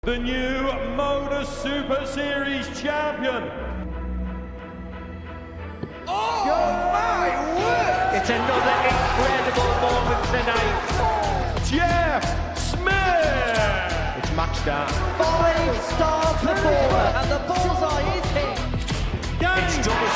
The new Modus Super Series champion. Oh my word! It's another incredible moment tonight. Jeff Smith. It's matched out. 5-star performer and the bullseye is hit. It's Johnny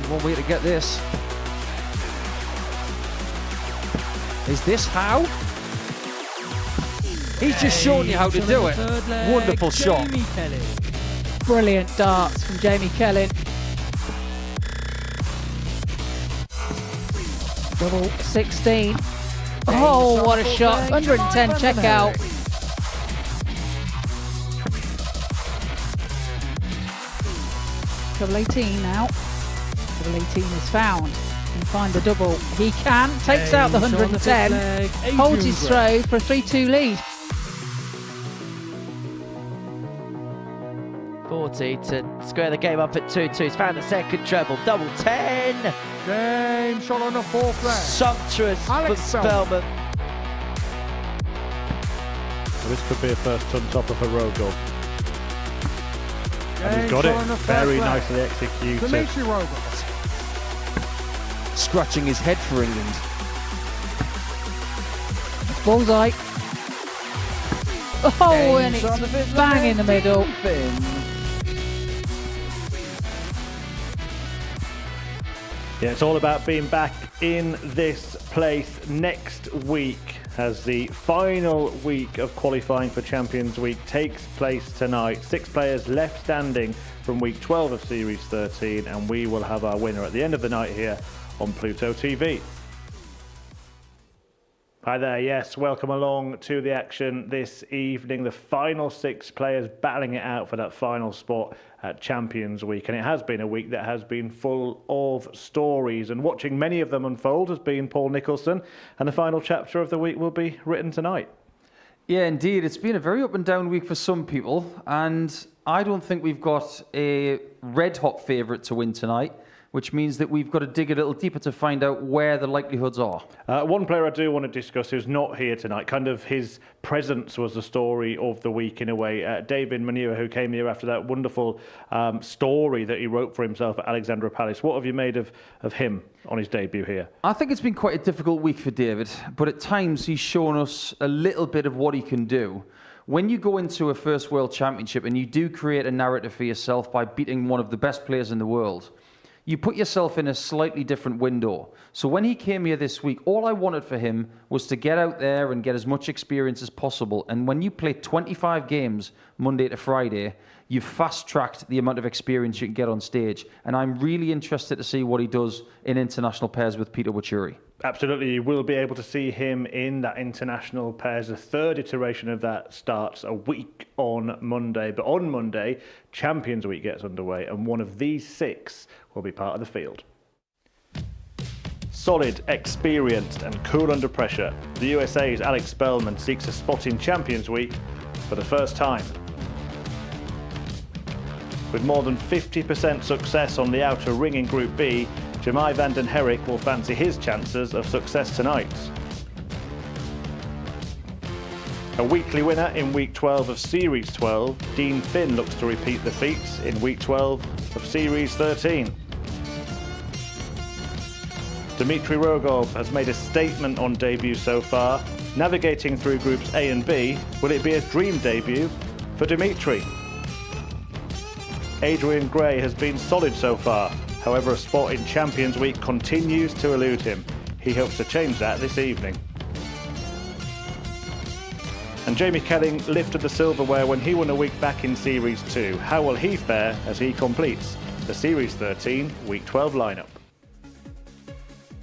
One way to get this. Is this how? He's just shown you how to do it. Wonderful shot. Brilliant darts from Jamie Kelling. Double 16. Oh, what a shot. 110 checkout. Double 18 now. Double 18 is found. Can find the double. He can. Takes out the 110. Holds his throw for a 3-2 lead. 40 to square the game up at 2-2. He's found the second treble. Double 10. Game shot on the fourth leg. Sumptuous from Spelman. This could be a first ton topper for Rogov. And he's got it. Very nicely executed. Rogov. Scratching his head for England. Bullseye. Oh, and it's bang in the middle. Yeah, it's all about being back in this place next week as the final week of qualifying for Champions Week takes place tonight. 6 players left standing from week 12 of Series 13, and we will have our winner at the end of the night here on Pluto TV. Hi there, yes, welcome along to the action this evening. The final 6 players battling it out for that final spot at Champions Week. And it has been a week that has been full of stories. And watching many of them unfold has been Paul Nicholson. And the final chapter of the week will be written tonight. Yeah, indeed. It's been a very up and down week for some people. And I don't think we've got a red-hot favourite to win tonight, which means that we've got to dig a little deeper to find out where the likelihoods are. One player I do want to discuss who's not here tonight, kind of his presence was the story of the week in a way. David Manure, who came here after that wonderful story that he wrote for himself at Alexandra Palace. What have you made of him on his debut here? I think it's been quite a difficult week for David, but at times he's shown us a little bit of what he can do. When you go into a First World Championship and you do create a narrative for yourself by beating one of the best players in the world, you put yourself in a slightly different window. So when he came here this week, all I wanted for him was to get out there and get as much experience as possible. And when you play 25 games Monday to Friday, you've fast-tracked the amount of experience you can get on stage. And I'm really interested to see what he does in international pairs with Peter Wachuri. Absolutely, you will be able to see him in that international pairs. The third iteration of that starts a week on Monday. But on Monday, Champions Week gets underway, and one of these 6 will be part of the field. Solid, experienced and cool under pressure, the USA's Alex Spelman seeks a spot in Champions Week for the first time. With more than 50% success on the outer ring in Group B, Vanden Herik will fancy his chances of success tonight. A weekly winner in Week 12 of Series 12, Dean Finn looks to repeat the feats in Week 12 of Series 13. Dmitry Rogov has made a statement on debut so far. Navigating through Groups A and B, will it be a dream debut for Dmitry? Adrian Gray has been solid so far. However, a spot in Champions Week continues to elude him. He hopes to change that this evening. And Jamie Kelling lifted the silverware when he won a week back in Series 2. How will he fare as he completes the Series 13 Week 12 lineup?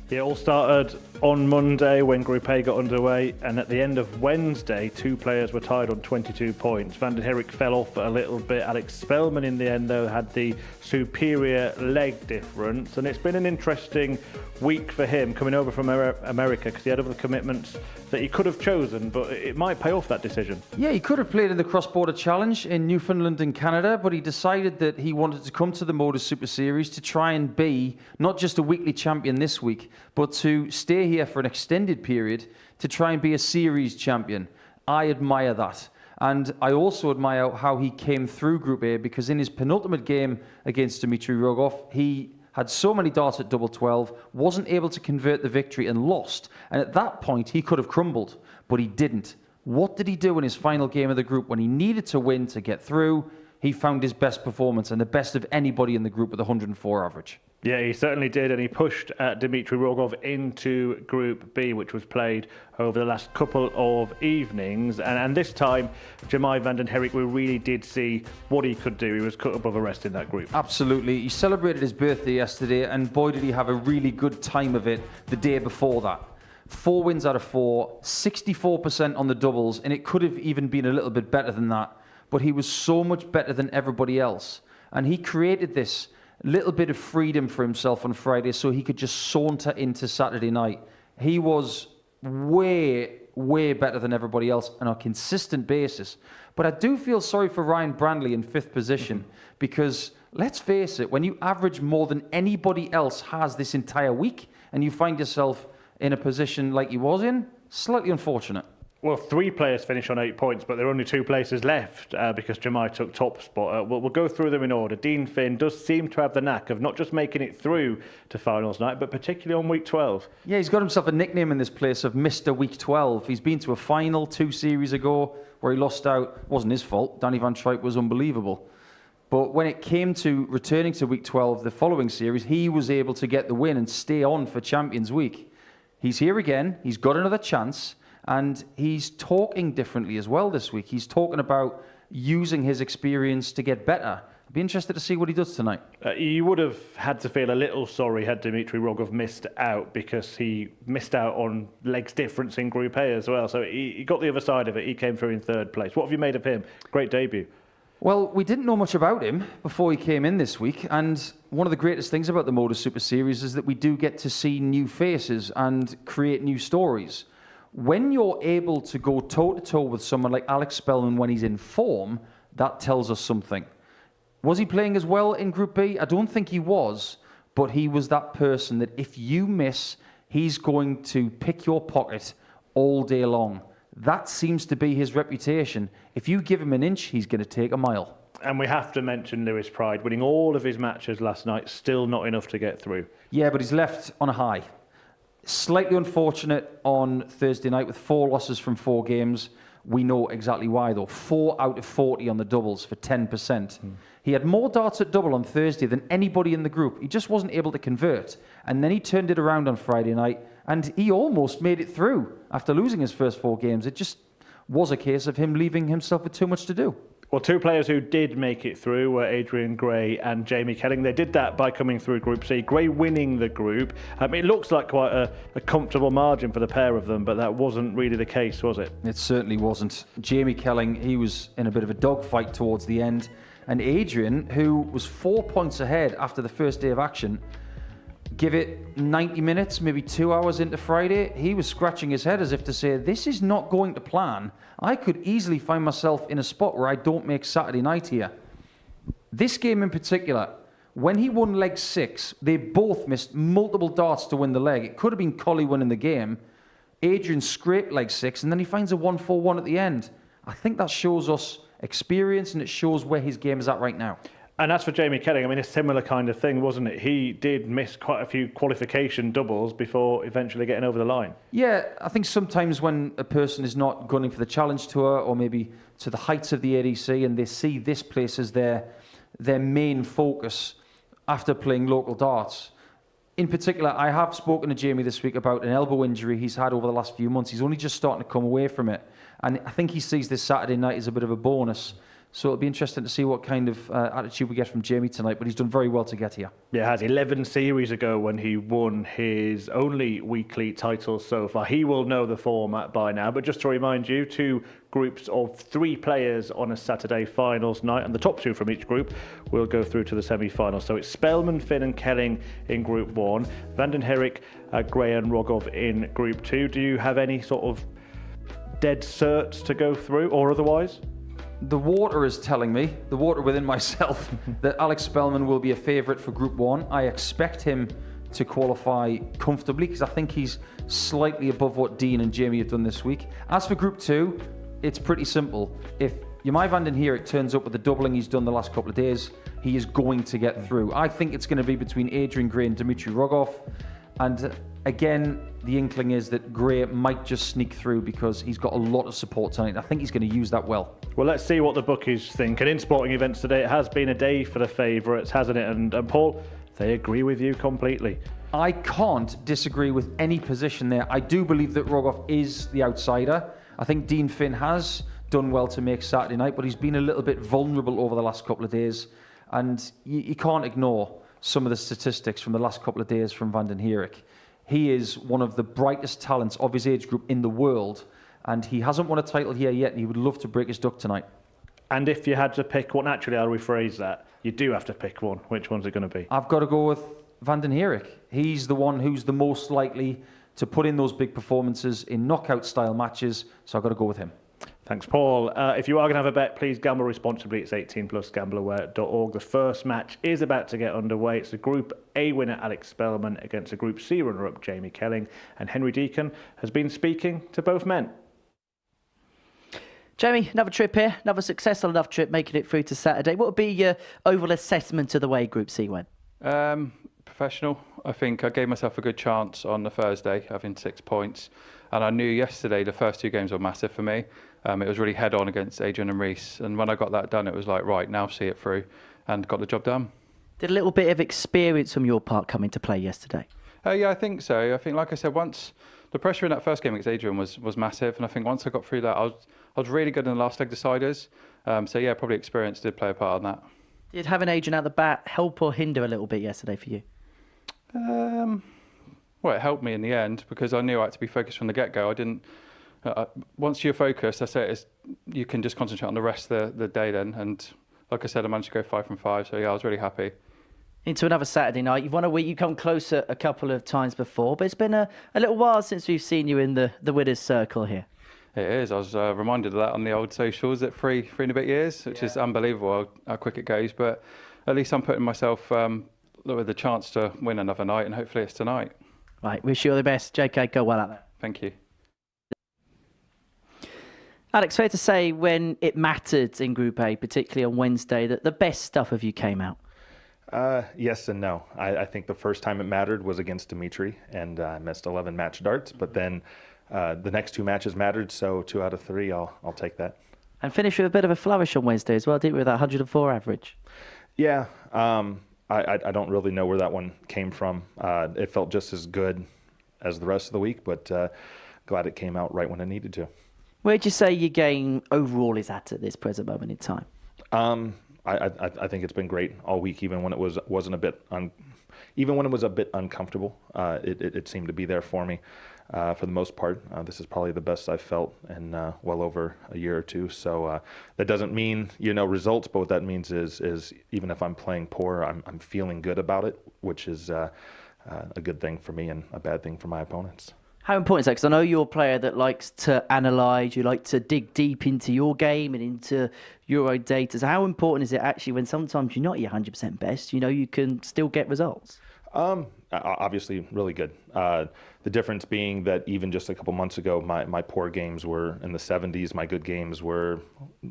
It all started on Monday when Group A got underway, and at the end of Wednesday, 2 players were tied on 22 points. Vanden Herik fell off a little bit. Alex Spelman in the end, though, had the superior leg difference, and it's been an interesting week for him coming over from America because he had other commitments that he could have chosen, but it might pay off that decision. Yeah, he could have played in the cross-border challenge in Newfoundland and Canada, but he decided that he wanted to come to the Modus Super Series to try and be not just a weekly champion this week, but to stay here for an extended period to try and be a series champion. I admire that. And I also admire how he came through Group A, because in his penultimate game against Dmitry Rogov, he had so many darts at double 12, wasn't able to convert the victory and lost. And at that point, he could have crumbled, but he didn't. What did he do in his final game of the group when he needed to win to get through? He found his best performance and the best of anybody in the group with 104 average. Yeah, he certainly did, and he pushed Dmitry Rogov into Group B, which was played over the last couple of evenings. And this time, Vanden Herik, we really did see what he could do. He was cut above the rest in that group. Absolutely. He celebrated his birthday yesterday, and boy, did he have a really good time of it the day before that. 4 wins out of 4, 64% on the doubles, and it could have even been a little bit better than that. But he was so much better than everybody else. And he created this little bit of freedom for himself on Friday so he could just saunter into Saturday night. He was way better than everybody else on a consistent basis. But I do feel sorry for Ryan Brandley in 5th position because, let's face it, when you average more than anybody else has this entire week and you find yourself in a position like he was in, slightly unfortunate. Well, 3 players finished on 8 points, but there are only 2 places left because Jemai took top spot. We'll go through them in order. Dean Finn does seem to have the knack of not just making it through to finals night, but particularly on week 12. Yeah, he's got himself a nickname in this place of Mr. Week 12. He's been to a final 2 series ago where he lost out. It wasn't his fault. Danny Van Tripe was unbelievable. But when it came to returning to week 12, the following series, he was able to get the win and stay on for Champions Week. He's here again. He's got another chance. And he's talking differently as well this week. He's talking about using his experience to get better. I'd be interested to see what he does tonight. You would have had to feel a little sorry had Dmitry Rogov missed out, because he missed out on legs difference in Group A as well. So he got the other side of it. He came through in 3rd place. What have you made of him? Great debut. Well, we didn't know much about him before he came in this week, and one of the greatest things about the Modus Super Series is that we do get to see new faces and create new stories. When you're able to go toe-to-toe with someone like Alex Spelman when he's in form, that tells us something. Was he playing as well in Group B? I don't think he was, but he was that person that if you miss, he's going to pick your pocket all day long. That seems to be his reputation. If you give him an inch, he's going to take a mile. And we have to mention Lewis Pride, winning all of his matches last night, still not enough to get through. Yeah, but he's left on a high. Slightly unfortunate on Thursday night with 4 losses from 4 games. We know exactly why, though. 4 out of 40 on the doubles for 10%. He had more darts at double on Thursday than anybody in the group. He just wasn't able to convert. And then he turned it around on Friday night, and he almost made it through after losing his first 4 games. It just was a case of him leaving himself with too much to do. Well, 2 players who did make it through were Adrian Gray and Jamie Kelling. They did that by coming through Group C. Gray winning the group. It looks like quite a comfortable margin for the pair of them, but that wasn't really the case, was it? It certainly wasn't. Jamie Kelling, he was in a bit of a dogfight towards the end. And Adrian, who was 4 points ahead after the first day of action, give it 90 minutes, maybe 2 hours into Friday, he was scratching his head as if to say, this is not going to plan. I could easily find myself in a spot where I don't make Saturday night here. This game in particular, when he won leg 6, they both missed multiple darts to win the leg. It could have been Collie winning the game. Adrian scraped leg 6, and then he finds a 1-4-1 at the end. I think that shows us experience, and it shows where his game is at right now. And as for Jamie Kelling, a similar kind of thing, wasn't it? He did miss quite a few qualification doubles before eventually getting over the line. Yeah, I think sometimes when a person is not gunning for the Challenge Tour or maybe to the heights of the ADC and they see this place as their main focus after playing local darts. In particular, I have spoken to Jamie this week about an elbow injury he's had over the last few months. He's only just starting to come away from it. And I think he sees this Saturday night as a bit of a bonus So it'll be interesting to see what kind of attitude we get from Jamie tonight, but he's done very well to get here. Yeah, it has 11 series ago when he won his only weekly title so far. He will know the format by now, but just to remind you, 2 groups of 3 players on a Saturday finals night, and the top 2 from each group will go through to the semi-final. So it's Spelman, Finn and Kelling in Group 1, Vanden Herik, Gray and Rogov in Group 2. Do you have any sort of dead certs to go through, or otherwise? The water is telling me, the water within myself, that Alex Spelman will be a favourite for Group 1. I expect him to qualify comfortably because I think he's slightly above what Dean and Jamie have done this week. As for Group 2, it's pretty simple. If Vanden Herik turns up with the doubling he's done the last couple of days, he is going to get through. I think it's going to be between Adrian Gray and Dmitry Rogov. And again, the inkling is that Gray might just sneak through because he's got a lot of support tonight. I think he's going to use that well. Well, let's see what the bookies think. And in sporting events today, it has been a day for the favourites, hasn't it? And Paul, they agree with you completely. I can't disagree with any position there. I do believe that Rogov is the outsider. I think Dean Finn has done well to make Saturday night, but he's been a little bit vulnerable over the last couple of days. And you can't ignore some of the statistics from the last couple of days from Vanden Herik. He is one of the brightest talents of his age group in the world, and he hasn't won a title here yet, and he would love to break his duck tonight. And if you had to pick one, actually I'll rephrase that, you do have to pick one. Which one's it going to be? I've got to go with Vanden Herik. He's the one who's the most likely to put in those big performances in knockout-style matches, so I've got to go with him. Thanks, Paul. If you are going to have a bet, please gamble responsibly. It's 18+, gambleaware.org. The first match is about to get underway. It's the Group A winner, Alex Spelman, against a Group C runner-up, Jamie Kelling. And Henry Deacon has been speaking to both men. Jamie, another trip here, another successful enough trip, making it through to Saturday. What would be your overall assessment of the way Group C went? Professional. I think I gave myself a good chance on the Thursday, having 6 points. And I knew yesterday the first 2 games were massive for me. It was really head-on against Adrian and Reese. And when I got that done, it was like, right, now see it through. And got the job done. Did a little bit of experience from your part come into play yesterday? Yeah, I think so. I think, like I said, once the pressure in that first game against Adrian was massive. And I think once I got through that, I was really good in the last leg deciders. So yeah, probably experience did play a part in that. Did having Adrian out the bat help or hinder a little bit yesterday for you? Well, it helped me in the end because I knew I had to be focused from the get-go. I didn't. Once you're focused, you can just concentrate on the rest of the day then. And like I said, I managed to go 5 from 5. So yeah, I was really happy. Into another Saturday night. You've won a week. You've come closer a couple of times before, but it's been a little while since we've seen you in the winner's circle here. It is. I was reminded of that on the old socials at 3 and a bit years, which is unbelievable how quick it goes. But at least I'm putting myself with the chance to win another night, and hopefully it's tonight. Right. Wish you all the best. JK, go well out there. Thank you. Alex, fair to say when it mattered in Group A, particularly on Wednesday, that the best stuff of you came out? Yes and no. I think the first time it mattered was against Dmitry, and I missed 11 match darts, but then the next 2 matches mattered, so 2 out of 3, I'll take that. And finished with a bit of a flourish on Wednesday as well, didn't we, with that 104 average? Yeah, I don't really know where that one came from. It felt just as good as the rest of the week, but glad it came out right when it needed to. Where'd you say your game overall is at this present moment in time? I think it's been great all week, even when it wasn't a bit even when it was a bit uncomfortable. It seemed to be there for me for the most part. This is probably the best I've felt in well over a year or 2. So that doesn't mean results, but what that means is even if I'm playing poor, I'm feeling good about it, which is a good thing for me and a bad thing for my opponents. How important is that? Because I know you're a player that likes to analyse, you like to dig deep into your game and into your own data. So how important is it actually when sometimes you're not your 100% best, you can still get results? Obviously, really good. The difference being that even just a couple months ago, my poor games were in the 70s, my good games were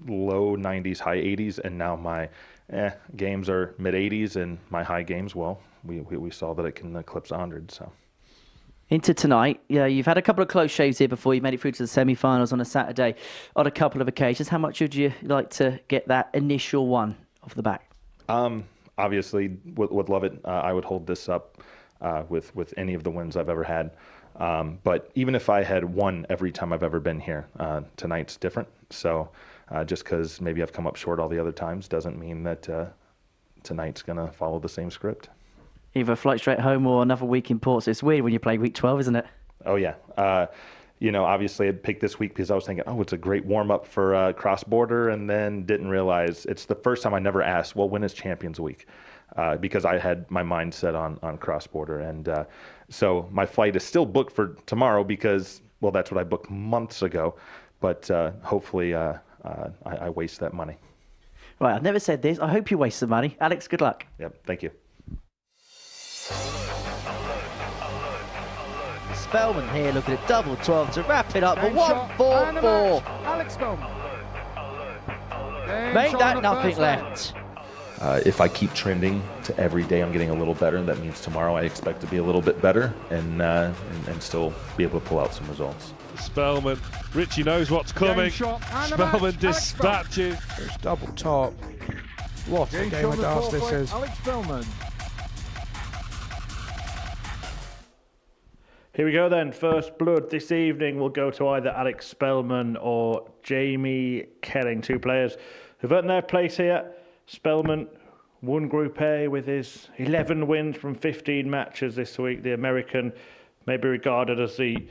low 90s, high 80s, and now my games are mid 80s, and my high games, well, we saw that it can eclipse 100, so. Into tonight, yeah, you've had a couple of close shaves here before. You made it through to the semi-finals on a Saturday on a couple of occasions. How much would you like to get that initial one off the back? Obviously, would love it. I would hold this up with any of the wins I've ever had. But even if I had won every time I've ever been here, tonight's different. So Just because maybe I've come up short all the other times doesn't mean that tonight's going to follow the same script. Either flight straight home or another week in ports. It's weird when you play week 12, isn't it? Oh, yeah. Obviously I'd picked this week because I was thinking, it's a great warm-up for cross-border, and then didn't realize it's the first time I never asked, well, when is Champions Week? Because I had my mind set on cross-border. And so my flight is still booked for tomorrow because, well, that's what I booked months ago. But hopefully I waste that money. Right, I've never said this. I hope you waste the money. Alex, good luck. Yep, thank you. Spelman here looking at double 12 to wrap it up. Game A shot 1-4-4. and a match. Alex Spelman. Game Make shot that on the nothing first leg. left. If I keep trending to every day I'm getting a little better, that means tomorrow I expect to be a little bit better and still be able to pull out some results. Spelman. Richie knows what's coming. Game shot and a Spelman match. Alex Spelman. dispatches. It's double top. What a game of darts this is. Alex Spelman. Here we go then. First blood this evening will go to either Alex Spelman or Jamie Kelling, two players who've earned their place here. Spelman won Group A with his 11 wins from 15 matches this week. The American may be regarded as the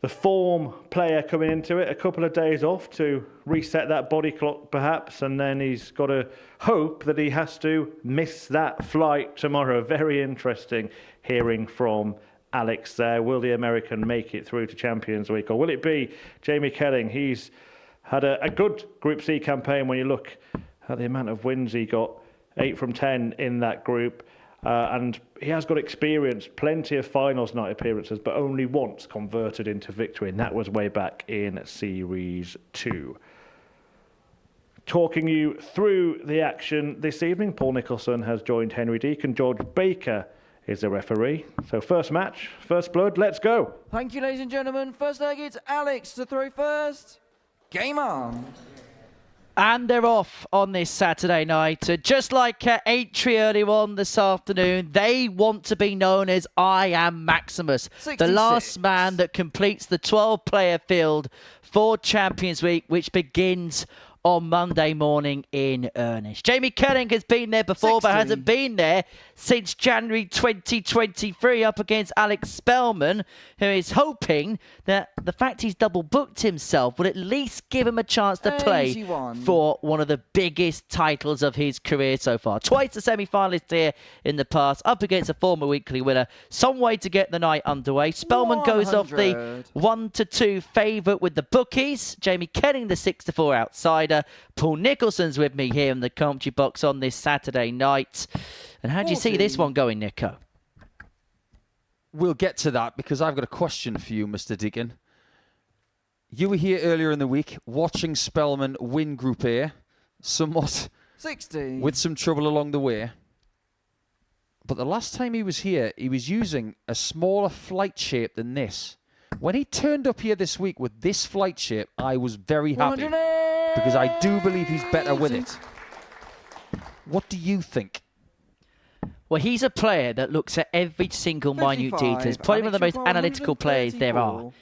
form player coming into it. A couple of days off to reset that body clock perhaps, and then he's got to hope that he has to miss that flight tomorrow. Very interesting hearing from Alex there. Will the American make it through to Champions Week, or will it be Jamie Kelling? He's had a good Group C campaign when you look at the amount of wins he got, 8 from 10 in that group. And he has got experience, plenty of finals night appearances, but only once converted into victory, and that was way back in Series 2. Talking you through the action this evening, Paul Nicholson has joined Henry Deacon. George Baker is the referee. So first match, first blood, let's go. Thank you, ladies and gentlemen. First leg, it's Alex to throw first. Game on. And they're off on this Saturday night. Just like Atri earlier on this afternoon, they want to be known as I Am Maximus, 66. the last man that completes the 12-player field for Champions Week, which begins on Monday morning in earnest. Jamie Kelling has been there before, 60. but hasn't been there since January 2023 up against Alex Spelman, who is hoping that the fact he's double booked himself would at least give him a chance to play 81. for one of the biggest titles of his career so far. Twice a semi-finalist here in the past, up against a former weekly winner. Some way to get the night underway. Spelman goes off the 1-2 favourite with the bookies. Jamie Kelling the 6-4 outsider. Paul Nicholson's with me here in the commentary box on this Saturday night. And how do you see this one going, Nico? We'll get to that because I've got a question for you, Mr. Deacon. You were here earlier in the week watching Spelman win Group A, somewhat 60. with some trouble along the way. But the last time he was here, he was using a smaller flight shape than this. When he turned up here this week with this flight shape, I was very happy because I do believe he's better with it. What do you think? Well, he's a player that looks at every single minute 55. detail. He's probably one of the most analytical players there are. 134.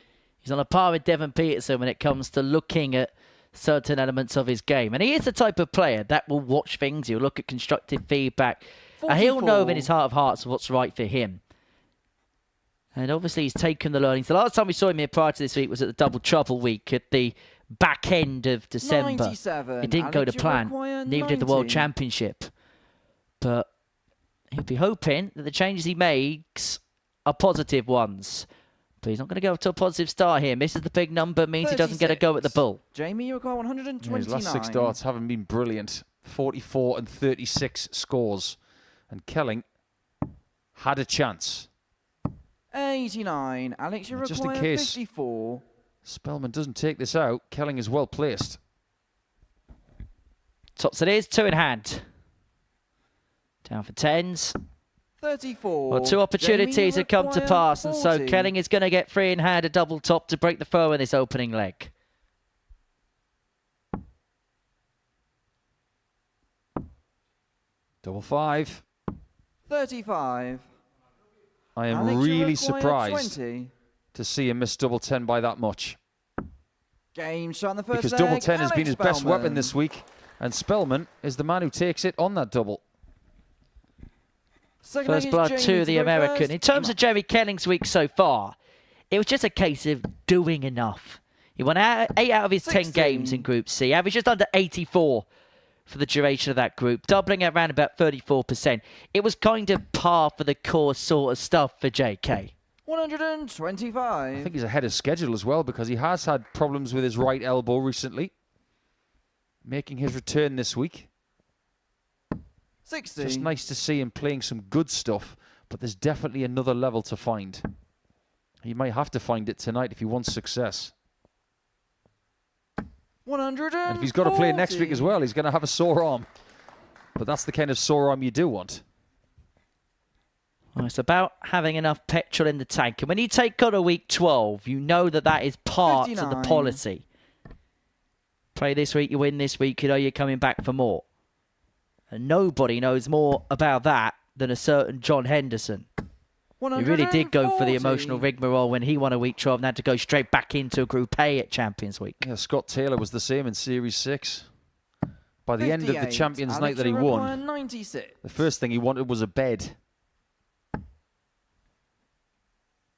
He's on a par with Devon Peterson when it comes to looking at certain elements of his game. And he is the type of player that will watch things. He'll look at constructive feedback. And he'll know in his heart of hearts what's right for him. And obviously he's taken the learnings. The last time we saw him here prior to this week was at the Double Trouble week at the back end of December. 97. It didn't go to Alex, you plan. require Neither did the World 90. Championship. But he'll be hoping that the changes he makes are positive ones. But he's not going to go to a positive start here. Misses the big number, means he doesn't get a go at the bull. Jamie, you require 129. His last 6 darts haven't been brilliant. 44 and 36 scores. And Kelling had a chance. 89. Alex, you Just in require case 54. Spelman doesn't take this out, Kelling is well placed. Tops it is, 2 in hand. Down for 10s. 34. Well, 2 opportunities have come to pass, and so Kelling is going to get 3 in hand, a double top to break the foe in this opening leg. Double 5. 35. I am Alex, you really require surprised 20. to see him miss double 10 by that much. Game shot on the first Because leg. double 10 has been Alex his best weapon Spelman. this week. And Spelman is the man who takes it on that double. Second leg First is blood Jamie to the throw American. first. In terms of Jeremy Kelling's week so far, it was just a case of doing enough. He won 8 out of his 10 games in Group C, averaged just under 84 for the duration of that group, doubling at around about 34%. It was kind of par for the course sort of stuff for JK. 125. I think he's ahead of schedule as well because he has had problems with his right elbow recently. Making his return this week. 60. Just nice to see him playing some good stuff, but there's definitely another level to find. He might have to find it tonight if he wants success. 140. And if he's got to play next week as well, he's going to have a sore arm. But that's the kind of sore arm you do want. Well, it's about having enough petrol in the tank. And when you take on a week 12, you know that that is part of the 59. policy. Play this week, you win this week, you know you're coming back for more. And nobody knows more about that than a certain John Henderson. He really did go for the emotional rigmarole when he won a week 12 and had to go straight back into a Group A at Champions Week. Yeah, Scott Taylor was the same in Series 6. By the end of the 58. Champions Night Alex that he Uruguay, won, 96. the first thing he wanted was a bed.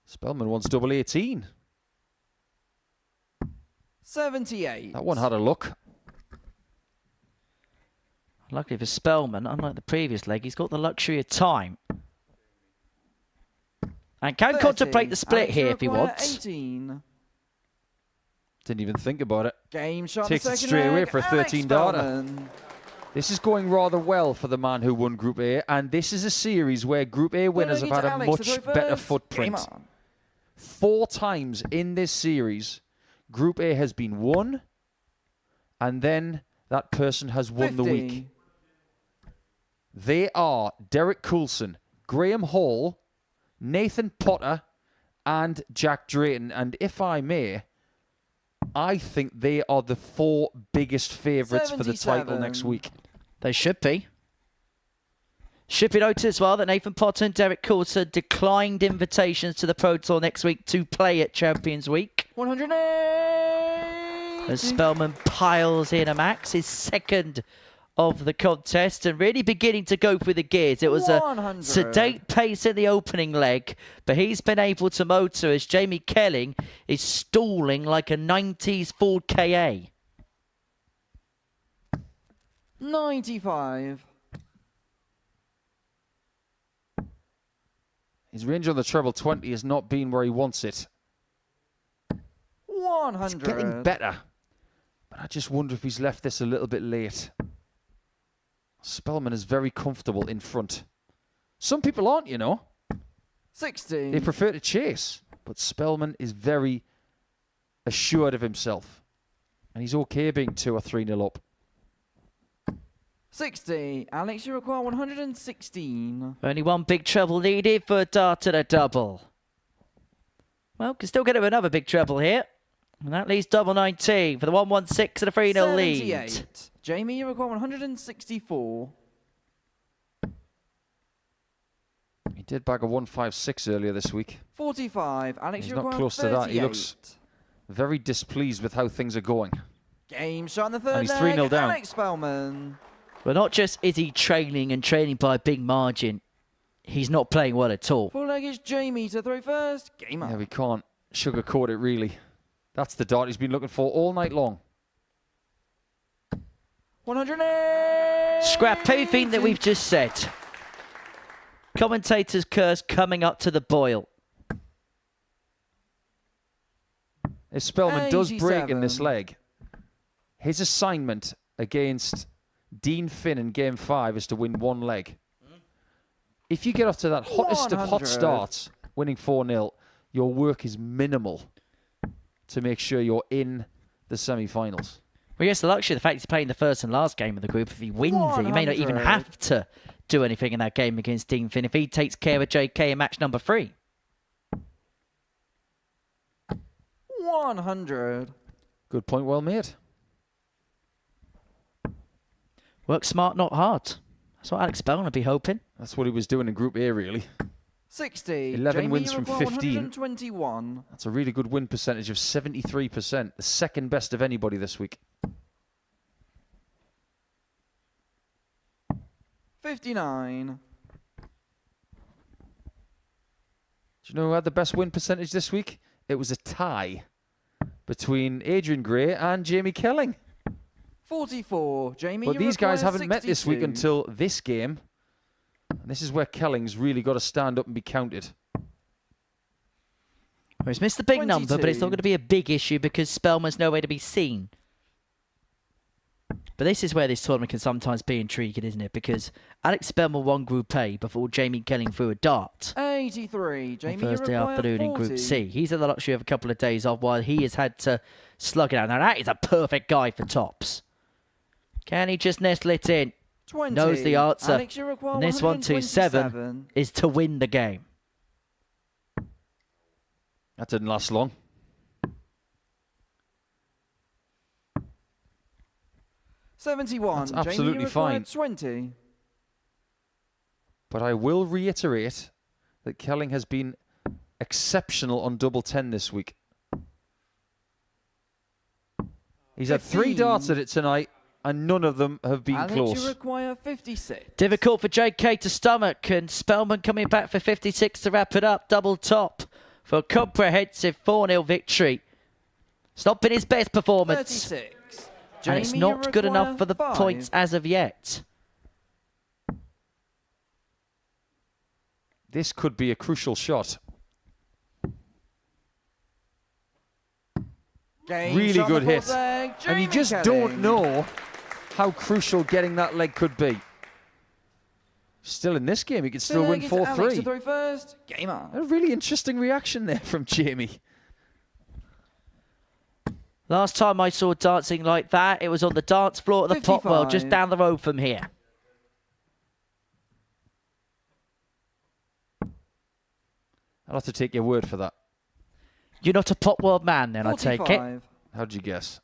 Spelman wants double 18. 78. That one had a look. Luckily for Spelman, unlike the previous leg, he's got the luxury of time. And can 30. contemplate the split Alex here if he Uruguay, wants. 18. Didn't even think about it. Game shot Takes the it second straight away leg, for a Alex 13 darter. Spelman. This is going rather well for the man who won Group A, and this is a series where Group A winners have had a Alex to much throw better first. footprint. Game on. 4 times in this series, Group A has been won, and then that person has won the 50. week. They are Derek Coulson, Graham Hall, Nathan Potter, and Jack Drayton. And if I may, I think they are the 4 biggest favourites for the title next 77. week. They should be. Should be noted as well that Nathan Potter and Derek Coulson declined invitations to the Pro Tour next week to play at Champions Week. 108. As Spelman piles in a max, his second of the contest, and really beginning to go through the gears. It was 100. a sedate pace in the opening leg, but he's been able to motor as Jamie Kelling is stalling like a 90s Ford KA. 95. His range on the treble 20 has not been where he wants it. 100. It's getting better. But I just wonder if he's left this a little bit late. Spelman is very comfortable in front. Some people aren't, you know. 60. They prefer to chase. But Spelman is very assured of himself. And he's okay being 2 or 3-0 up. 60. Alex, you require 116. Only one big treble needed for a dart to the double. Well, can still get him another big treble here. And that leaves double 19 for the 116 and a 3-0 lead. 78. Jamie, you require 164. He did bag a 156 earlier this week. 45. Alex, He's you not require close to 38. that. He looks very displeased with how things are going. Game shot on the third And he's leg. 3-0 down. Alex Spelman. But not just is he trailing and trailing by a big margin, he's not playing well at all. Full leg is Jamie to throw first. Game on. Yeah, we can't sugarcoat it, really. That's the dart he's been looking for all night long. 108. Scrap everything that we've just said. Commentator's curse coming up to the boil. If Spelman does break in 87. this leg, his assignment against Dean Finn in Game 5 is to win 1 leg. If you get off to that hottest of hot 100. starts, winning 4-0, your work is minimal to make sure you're in the semi-finals. Well, yes, the luxury of the fact he's playing the first and last game of the group. If he wins it, he may not even 100. have to do anything in that game against Dean Finn if he takes care of JK in match number 3. 100. Good point, well made. Work smart, not hard. That's what Alex Spelman would be hoping. That's what he was doing in Group A, really. 60. 11 Jamie, wins you from require 15. 121. That's a really good win percentage of 73%, the second best of anybody this week. 59. Do you know who had the best win percentage this week? It was a tie between Adrian Gray and Jamie Kelling. 44. Jamie, But you these guys require haven't met this week 62. until this game. And this is where Kelling's really got to stand up and be counted. Well, he's missed the big number, but it's not 22. going to be a big issue because Spelman's nowhere to be seen. But this is where this tournament can sometimes be intriguing, isn't it? Because Alex Spelman won Group A before Jamie Kelling threw a dart. 83. Jamie, On you Thursday require afternoon in 40. Group C. He's had the luxury of a couple of days off while he has had to slug it out. Now that is a perfect guy for tops. Can he just nestle it in? 20. Knows the answer. Alex, you require And this 127 127. is to win the game. That didn't last long. $71. That's absolutely Jamie, you require fine. 20. But I will reiterate that Kelling has been exceptional on double 10 this week. He's had 3 darts at it tonight, and none of them have been Alex, close. you require 56. Difficult for JK to stomach, and Spelman coming back for 56 to wrap it up. Double top for a comprehensive 4-0 victory. It's not been his best performance. 36. And it's Jamie, you not good enough require for the 5. points as of yet. This could be a crucial shot. Game Really shot good on the hit. fourth leg, And you Jamie just Kelling. don't know how crucial getting that leg could be. Still in this game, he could still win Alex to 4-3. throw first. Game on. A really interesting reaction there from Jamie. Last time I saw dancing like that, it was on the dance floor at the 55. Potwell, just down the road from here. I'll have to take your word for that. You're not a Potwell man, then, I take it. 45. How'd you guess?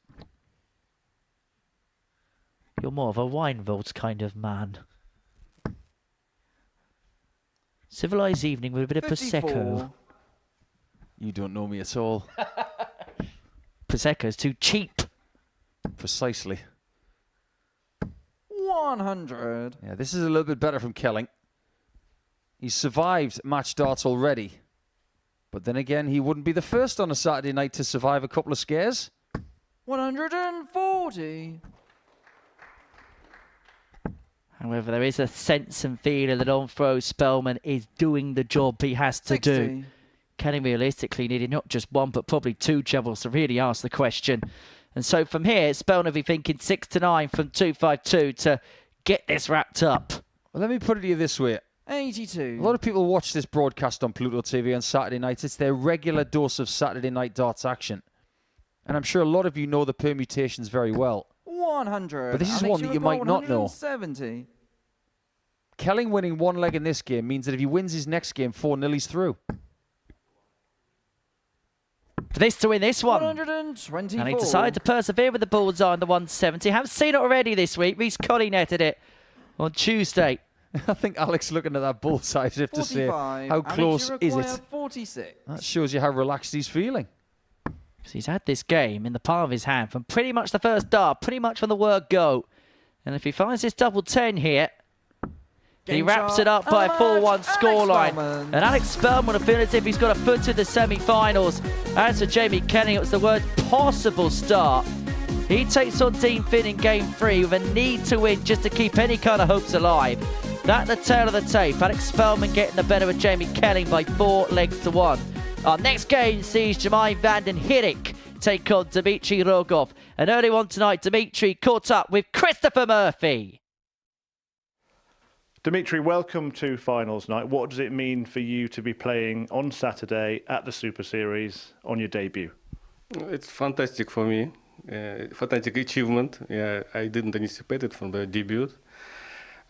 You're more of a wine vault kind of man. Civilized evening with a bit of 54. Prosecco. You don't know me at all. Prosecco's too cheap. Precisely. 100. Yeah, this is a little bit better from Kelling. He's survived match darts already. But then again, he wouldn't be the first on a Saturday night to survive a couple of scares. 140. However, there is a sense and feeling that on-throw Spelman is doing the job he has to 60. do. Kelling realistically needed not just one, but probably 2 doubles to really ask the question. And so from here, Spelman will be thinking 6 to 9 from 252 to get this wrapped up. Well, let me put it to you this way. 82. A lot of people watch this broadcast on Pluto TV on Saturday nights. It's their regular dose of Saturday night darts action. And I'm sure a lot of you know the permutations very well. 100. But this is Alex, one that you might not know. 170. Kelling winning 1 leg in this game means that if he wins his next game 4-0, he's through. For this to win this one. 124. And he decided to persevere with the bullseye on the 170. Haven't seen it already this week. Reece Colley netted it on Tuesday. I think Alex looking at that bullseye as if to say, 45. how Alex, close you is require it? 46. That shows you how relaxed he's feeling. So he's had this game in the palm of his hand from pretty much the first dart, pretty much from the word go. And if he finds this double 10 here, he Game wraps shot, it up by a and 4-1 Alex scoreline. Spelman. And Alex Spelman would feel as if he's got a foot in the semi-finals. As for Jamie Kelling, it was the worst possible start. He takes on Dean Finn in game 3 with a need to win just to keep any kind of hopes alive. That's the tail of the tape. Alex Spelman getting the better of Jamie Kelling by 4 legs to 1. Our next game sees Vanden Herik take on Dmitry Rogov. And early on tonight, Dmitry caught up with Christopher Murphy. Dmitry, welcome to finals night. What does it mean for you to be playing on Saturday at the Super Series on your debut? It's fantastic for me. Fantastic achievement. Yeah, I didn't anticipate it from the debut.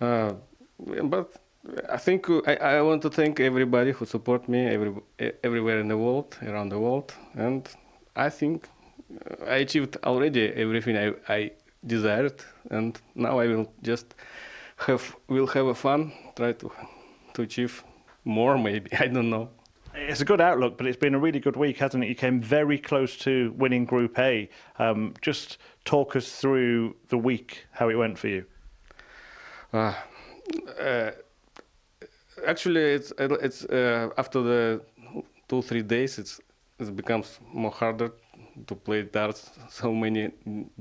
But I think I want to thank everybody who support me everywhere in the world, around the world. And I think I achieved already everything I desired. And now I will just have a fun, try to achieve more maybe. I don't know. It's a good outlook, but it's been a really good week, hasn't it? You came very close to winning Group A. Just talk us through the week, how it went for you. Actually, it's after the 2-3 days, it becomes more harder to play darts so many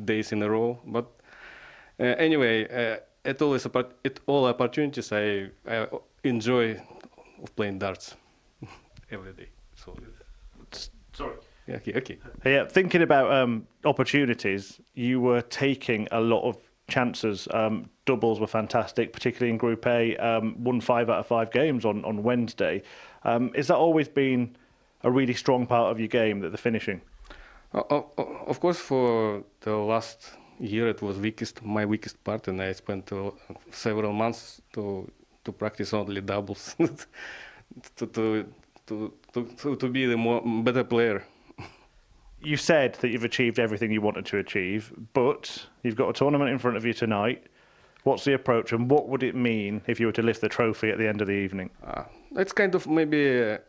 days in a row. But anyway, at all opportunities, I enjoy of playing darts every day. So sorry. Yeah, okay. Yeah, thinking about opportunities, you were taking a lot of chances. Doubles were fantastic, particularly in Group A. Won 5 out of 5 games on Wednesday. Has that always been a really strong part of your game, that the finishing? Of course, for the last year it was my weakest part, and I spent several months to practice only doubles to be the better player. You said that you've achieved everything you wanted to achieve, but you've got a tournament in front of you tonight. What's the approach, and what would it mean if you were to lift the trophy at the end of the evening? It's kind of maybe a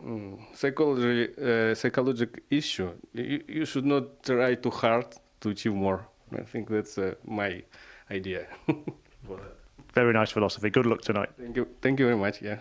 psychological issue. You should not try too hard to achieve more. I think that's my idea. Very nice philosophy. Good luck tonight. Thank you very much. Yeah.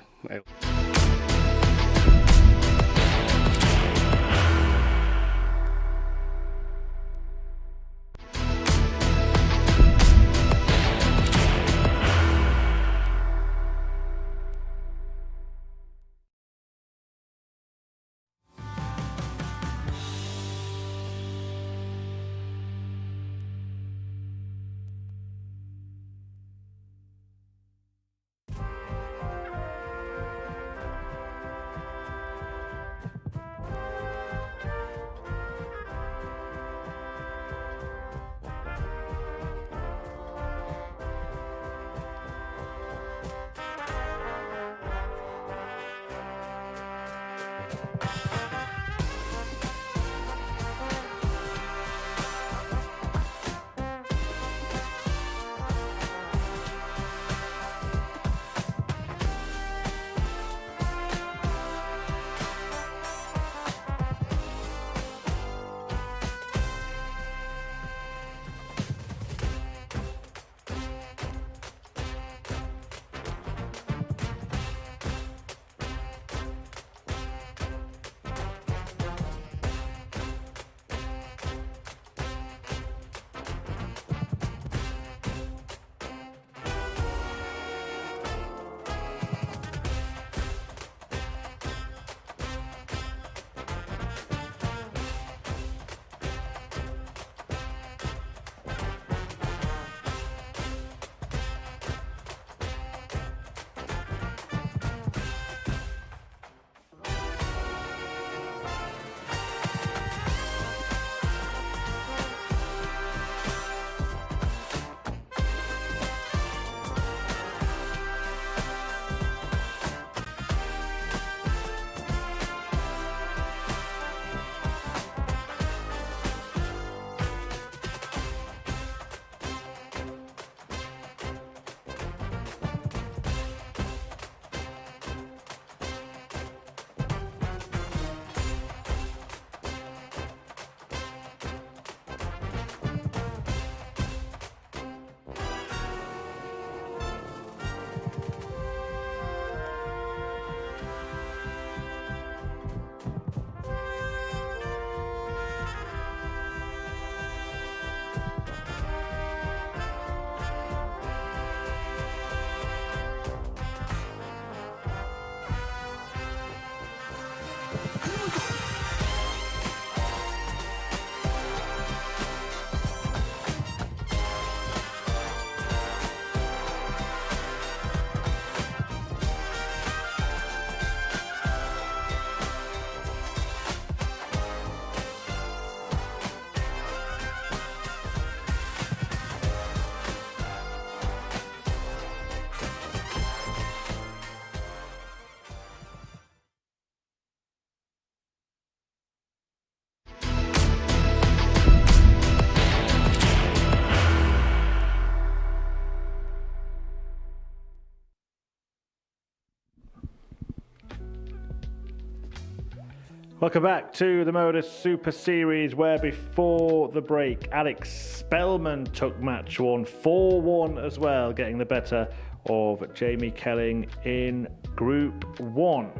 Welcome back to the Modus Super Series, where before the break, Alex Spelman took match 1, 4-1 as well, getting the better of Jamie Kelling in Group 1.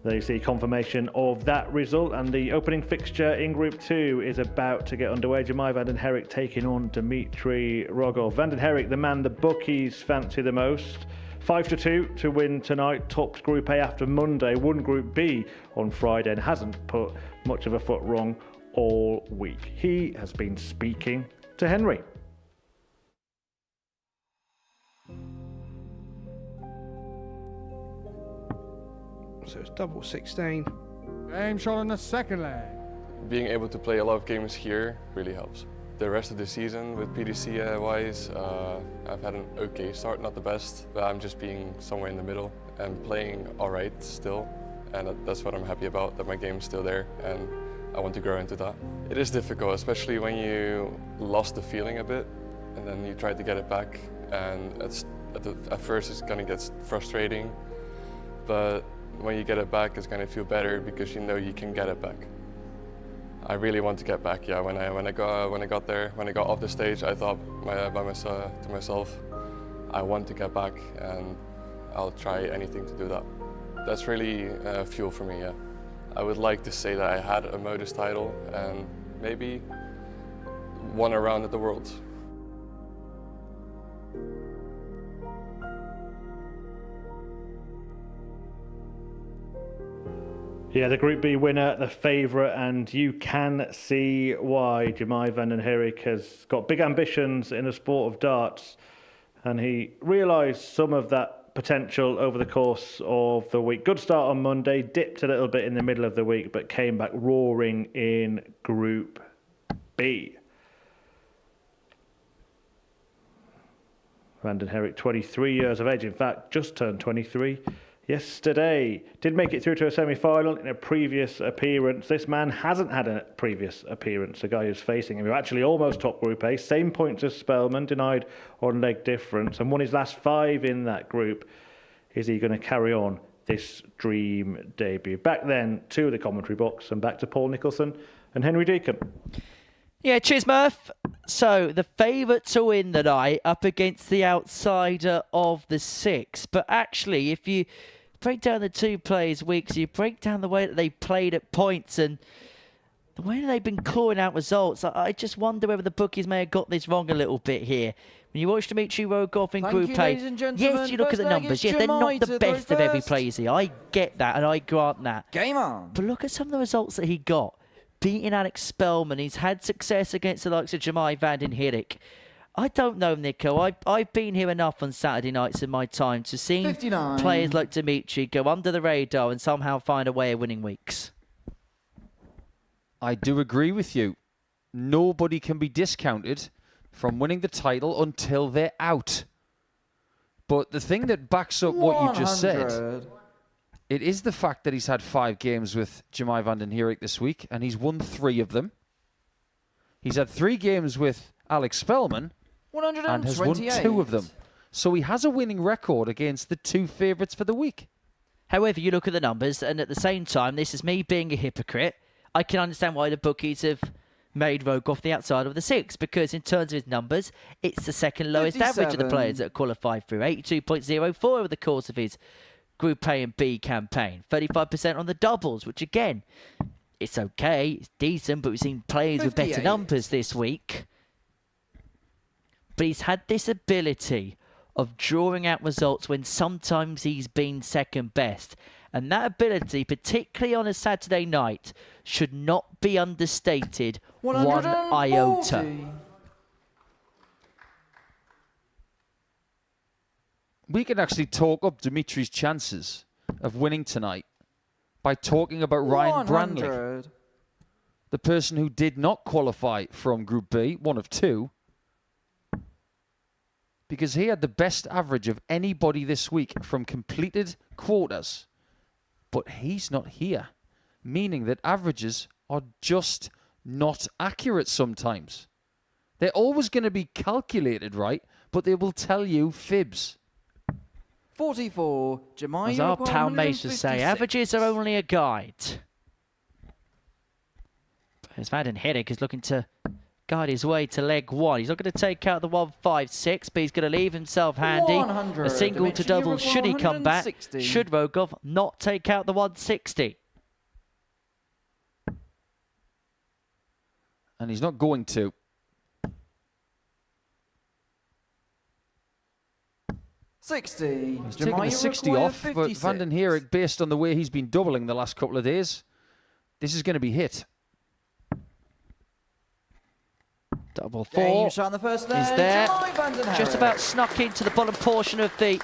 There you see confirmation of that result, and the opening fixture in Group 2 is about to get underway. Vanden Herik taking on Dmitry Rogov. Vanden Herik, the man the bookies fancy the most. 5-2 to win tonight, tops Group A after Monday, won Group B on Friday and hasn't put much of a foot wrong all week. He has been speaking to Henry. So it's double 16. Game shot in the second leg. Being able to play a lot of games here really helps. The rest of the season with PDC wise, I've had an okay start, not the best, but I'm just being somewhere in the middle and playing all right still. And that's what I'm happy about, that my game's still there and I want to grow into that. It is difficult, especially when you lost the feeling a bit and then you try to get it back. And at first it's gonna get frustrating, but when you get it back, it's gonna feel better because you know you can get it back. I really want to get back. Yeah, when I got there, when I got off the stage, I thought to myself, I want to get back, and I'll try anything to do that. That's really fuel for me. Yeah, I would like to say that I had a Modus title and maybe one around at the Worlds. Yeah, the Group B winner, the favourite, and you can see why. Vanden Herik has got big ambitions in the sport of darts, and he realised some of that potential over the course of the week. Good start on Monday, dipped a little bit in the middle of the week, but came back roaring in Group B. Vanden Herik, 23 years of age, in fact, just turned 23. Yesterday, did make it through to a semi-final in a previous appearance. This man hasn't had a previous appearance. The guy who's facing him, who actually almost topped Group A, same points as Spelman, denied on leg difference, and won his last 5 in that group. Is he going to carry on this dream debut? Back then to the commentary box and back to Paul Nicholson and Henry Deacon. Yeah, cheers, Murph. So, the favourite to win the night up against the outsider of the 6. But actually, if you break down the two players' weeks, you break down the way that they played at points and the way that they've been clawing out results, I just wonder whether the bookies may have got this wrong a little bit here. When you watch Dmitry Rogov in Group A, yes, you look at the numbers. Yes, they're not the best of every player here. I get that and I grant that. Game on. But look at some of the results that he got. Beating Alex Spelman, he's had success against the likes of Vanden Herik. I don't know, Nico. I've been here enough on Saturday nights in my time to see 59. Players like Dmitry go under the radar and somehow find a way of winning weeks. I do agree with you. Nobody can be discounted from winning the title until they're out. But the thing that backs up what you just said, it is the fact that he's had 5 games with Vanden Herik this week, and he's won 3 of them. He's had 3 games with Alex Spelman, and has won 2 of them. So he has a winning record against the 2 favourites for the week. However, you look at the numbers, and at the same time, this is me being a hypocrite. I can understand why the bookies have made Rogov the outside of the 6, because in terms of his numbers, it's the second lowest average of the players that qualified through. 82.04 over the course of his Group A and B campaign. 35% on the doubles, which again, it's okay, it's decent, but we've seen players with better numbers this week. But he's had this ability of drawing out results when sometimes he's been second best. And that ability, particularly on a Saturday night, should not be understated one iota. We can actually talk up Dmitry's chances of winning tonight by talking about Ryan Brandley, the person who did not qualify from Group B, one of 2, because he had the best average of anybody this week from completed quotas. But he's not here, meaning that averages are just not accurate sometimes. They're always going to be calculated, right? But they will tell you fibs. 44, As our pal Mace would say, averages are only a guide. As Vanden Herik is looking to guide his way to leg one. He's not going to take out the 156, but he's going to leave himself handy. 100. A single to double should he come back. 160. Should Rogov not take out the 160. And he's not going to. He's taking the 60 off, but Vanden Herik, based on the way he's been doubling the last couple of days, this is going to be hit. Double four is there. Just about snuck into the bottom portion of the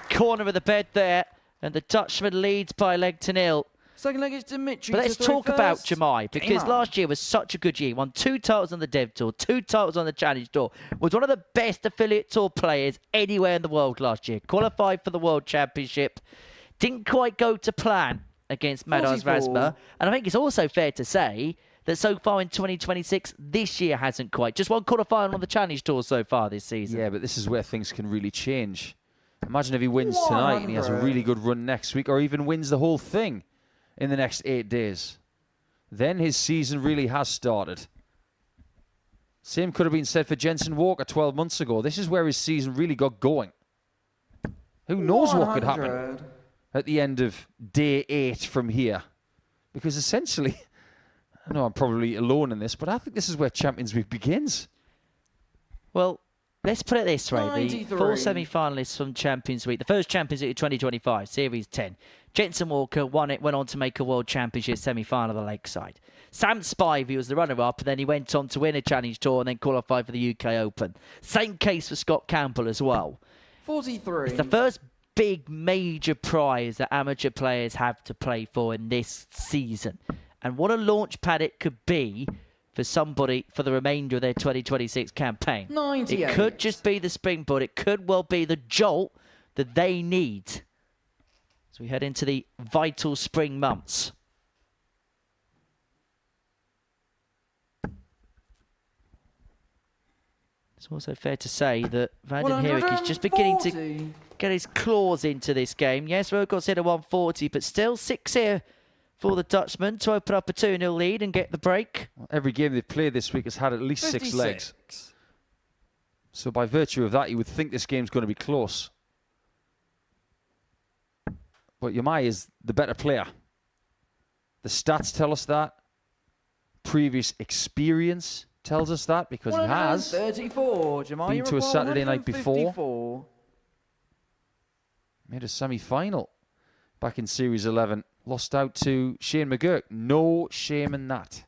corner of the bed there. And the Dutchman leads by leg to nil. Second leg is Dimitri. But let's talk about Jamai, because last year was such a good year. He won 2 titles on the Dev Tour, 2 titles on the Challenge Tour. Was one of the best affiliate tour players anywhere in the world last year. Qualified for the World Championship. Didn't quite go to plan against Modus Rasma. And I think it's also fair to say that so far in 2026, this year hasn't quite. Just one quarterfinal on the Challenge Tour so far this season. Yeah, but this is where things can really change. Imagine if he wins tonight and he has a really good run next week, or even wins the whole thing in the next 8 days. Then his season really has started. Same could have been said for Jensen Walker 12 months ago. This is where his season really got going. Who knows what could happen at the end of day 8 from here? Because essentially, I know I'm probably alone in this, but I think this is where Champions Week begins. Well, let's put it this way. 93. The 4 semi-finalists from Champions Week. The first Champions Week of 2025, Series 10. Jensen Walker went on to make a World Championship semi-final of the Lakeside. Sam Spivey was the runner-up, and then he went on to win a Challenge Tour and then qualified for the UK Open. Same case for Scott Campbell as well. 43. It's the first big major prize that amateur players have to play for in this season. And what a launch pad it could be for somebody for the remainder of their 2026 campaign. 98. It could just be the springboard. It could well be the jolt that they need as we head into the vital spring months. It's also fair to say that Vanden Herik is just beginning to get his claws into this game. Yes, Rogov's hit a 140, but still 6 here for the Dutchman to open up a 2-0 lead and get the break. Every game they've played this week has had at least 6 legs. So by virtue of that, you would think this game's going to be close. But Jamai is the better player. The stats tell us that. Previous experience tells us that, because he has been to a Saturday night before. Made a semi-final back in Series 11. Lost out to Shane McGurk. No shame in that.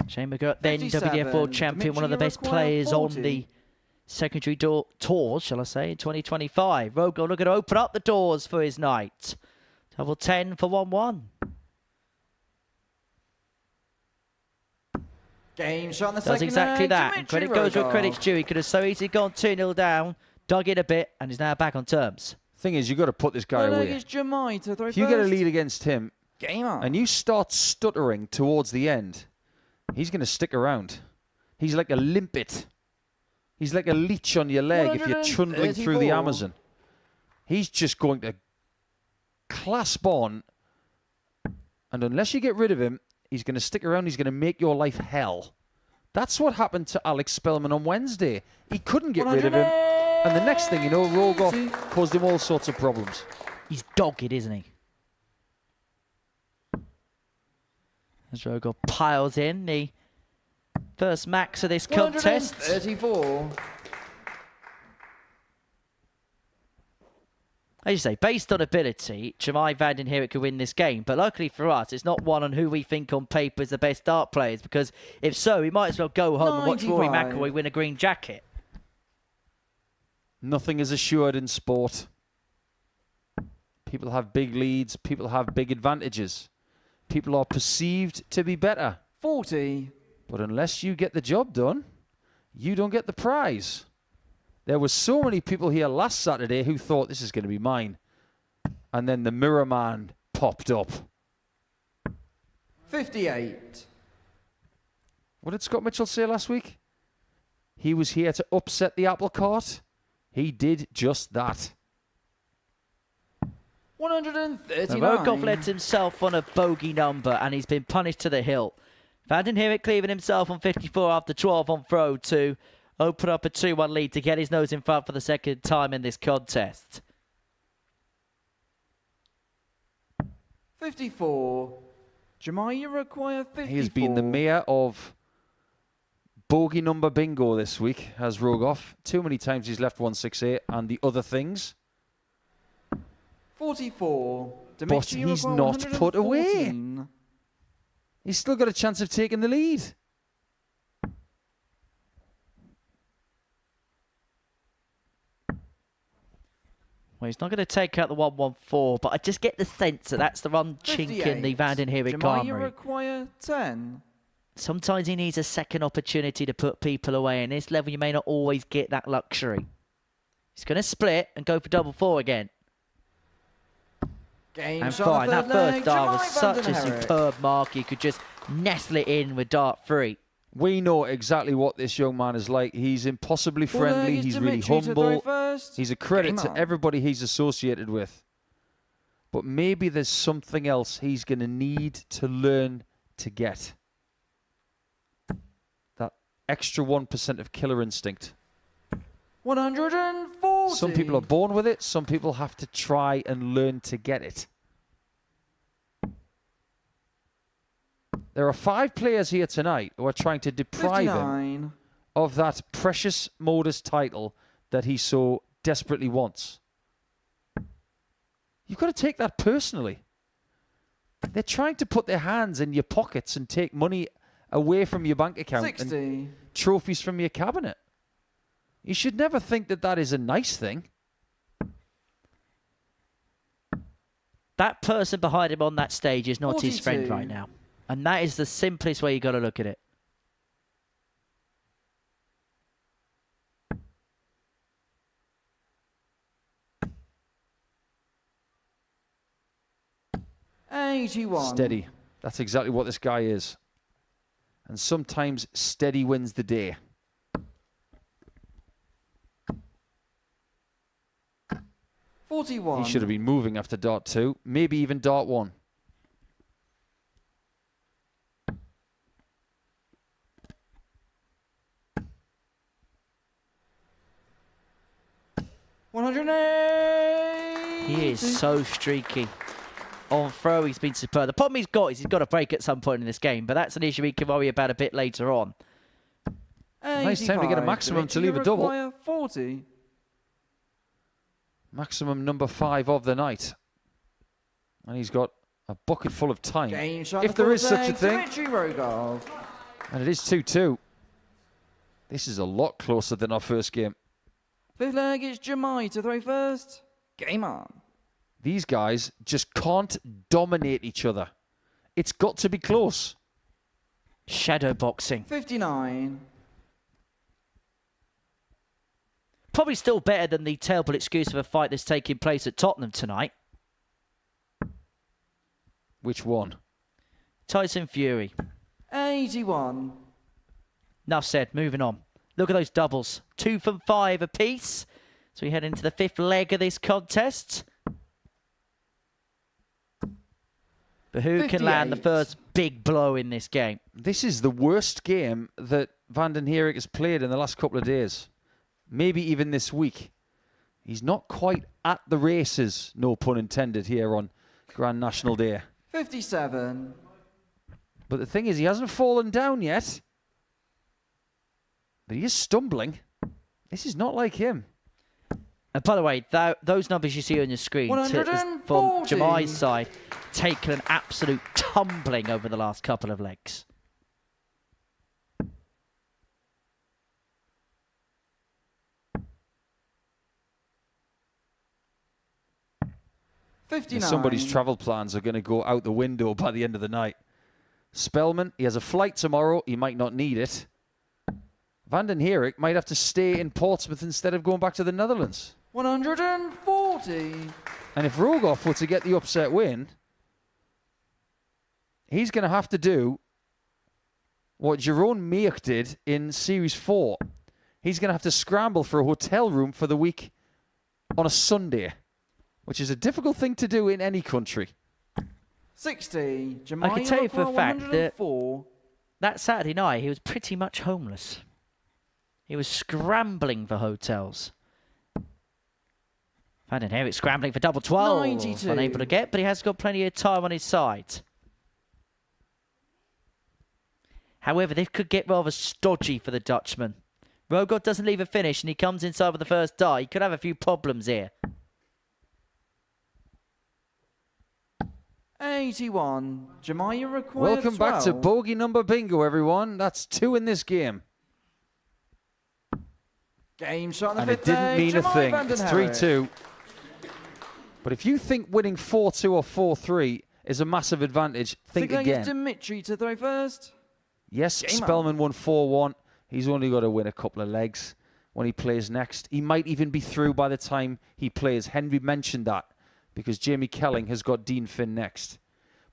Shane McGurk, then WDF World Champion, one of the best players on the secondary tours, shall I say, in 2025. Rogov looking to open up the doors for his night. Double 10 for 1-1. Game shot on the Does second exactly leg, that. Dimitri And credit goes where Rogov. credit's due. He could have so easily gone 2-0 down, dug in a bit, and is now back on terms. Thing is, you've got to put this guy away. Is Jamai to throw If you get a first. lead against him, Game on. and you start stuttering towards the end, he's going to stick around. He's like a limpet. He's like a leech on your leg if you're trundling through the 134. Amazon. He's just going to clasp on, and unless you get rid of him, he's going to stick around. He's going to make your life hell. That's what happened to Alex Spelman on Wednesday. He couldn't get rid of him, and the next thing you know, Rogov caused him all sorts of problems. He's dogged, isn't he? As Rogov piles in the first max of this contest. 134. As you say, based on ability, Jamai Vanden Herik could win this game. But luckily for us, it's not one on who we think on paper is the best dart players. Because if so, we might as well go home and watch Rory 95. McIlroy win a green jacket. Nothing is assured in sport. People have big leads. People have big advantages. People are perceived to be better. 40. But unless you get the job done, you don't get the prize. There were so many people here last Saturday who thought this is going to be mine. And then the Mirror Man popped up. 58. What did Scott Mitchell say last week? He was here to upset the apple cart. He did just that. 139. Rogov led himself on a bogey number and he's been punished to the hilt. Vanden Herik cleaving himself on 54 after 12 on throw to open up a 2-1 lead to get his nose in front for the second time in this contest. 54. Jamai, you require 54. He has been the mayor of bogey number bingo this week, has Rogov. Too many times he's left 168 and the other things. 44. But Dimitri, you he's require not put away. 114. He's still got a chance of taking the lead. Well, he's not going to take out the 114, but I just get the sense that that's the one chink in the Vanden Herik Jamai, you armoury. require 10. Sometimes he needs a second opportunity to put people away, and this level you may not always get that luxury. He's going to split and go for double 4 again. Game And shot fine, the that third first leg. dart Jamai was such a Vanden Herik. superb mark. You could just nestle it in with dart 3. We know exactly what this young man is like. He's impossibly friendly. He's really humble. He's a credit to everybody he's associated with. But maybe there's something else he's going to need to learn to get. That extra 1% of killer instinct. 140. Some people are born with it. Some people have to try and learn to get it. There are 5 players here tonight who are trying to deprive 59. him of that precious Modus title that he so desperately wants. You've got to take that personally. They're trying to put their hands in your pockets and take money away from your bank account 60. and trophies from your cabinet. You should never think that that is a nice thing. That person behind him on that stage is not his friend 42. right now. And that is the simplest way you got to look at it. Steady. That's exactly what this guy is. And sometimes steady wins the day. He should have been moving after dart 2, maybe even dart 1. He is so streaky. On throw, he's been superb. The problem he's got is he's got a break at some point in this game, but that's an issue he can worry about a bit later on. Nice time to get a maximum to leave a double. 40. Maximum number 5 of the night. And he's got a bucket full of time. If there is such a thing. Rogov. And it is 2-2. This is a lot closer than our first game. Fifth leg, it's Jamai to throw first. Game on. These guys just can't dominate each other. It's got to be close. Shadow boxing. 59. Probably still better than the terrible excuse of a fight that's taking place at Tottenham tonight. Which one? Tyson Fury. 81. Enough said, moving on. Look at those doubles. 2 from 5 apiece. So we head into the 5th leg of this contest. But who can land the first big blow in this game? This is the worst game that Vanden Herik has played in the last couple of days. Maybe even this week. He's not quite at the races, no pun intended, here on Grand National Day. 57. But the thing is, he hasn't fallen down yet. But he is stumbling. This is not like him. And by the way, those numbers you see on your screen from 140. Jamai's side, taken an absolute tumbling over the last couple of legs. Somebody's travel plans are going to go out the window by the end of the night. Spelman, he has a flight tomorrow. He might not need it. Vanden Herik might have to stay in Portsmouth instead of going back to the Netherlands. 140. And if Rogov were to get the upset win, he's going to have to do what Jeroen Meek did in Series 4. He's going to have to scramble for a hotel room for the week on a Sunday, which is a difficult thing to do in any country. 60. I can tell you for a fact that that Saturday night, he was pretty much homeless. He was scrambling for hotels. Vanden Herik scrambling for double 12. 92. Unable to get, but he has got plenty of time on his side. However, this could get rather stodgy for the Dutchman. Rogov doesn't leave a finish and he comes inside with the first die. He could have a few problems here. 81. Jemaya required Welcome back to 12. bogey number bingo, everyone. That's 2 in this game. Game shot on the And fifth it didn't day, mean a Jemaya thing. Vanden It's Herik. 3-2. But if you think winning 4-2 or 4-3 is a massive advantage, think Sixth leg is again. Dimitri to throw first. Yes, Game Spelman won 4-1. He's only got to win a couple of legs when he plays next. He might even be through by the time he plays. Henry mentioned that because Jamie Kelling has got Dean Finn next.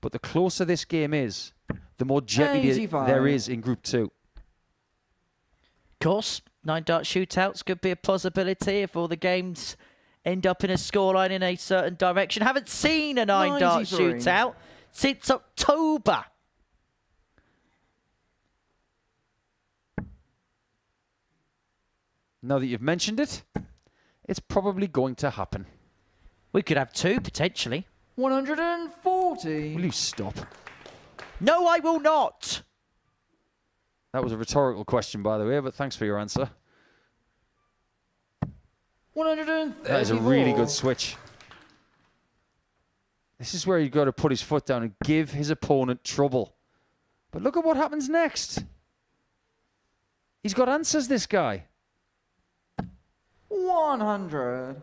But the closer this game is, the more jeopardy 85. there is in Group 2. Of course, 9-dart shootouts could be a possibility if all the games end up in a scoreline in a certain direction. Haven't seen a 9-dart 93. shootout since October. Now that you've mentioned it, it's probably going to happen. We could have 2, potentially. 140. Will you stop? No, I will not. That was a rhetorical question, by the way, but thanks for your answer. 134. That is a really good switch. This is where you've got to put his foot down and give his opponent trouble. But look at what happens next. He's got answers, this guy. 100.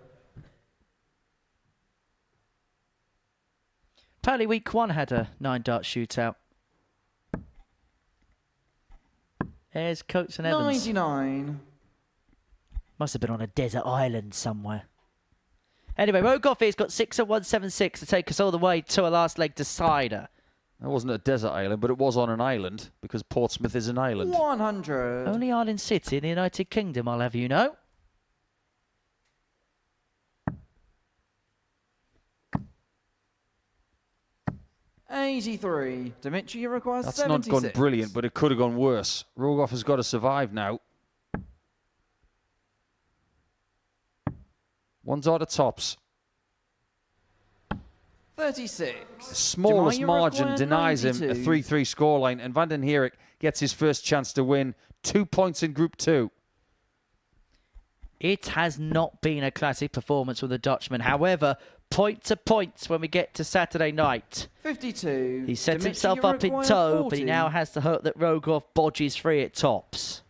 Apparently week 1 had a 9-dart shootout. There's Coates and Evans. 99. Must have been on a desert island somewhere. Anyway, Rogov here's got 6 at 176 to take us all the way to a last leg decider. That wasn't a desert island, but it was on an island because Portsmouth is an island. 100. Only island city in the United Kingdom, I'll have you know. $83. Dimitri requires That's 76. not gone brilliant, but it could have gone worse. Rogov has got to survive now. One's out of tops. 36. Smallest Jemaya margin required denies him a 92. 3-3 scoreline, and Vanden Herik gets his first chance to win. 2 points in Group 2. It has not been a classic performance from the Dutchman. However, point to points when we get to Saturday night. 52. He sets Dimitri himself up in required tow, 40. but he now has to hope that Rogov bodges free at tops.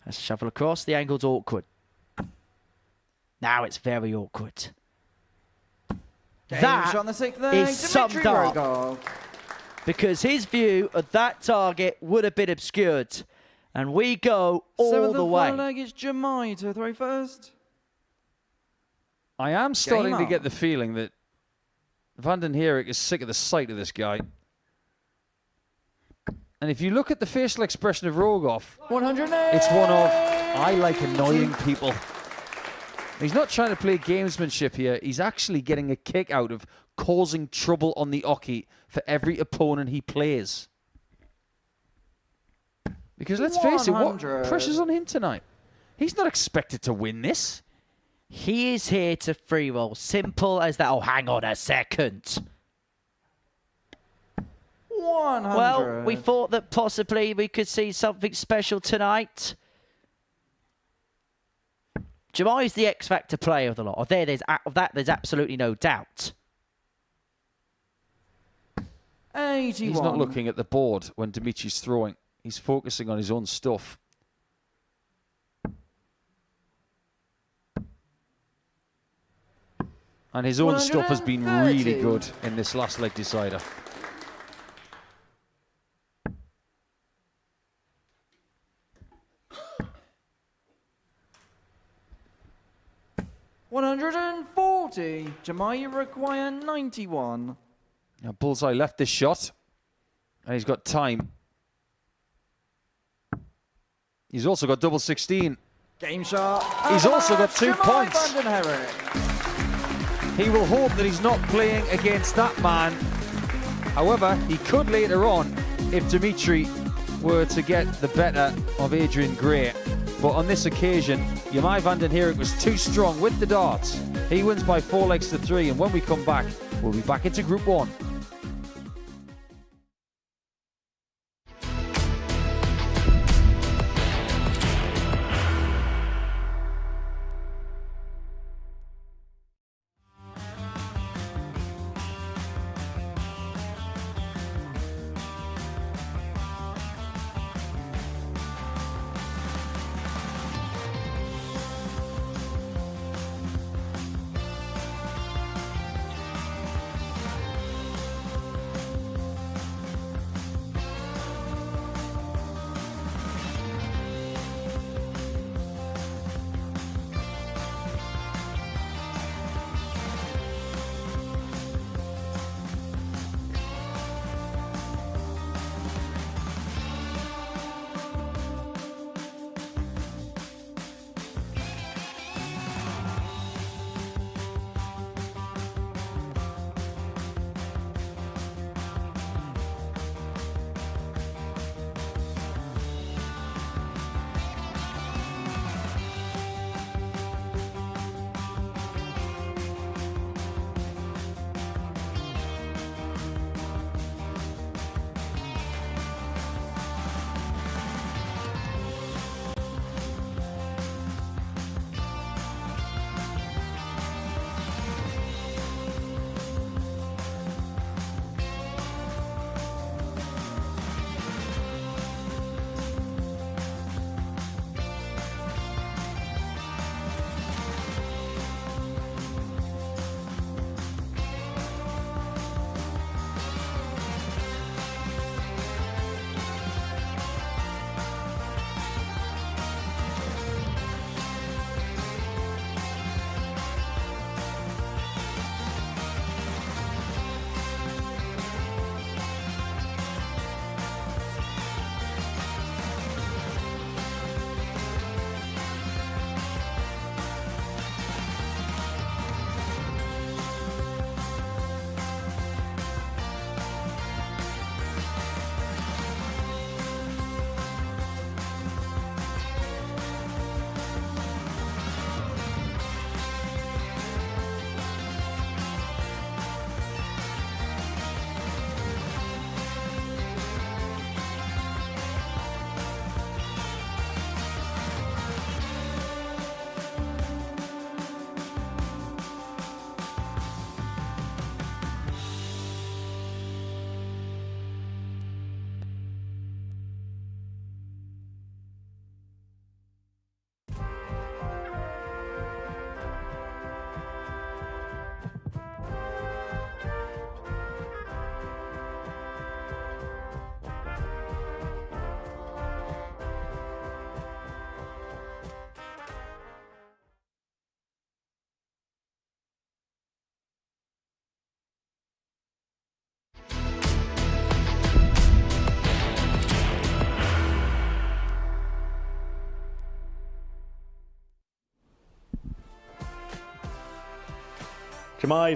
Let's shuffle across. The angle's awkward. Now it's very awkward. Game That shot on the sixth leg, is Dimitri summed up. Rogov. Because his view of that target would have been obscured. And we go all Seventh the and way. final leg is Jemaya to throw first. I am starting to on. get the feeling that Vanden Herik is sick of the sight of this guy. And if you look at the facial expression of Rogov, 108. it's one of, I like annoying people. He's not trying to play gamesmanship here. He's actually getting a kick out of causing trouble on the oche for every opponent he plays. Because let's face it, what 100. pressure's on him tonight? He's not expected to win this. He is here to free roll. Simple as that. Oh, hang on a second. 100. Well, we thought that possibly we could see something special tonight. Jemaya is the X-Factor player of the lot. Of that, there's absolutely no doubt. 81. He's not looking at the board when Dimitri's throwing. He's focusing on his own stuff. And his own stuff has been really 130. good in this last leg decider. $140. Jemaya require 91. Now Bullseye left this shot. And he's got time. He's also got double 16. Game shot. He's also got 2 Jemaya points. Vanden Herik. He will hope that he's not playing against that man However, he could later on if Dimitri were to get the better of Adrian Gray. But on this occasion, Vanden Herik was too strong with the darts. He wins by 4 legs to 3, and when we come back, we'll be back into Group 1.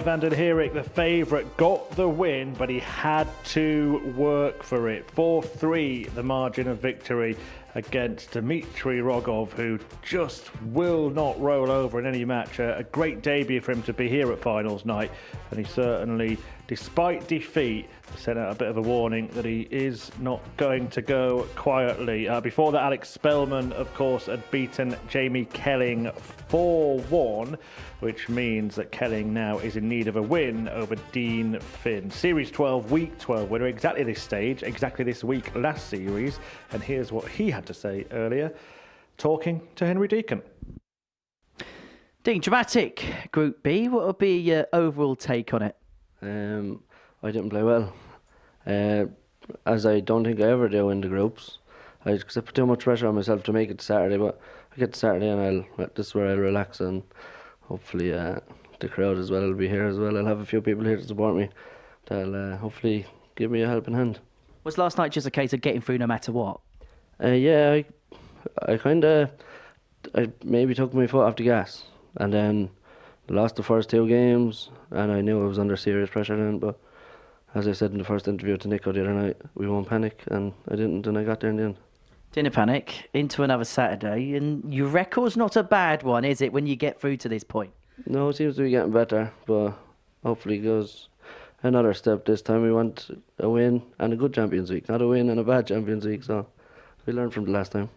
Vanden Herik, the favourite, got the win, but he had to work for it. 4-3, the margin of victory against Dmitry Rogov, who just will not roll over in any match. A great debut for him to be here at finals night, and he certainly, despite defeat, sent out a bit of a warning that he is not going to go quietly. Before that, Alex Spelman, of course, had beaten Jamie Kelling 4-1, which means that Kelling now is in need of a win over Dean Finn. Series 12, Week 12 winner, exactly this stage, exactly this week last series. And here's what he had to say earlier, talking to Henry Deacon. Dean, dramatic Group B. What would be your overall take on it? I didn't play well, as I don't think I ever do in the groups. Because I put too much pressure on myself to make it Saturday, but I get to Saturday and this is where I'll relax, and hopefully the crowd as well will be here as well. I'll have a few people here to support me. They'll hopefully give me a helping hand. Was last night just a case of getting through no matter what? Yeah, I maybe took my foot off the gas, and then lost the first two games, and I knew I was under serious pressure then, but as I said in the first interview to Nico the other night, we won't panic, and I didn't, and I got there in the end. Didn't panic, into another Saturday, and your record's not a bad one, is it, when you get through to this point? No, it seems to be getting better, but hopefully it goes another step this time. We want a win and a good Champions Week, not a win and a bad Champions Week, so we learned from the last time.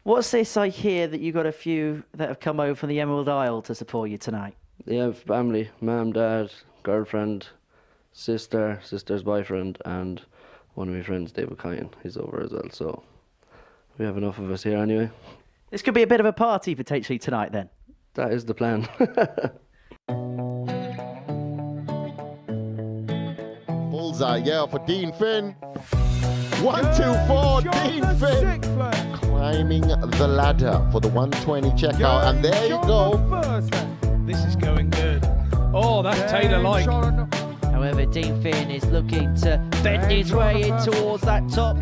What's this I hear that you got a few that have come over from the Emerald Isle to support you tonight? Yeah, family, mum, dad, girlfriend, sister's boyfriend, and one of my friends, David Kyan, he's over as well, so we have enough of us here anyway. This could be a bit of a party potentially tonight then. That is the plan. Bullseye, yeah, for Dean Finn. 1, 2, 4, Dean Finn climbing the ladder for the 120 checkout, and there you go. This is going good. Oh, that's Taylor-like. However, Dean Finn is looking to bend his way in towards that top.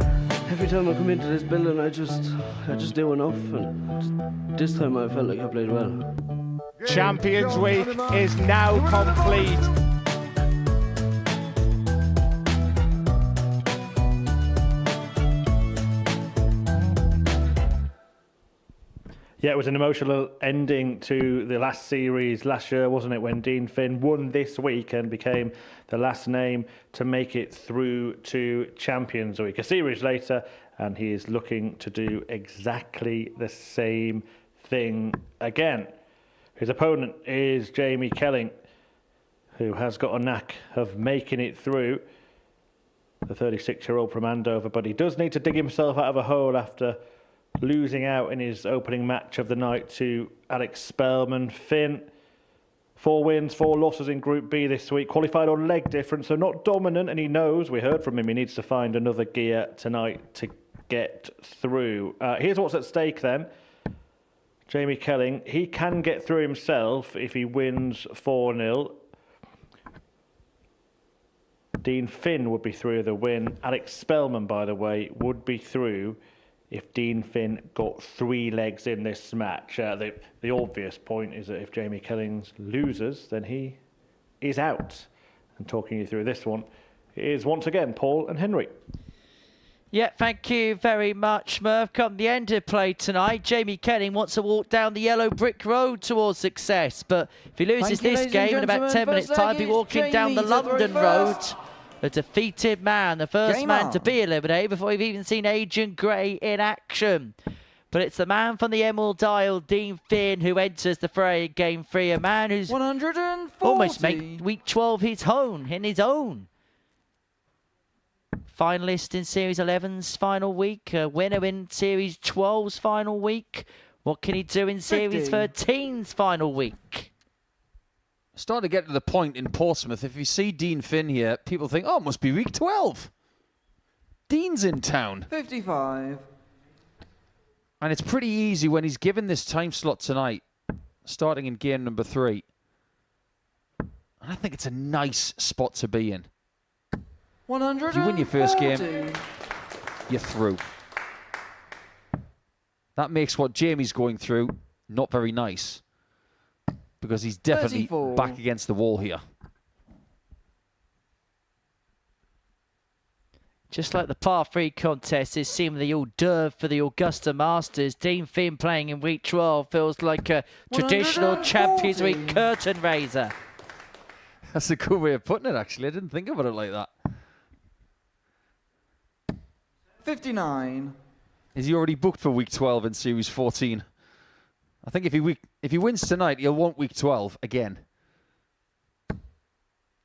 Every time I come into this building, I just do enough, and this time I felt like I played well. Champions Week is now complete. Yeah, it was an emotional ending to the last series last year, wasn't it, when Dean Finn won this week and became the last name to make it through to Champions Week. A series later, and he is looking to do exactly the same thing again. His opponent is Jamie Kelling, who has got a knack of making it through. The 36-year-old from Andover, but he does need to dig himself out of a hole after losing out in his opening match of the night to Alex Spelman. Finn, 4 wins, 4 losses in Group B this week. Qualified on leg difference, so not dominant, and he knows, we heard from him, he needs to find another gear tonight to get through. Here's what's at stake then. Jamie Kelling, he can get through himself if he wins 4-0. Dean Finn would be through the win. Alex Spelman, by the way, would be through if Dean Finn got 3 legs in this match. The obvious point is that if Jamie Kelling loses, then he is out. And talking you through this one is once again Paul and Henry. Yeah, thank you very much, Murph. Come the end of play tonight, Jamie Kelling wants to walk down the yellow brick road towards success. But if he loses this game in about 10 minutes' time, he'll be walking down the London road. A defeated man, the first man to be eliminated before we've even seen Agent Gray in action. But it's the man from the Emerald Isle, Dean Finn, who enters the fray in Game 3. A man who's 140. almost made Week 12 his own. Finalist in Series 11's final week, a winner in Series 12's final week. What can he do in Series 13's final week? Starting to get to the point in Portsmouth, if you see Dean Finn here, people think, oh, it must be week 12. Dean's in town. 55. And it's pretty easy when he's given this time slot tonight, starting in gear number 3. And I think it's a nice spot to be in. 140. If you win your first game, you're through. That makes what Jamie's going through not very nice, because he's definitely 34. back against the wall here. Just like the par 3 contest is seemingly all d'oeuvre for the Augusta Masters, Dean Finn playing in week 12 feels like a traditional Champions Week curtain raiser. That's a good way of putting it, actually. I didn't think about it like that. 59. Is he already booked for week 12 in Series 14? I think if he wins tonight, he'll want week 12 again.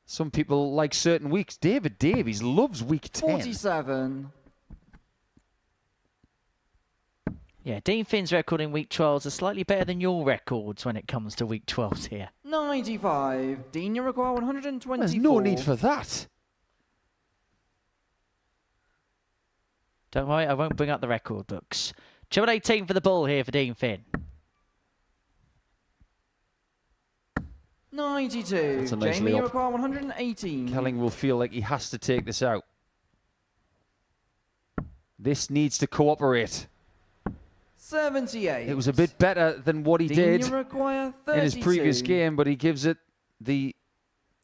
Some people like certain weeks. David Davies loves week 10. 47. Yeah, Dean Finn's record in week 12 is slightly better than your records when it comes to week 12 here. 95. Dean, you require 124. There's no need for that. Don't worry, I won't bring up the record books. Triple 18 for the ball here for Dean Finn. 92. That's a nice Jamie, you layup. require 118. Kelling will feel like he has to take this out. This needs to cooperate. 78. It was a bit better than what he Dean, did you require in his 32. previous game, but he gives it the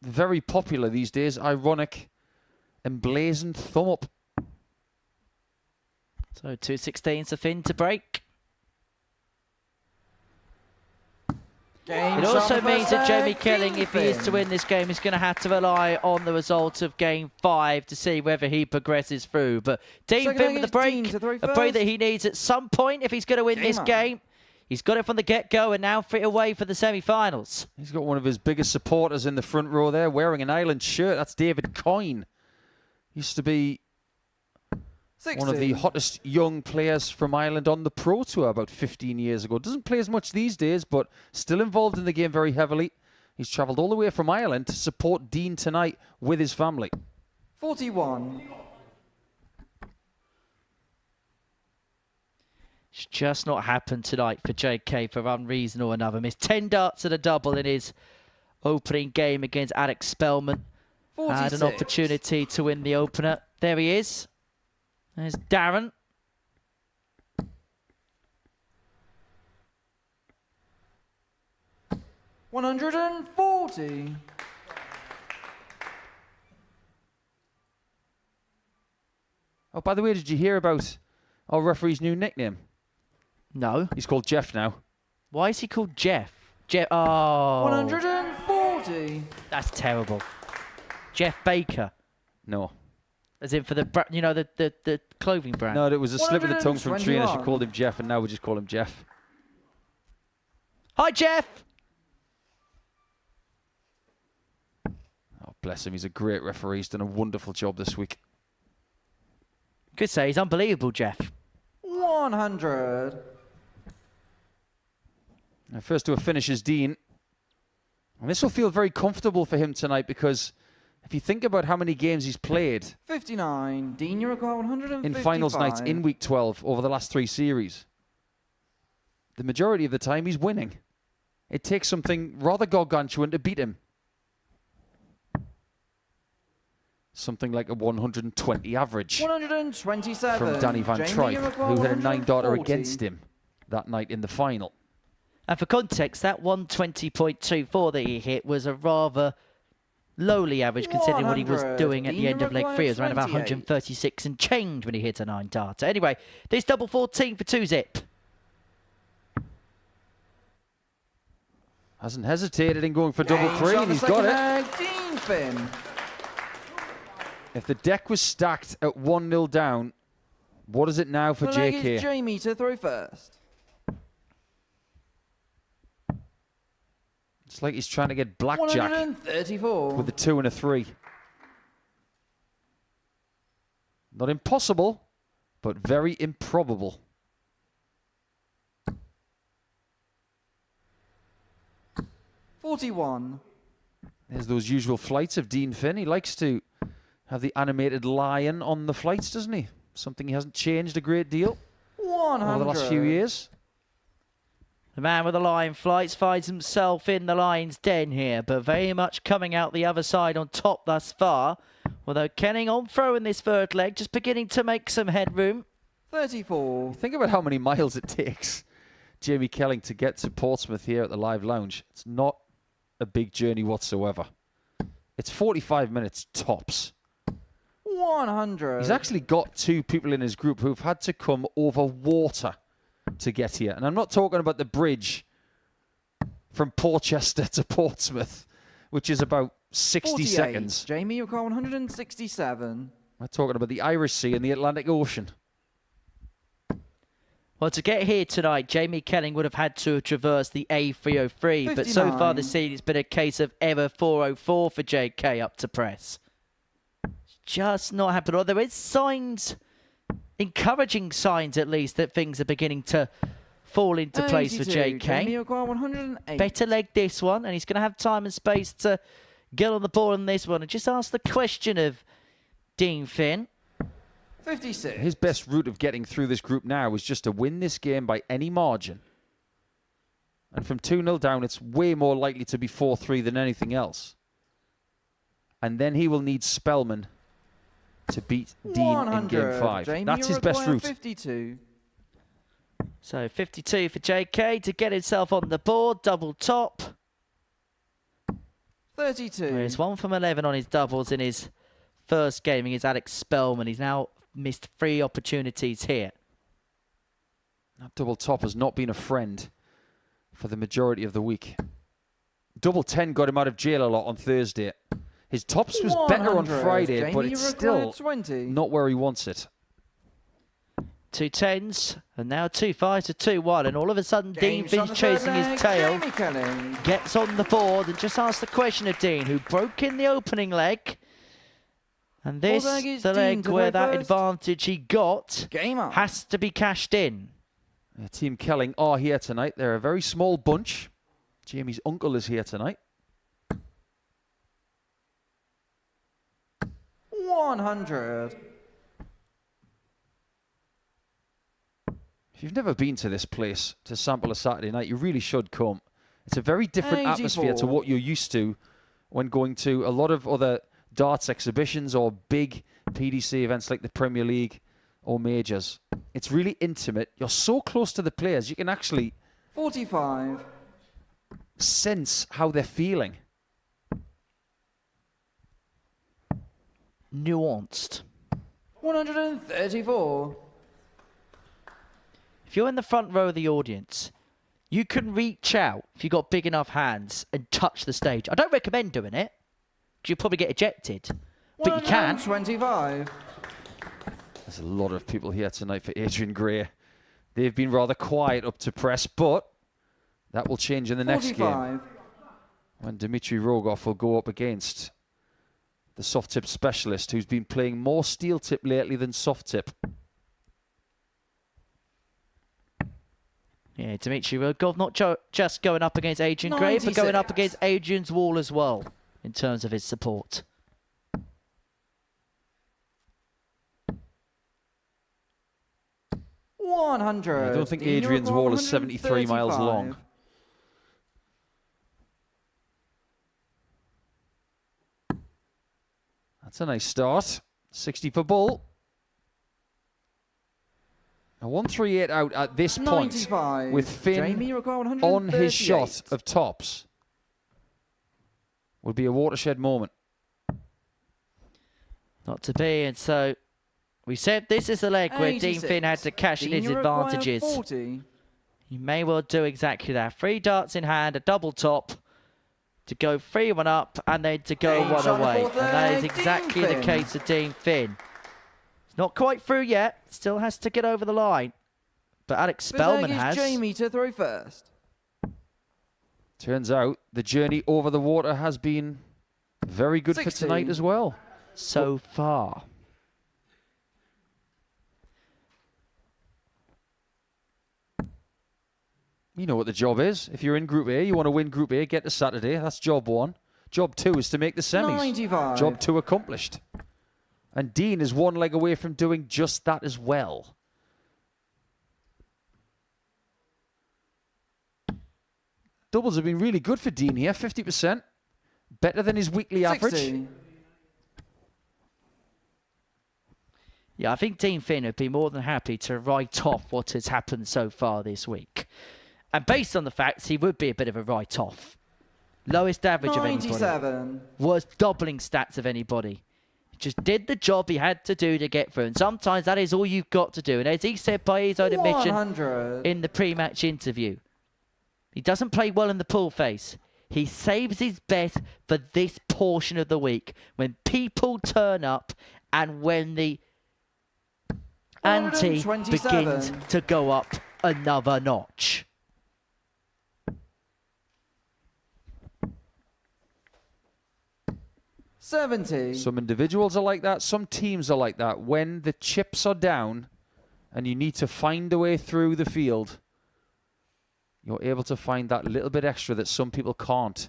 very popular these days, ironic emblazoned thumb up. So 2/16 to Finn to break. Game It also shot means that first Jamie leg, Kelling, Dean if he is to Finn. win this game, is going to have to rely on the result of Game 5 to see whether he progresses through. But Dean Second Finn leg with the is Dean break, to throw a break that first. he needs at some point if he's going to win this Gamer. game. He's got it from the get-go and now fit away for the semi-finals. He's got one of his biggest supporters in the front row there, wearing an Ireland shirt. That's David Coyne. Used to be 16. one of the hottest young players from Ireland on the Pro Tour about 15 years ago. Doesn't play as much these days, but still involved in the game very heavily. He's travelled all the way from Ireland to support Dean tonight with his family. 41. It's just not happened tonight for JK for one reason or another. Missed 10 darts at a double in his opening game against Alex Spelman. Had an 46. opportunity to win the opener. There he is. There's Darren. $140. Oh, by the way, did you hear about our referee's new nickname? No. He's called Jeff now. Why is he called Jeff? Jeff. Oh. 140. That's terrible. Jeff Baker. No. As in for the, the clothing brand. No, it was a slip of the tongue from Trina. She 121. called him Jeff, and now we just call him Jeff. Hi, Jeff. Oh, bless him. He's a great referee. He's done a wonderful job this week. Could say he's unbelievable, Jeff. 100. Now, first to a finish is Dean. And this will feel very comfortable for him tonight because if you think about how many games he's played 59. Dean, you require 155. in finals nights in week 12 over the last 3 series, the majority of the time he's winning. It takes something rather gargantuan to beat him. Something like a 120 average 127. from Danny Van Jamie, Tripe, you require who had a 9-darter 140. against him that night in the final. And for context, that 120.24 that he hit was a rather lowly average considering what he was 100. doing at the Dean end of leg 3. It was around about 28. 136 and change when he hit a 9-darter. Anyway, this double 14 for 2-zip. Hasn't hesitated in going for double Game 3, shot and the he's got second it. leg, Dean Finn. If the deck was stacked at 1-0 down, what is it now for The leg JK? is Jamie to throw first. It's like he's trying to get blackjack 134. with a 2 and a 3. Not impossible, but very improbable. $41. There's those usual flights of Dean Finn. He likes to have the animated lion on the flights, doesn't he? Something he hasn't changed a great deal 100. over the last few years. The man with the lion flights finds himself in the lion's den here, but very much coming out the other side on top thus far. Although Kelling on throw in this third leg, just beginning to make some headroom. 34. Think about how many miles it takes Jamie Kelling to get to Portsmouth here at the Live Lounge. It's not a big journey whatsoever. It's 45 minutes tops. 100. He's actually got 2 people in his group who've had to come over water to get here. And I'm not talking about the bridge from Portchester to Portsmouth, which is about 60 48. seconds. Jamie, you require 167. We're talking about the Irish Sea and the Atlantic Ocean. Well, to get here tonight, Jamie Kelling would have had to traverse the A303, but so far 59. this season it's been a case of error 404 for JK up to press. Just not happened. Or there is signs, encouraging signs at least, that things are beginning to fall into place for 82. Jamie, JK. you require 108. Better leg this one, and he's going to have time and space to get on the ball on this one. And just ask the question of Dean Finn. 56. His best route of getting through this group now is just to win this game by any margin. And from 2-0 down, it's way more likely to be 4-3 than anything else. And then he will need Spelman to beat Dean 100. in Game 5. Jamie, That's you his best require route. 52. So 52 for JK to get himself on the board. Double top. 32. There's 1 from 11 on his doubles in his first game against Alex Spelman. He's now missed 3 opportunities here. That double top has not been a friend for the majority of the week. Double 10 got him out of jail a lot on Thursday. His tops was better on Friday, Jamie but it's still 20. not where he wants it. 2 10s, and now 2 5 to 2 1, and all of a sudden Dean Games on Finn's the third chasing leg, his tail. Jamie Kelling. Gets on the board and just asks the question of Dean, who broke in the opening leg. And this, Fourth leg is the Dean leg to where play that first. advantage he got Game up. has to be cashed in. Team Kelling are here tonight. They're a very small bunch. Jamie's uncle is here tonight. 100. If you've never been to this place to sample a Saturday night, you really should come. It's a very different 84. atmosphere to what you're used to when going to a lot of other darts exhibitions or big PDC events like the Premier League or majors. It's really intimate. You're so close to the players, you can actually 45. sense how they're feeling. Nuanced. 134. If you're in the front row of the audience, you can reach out, if you've got big enough hands, and touch the stage. I don't recommend doing it, because you'll probably get ejected. But you can. 125. There's a lot of people here tonight for Adrian Gray. They've been rather quiet up to press, but that will change in the next 45. game when Dmitry Rogov will go up against the soft tip specialist, who's been playing more steel tip lately than soft tip. Yeah, Dmitry Rogov not just going up against Adrian Gray, but going up against Adrian's wall as well, in terms of his support. I don't think Adrian's wall is 73 miles long. That's a nice start. 60 for bull. A 138 out at this point 95. with Finn Jamie require on his 138. shot of tops would be a watershed moment. Not to be, and so we said this is the leg where Dean 86. Finn had to cash in his Dean require advantages. 40. He may well do exactly that. 3 darts in hand, a double top to go 3-1 up and then to go Games 1 on the away. fourth And that is leg, Dean exactly the Finn. case of Dean Finn. He's not quite through yet. Still has to get over the line. But Alex Spelman has. Jamie to throw first. Turns out the journey over the water has been very good 60. for tonight as well. So far. You know what the job is. If you're in Group A, you want to win Group A, get to Saturday. That's job 1. Job 2 is to make the semis. 95. Job 2 accomplished. And Dean is 1 leg away from doing just that as well. Doubles have been really good for Dean here, 50%. Better than his weekly 60. average. Yeah, I think Dean Finn would be more than happy to write off what has happened so far this week. And based on the facts, he would be a bit of a write-off. Lowest average of anybody. 97. Worst doubling stats of anybody. He just did the job he had to do to get through. And sometimes that is all you've got to do. And as he said by his own admission 100. in the pre-match interview, he doesn't play well in the pool face. He saves his best for this portion of the week. When people turn up and when the ante 127. begins to go up another notch. Some individuals are like that. Some teams are like that. When the chips are down and you need to find a way through the field, you're able to find that little bit extra that some people can't.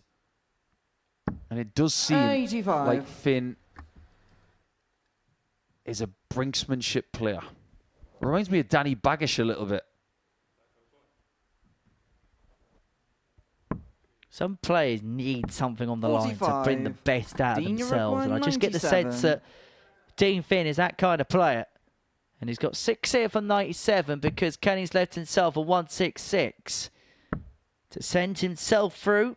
And it does seem 85. like Finn is a brinksmanship player. Reminds me of Danny Baggish a little bit. Some players need something on the line to bring the 45. best out of Dean, you themselves. And I just get the sense 97. that Dean Finn is that kind of player. And he's got 6 here for 97 because Kenning's left himself a 166 to send himself through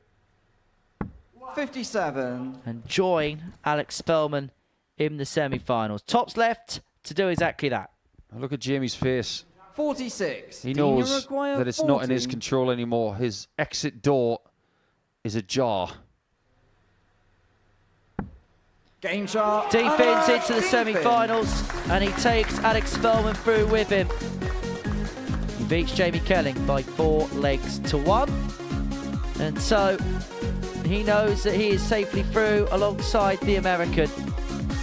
57. and join Alex Spelman in the semi-finals. Tops left to do exactly that. Look at Jamie's face. 46. He knows Uruguay that it's 14. not in his control anymore. His exit door is ajar. Game chart. Dean Finn's into the semi-finals, and he takes Alex Spelman through with him. He beats Jamie Kelling by 4 legs to 1. And so he knows that he is safely through alongside the American.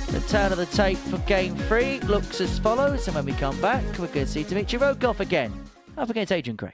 The turn of the tape for game 3 looks as follows, and when we come back, we're going to see Dmitry Rogov again up against Adrian Gray.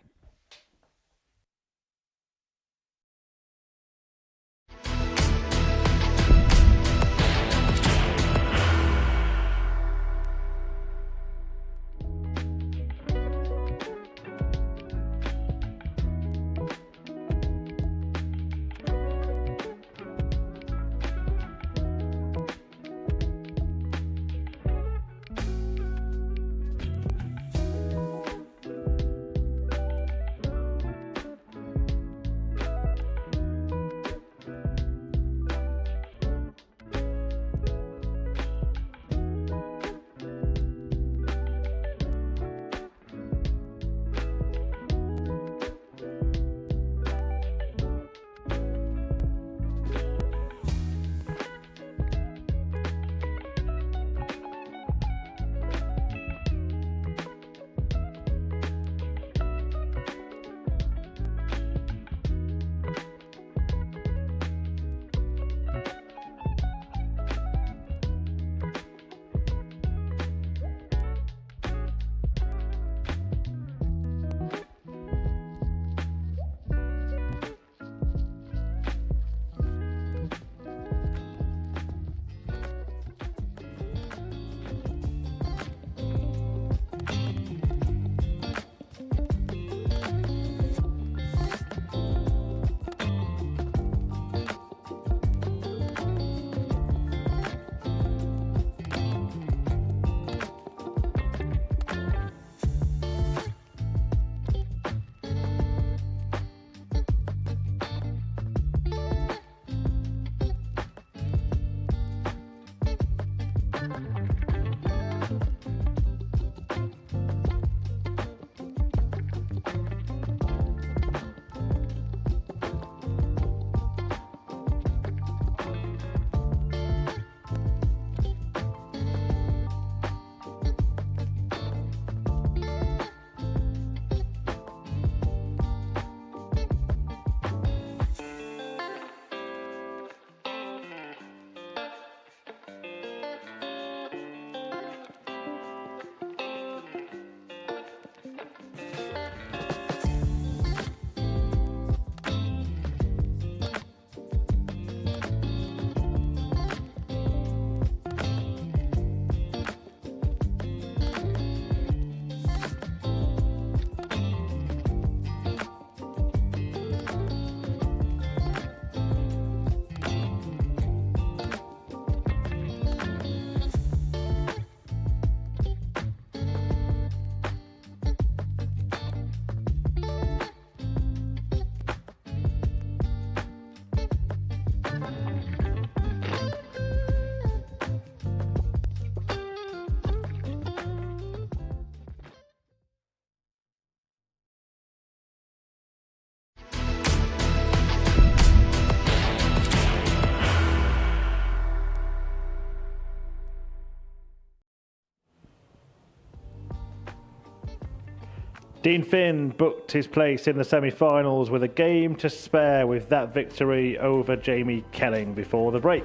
Dean Finn booked his place in the semi-finals with a game to spare with that victory over Jamie Kelling before the break.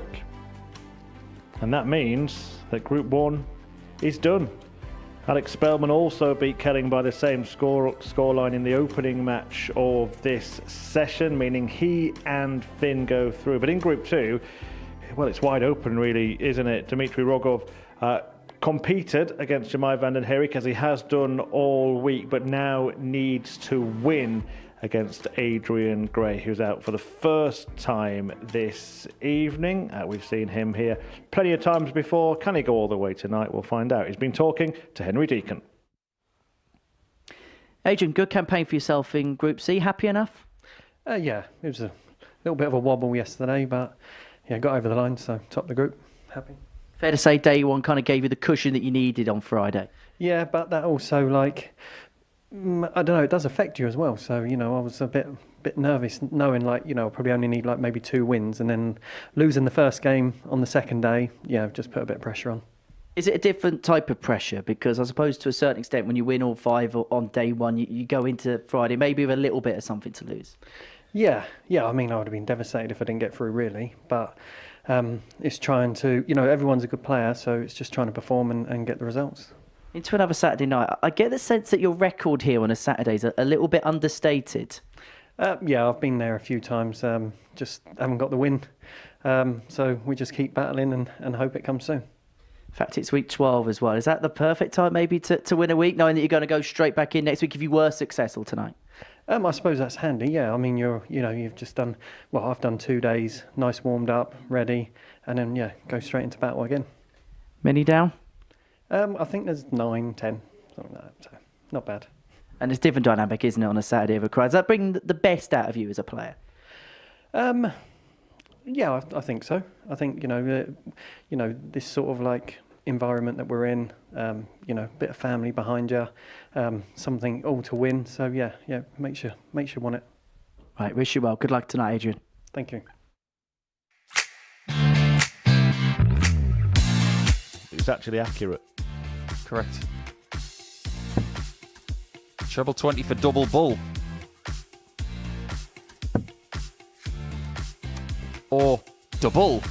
And that means that Group 1 is done. Alex Spelman also beat Kelling by the same scoreline in the opening match of this session, meaning he and Finn go through. But in Group 2, well, it's wide open really, isn't it? Dmitry Rogov competed against Vanden Herik as he has done all week, but now needs to win against Adrian Gray, who's out for the first time this evening. We've seen him here plenty of times before. Can he go all the way tonight? We'll find out. He's been talking to Henry Deacon. Adrian, good campaign for yourself in Group C. Happy enough? Yeah, it was a little bit of a wobble yesterday, but yeah, got over the line, so top of the group. Happy. Fair to say day one kind of gave you the cushion that you needed on Friday. Yeah, but that also, like, I don't know, it does affect you as well. So, you know, I was a bit nervous knowing, like, you know, I probably only need like maybe 2 wins, and then losing the first game on the second day, yeah, just put a bit of pressure on. Is it a different type of pressure? Because I suppose to a certain extent, when you win all 5 on day one, you go into Friday maybe with a little bit of something to lose. Yeah. I mean, I would have been devastated if I didn't get through, really. But it's trying to, you know, everyone's a good player, so it's just trying to perform and get the results. Into another Saturday night, I get the sense that your record here on a Saturday is a little bit understated. Yeah, I've been there a few times, just haven't got the win. So we just keep battling and hope it comes soon. In fact, it's week 12 as well. Is that the perfect time maybe to win a week, knowing that you're going to go straight back in next week if you were successful tonight? I suppose that's handy, yeah. I mean, you've just done, well, I've done 2 days, nice warmed up, ready, and then, yeah, go straight into battle again. Many down? I think there's 9, 10, something like that, so not bad. And it's different dynamic, isn't it, on a Saturday of a crowd? Does that bring the best out of you as a player? Yeah, I think so. I think, you know, this sort of like environment that we're in, you know, bit of family behind you, something all to win. So yeah, makes you want it. Right, wish you well. Good luck tonight, Adrian. Thank you. It's actually accurate. Correct. Treble 20 for double bull. Or double.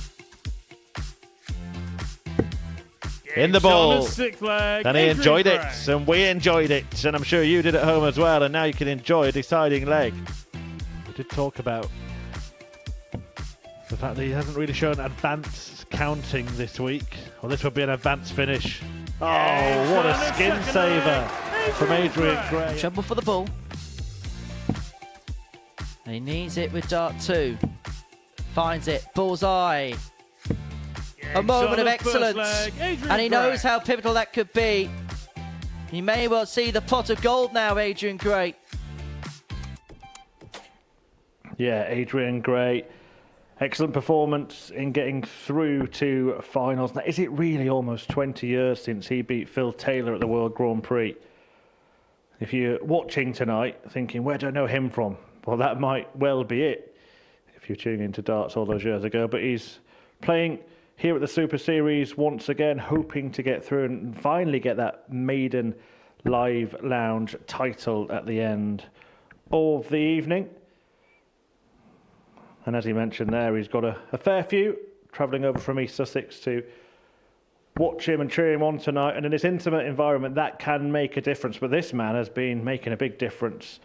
In the ball. Flag, And he enjoyed it, and we enjoyed it, and I'm sure you did at home as well, and now you can enjoy a deciding leg. We did talk about the fact that he hasn't really shown advanced counting this week. Well, this would be an advanced finish. Oh, what a skin saver from Adrian Gray. Trouble for the bull. And he needs it with dart 2. Finds it. Bullseye. A moment of excellence. And he knows how pivotal that could be. He may well see the pot of gold now, Adrian Gray. Yeah, Adrian Gray. Excellent performance in getting through to finals. Now, is it really almost 20 years since he beat Phil Taylor at the World Grand Prix? If you're watching tonight thinking, where do I know him from? Well, that might well be it if you're tuning into darts all those years ago. But he's playing here at the Super Series once again, hoping to get through and finally get that maiden live lounge title at the end of the evening. And as he mentioned there, he's got a fair few travelling over from East Sussex to watch him and cheer him on tonight. And in this intimate environment, that can make a difference. But this man has been making a big difference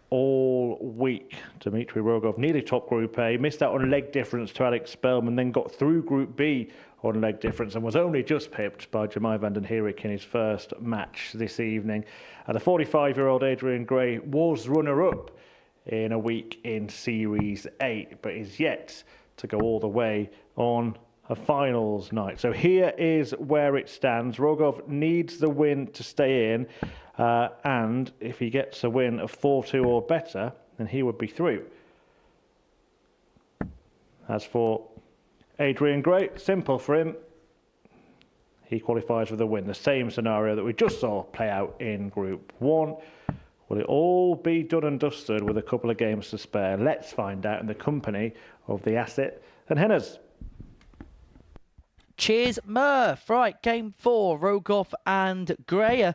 all week. Dmitry Rogov nearly top Group A, missed out on leg difference to Alex Spelman, then got through Group B on leg difference and was only just pipped by Vanden Herik in his first match this evening. The 45-year-old Adrian Gray was runner-up in a week in Series 8, but is yet to go all the way on a finals night. So here is where it stands. Rogov needs the win to stay in, and if he gets a win of 4-2 or better, then he would be through. As for Adrian Gray, simple for him. He qualifies with a win. The same scenario that we just saw play out in Group 1. Will it all be done and dusted with a couple of games to spare? Let's find out in the company of the Asset and Henners. Cheers, Murph. Right, game 4, Rogov and Gray.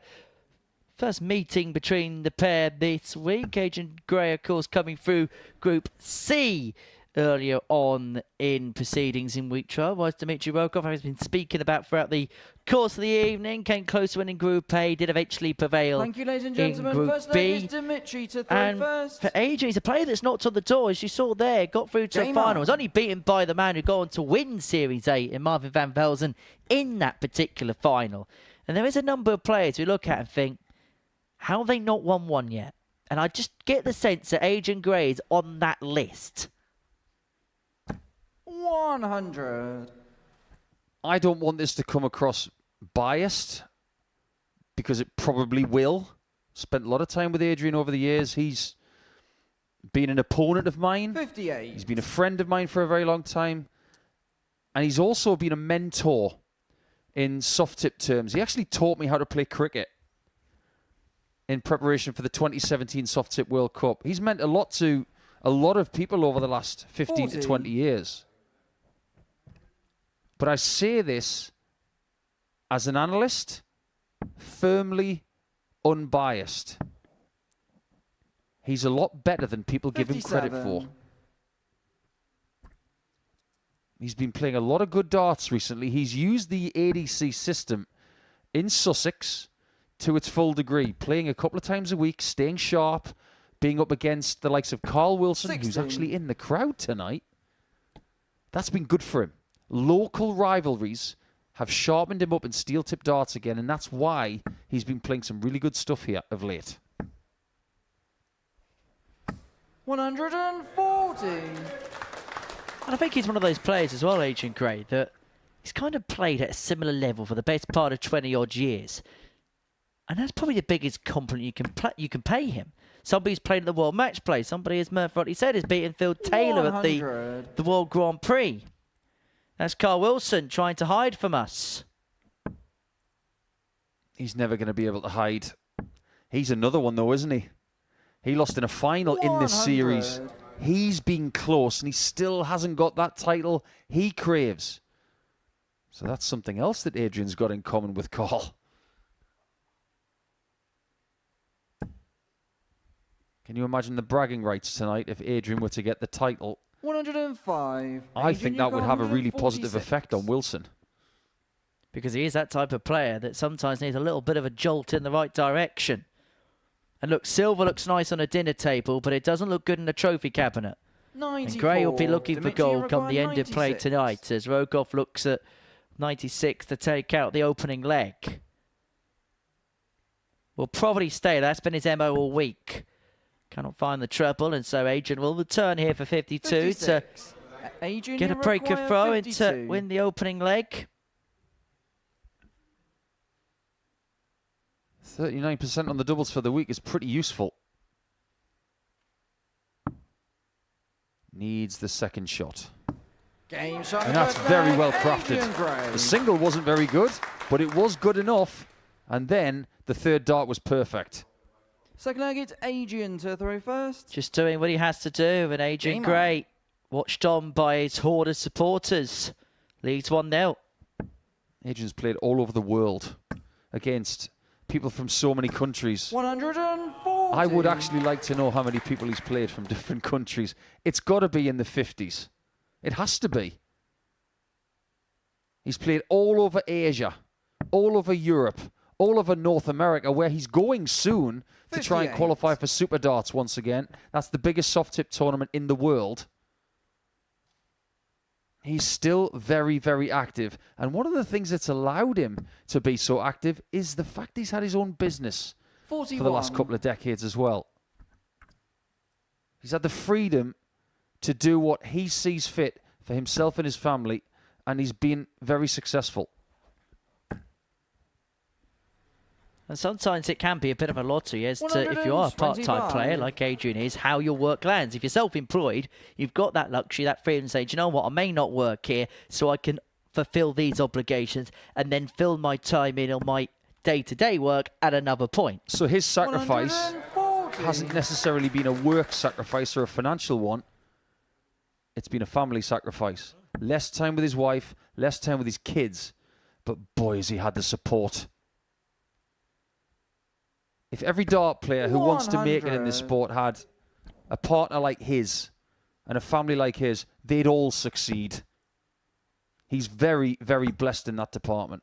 First meeting between the pair this week. Adrian Gray, of course, coming through Group C earlier on in proceedings in week 12, whilst Dmitry Rogov has been speaking about throughout the course of the evening. Came close to winning Group A, did eventually prevail. Thank you, ladies and in gentlemen. Group First B. leg is Dmitry to throw And first. for Adrian, he's a player that's knocked on the door, as you saw there, got through to the Game final. on. Was only beaten by the man who got on to win Series 8 in Marvin van Velzen in that particular final. And there is a number of players we look at and think, how have they not won one yet? And I just get the sense that Adrian Gray is on that list. 100. I don't want this to come across biased, because it probably will. Spent a lot of time with Adrian over the years. He's been an opponent of mine. 58. He's been a friend of mine for a very long time. And he's also been a mentor in soft tip terms. He actually taught me how to play cricket in preparation for the 2017 Soft Tip World Cup. He's meant a lot to a lot of people over the last 15 to 20 years. But I say this as an analyst, firmly unbiased. He's a lot better than people give him credit for. He's been playing a lot of good darts recently. He's used the ADC system in Sussex to its full degree, playing a couple of times a week, staying sharp, being up against the likes of Carl Wilson, 16. who's actually in the crowd tonight. That's been good for him. Local rivalries have sharpened him up in steel tip darts again, and that's why he's been playing some really good stuff here of late. 140. And I think he's one of those players as well, Agent Gray, that he's kind of played at a similar level for the best part of 20-odd years. And that's probably the biggest compliment you can pay him. Somebody's played at the World Match Play. Somebody, as Murphy rightly said, has beaten Phil Taylor at the World Grand Prix. That's Carl Wilson trying to hide from us. He's never going to be able to hide. He's another one, though, isn't he? He lost in a final in this series. He's been close, and he still hasn't got that title he craves. So that's something else that Adrian's got in common with Carl. Can you imagine the bragging rights tonight if Adrian were to get the title? 105. I think that would have a really positive effect on Wilson. Because he is that type of player that sometimes needs a little bit of a jolt in the right direction. And look, silver looks nice on a dinner table, but it doesn't look good in a trophy cabinet. 94. And Gray will be looking for gold come the end of play 96. tonight, as Rogov looks at 96 to take out the opening leg. Will probably stay. That's been his MO all week. Cannot find the treble, and so Adrian will return here for 52 56. to Adrian, get a you breaker require throw 52. and to win the opening leg. 39% on the doubles for the week is pretty useful. Needs the second shot. Game shot. And that's very well crafted. The single wasn't very good, but it was good enough. And then the third dart was perfect. Second leg, it's Adrian to throw first. Just doing what he has to do, and Adrian Game Gray, watched on by his horde of supporters, leads 1-0. Adrian's played all over the world against people from so many countries. 140. I would actually like to know how many people he's played from different countries. It's got to be in the 50s. It has to be. He's played all over Asia, all over Europe, all over North America, where he's going soon to try and 58. qualify for Super Darts once again. That's the biggest soft tip tournament in the world. He's still very, very active. And one of the things that's allowed him to be so active is the fact he's had his own business 41. for the last couple of decades as well. He's had the freedom to do what he sees fit for himself and his family, and he's been very successful. And sometimes it can be a bit of a lottery as to, if you are a part-time player like Adrian is, how your work lands. If you're self-employed, you've got that luxury, that freedom to say, do you know what, I may not work here, so I can fulfill these obligations and then fill my time in on my day-to-day work at another point. So his sacrifice hasn't necessarily been a work sacrifice or a financial one. It's been a family sacrifice. Less time with his wife, less time with his kids. But boy, has he had the support. If every dart player who wants to make it in this sport had a partner like his and a family like his, they'd all succeed. He's very, very blessed in that department.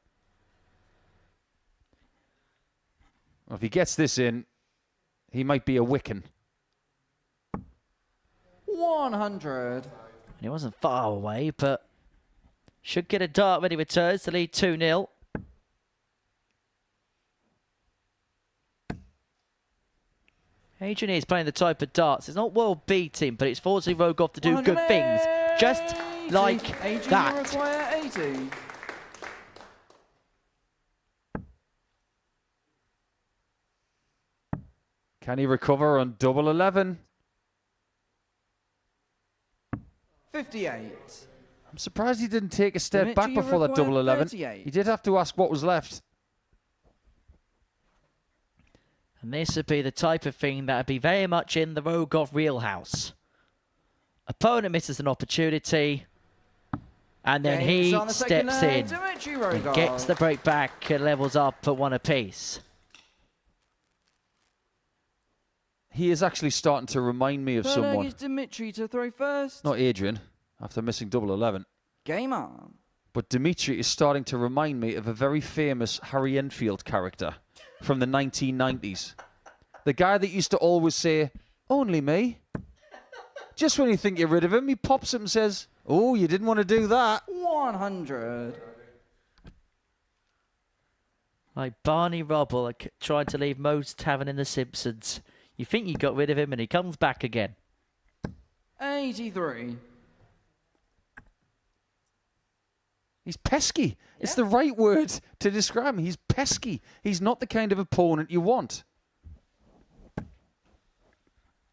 Well, if he gets this in, he might be a Wiccan. 100. And he wasn't far away, but should get a dart when he returns to lead 2-0. Adrian is playing the type of darts. It's not world beating, but it's forcing Rogov to do good things. Just like Adrian, that. You require 80. Can he recover on double 11? 58. I'm surprised he didn't take a step Dimitri, back you before that require double 11. 38. He did have to ask what was left. And this would be the type of thing that would be very much in the Rogov wheelhouse. Opponent misses an opportunity, and then he Games on the second steps leg, in Dimitri and Rogov. gets the break back and levels up at 1 apiece. He is actually starting to remind me of Third leg someone. is Dimitri to throw first. Not Adrian, after missing double 11. Game on. But Dimitri is starting to remind me of a very famous Harry Enfield character from the 1990s. The guy that used to always say, "Only me." Just when you think you're rid of him, he pops up and says, "Oh, you didn't want to do that." 100. Like Barney Rubble trying to leave Moe's Tavern in The Simpsons. You think you got rid of him and he comes back again. 83. He's pesky. It's the right word to describe him. He's pesky. He's not the kind of opponent you want.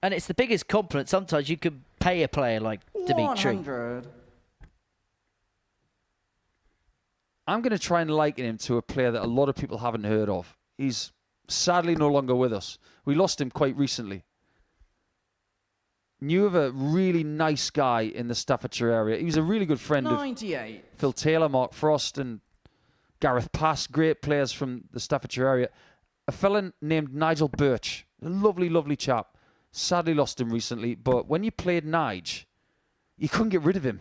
And it's the biggest compliment sometimes you can pay a player like Dimitri. 100. I'm going to try and liken him to a player that a lot of people haven't heard of. He's sadly no longer with us. We lost him quite recently. Knew of a really nice guy in the Staffordshire area. He was a really good friend 98. of Phil Taylor, Mark Frost, and Gareth Pass, great players from the Staffordshire area. A fella named Nigel Birch, a lovely, lovely chap. Sadly lost him recently, but when you played Nige, you couldn't get rid of him.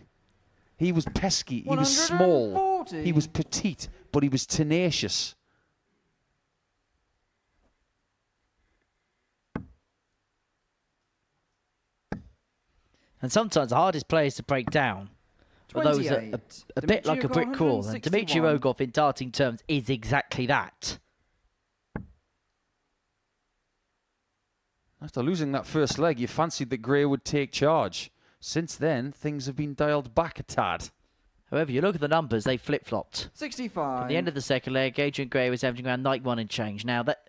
He was pesky, he was small, 140. he was petite, but he was tenacious. And sometimes the hardest players to break down are those that are a bit like a brick wall. And Dimitri Rogov, in darting terms, is exactly that. After losing that first leg, you fancied that Gray would take charge. Since then, things have been dialed back a tad. However, you look at the numbers, they flip-flopped. 65. At the end of the second leg, Adrian Gray was averaging around 91 and change. Now, that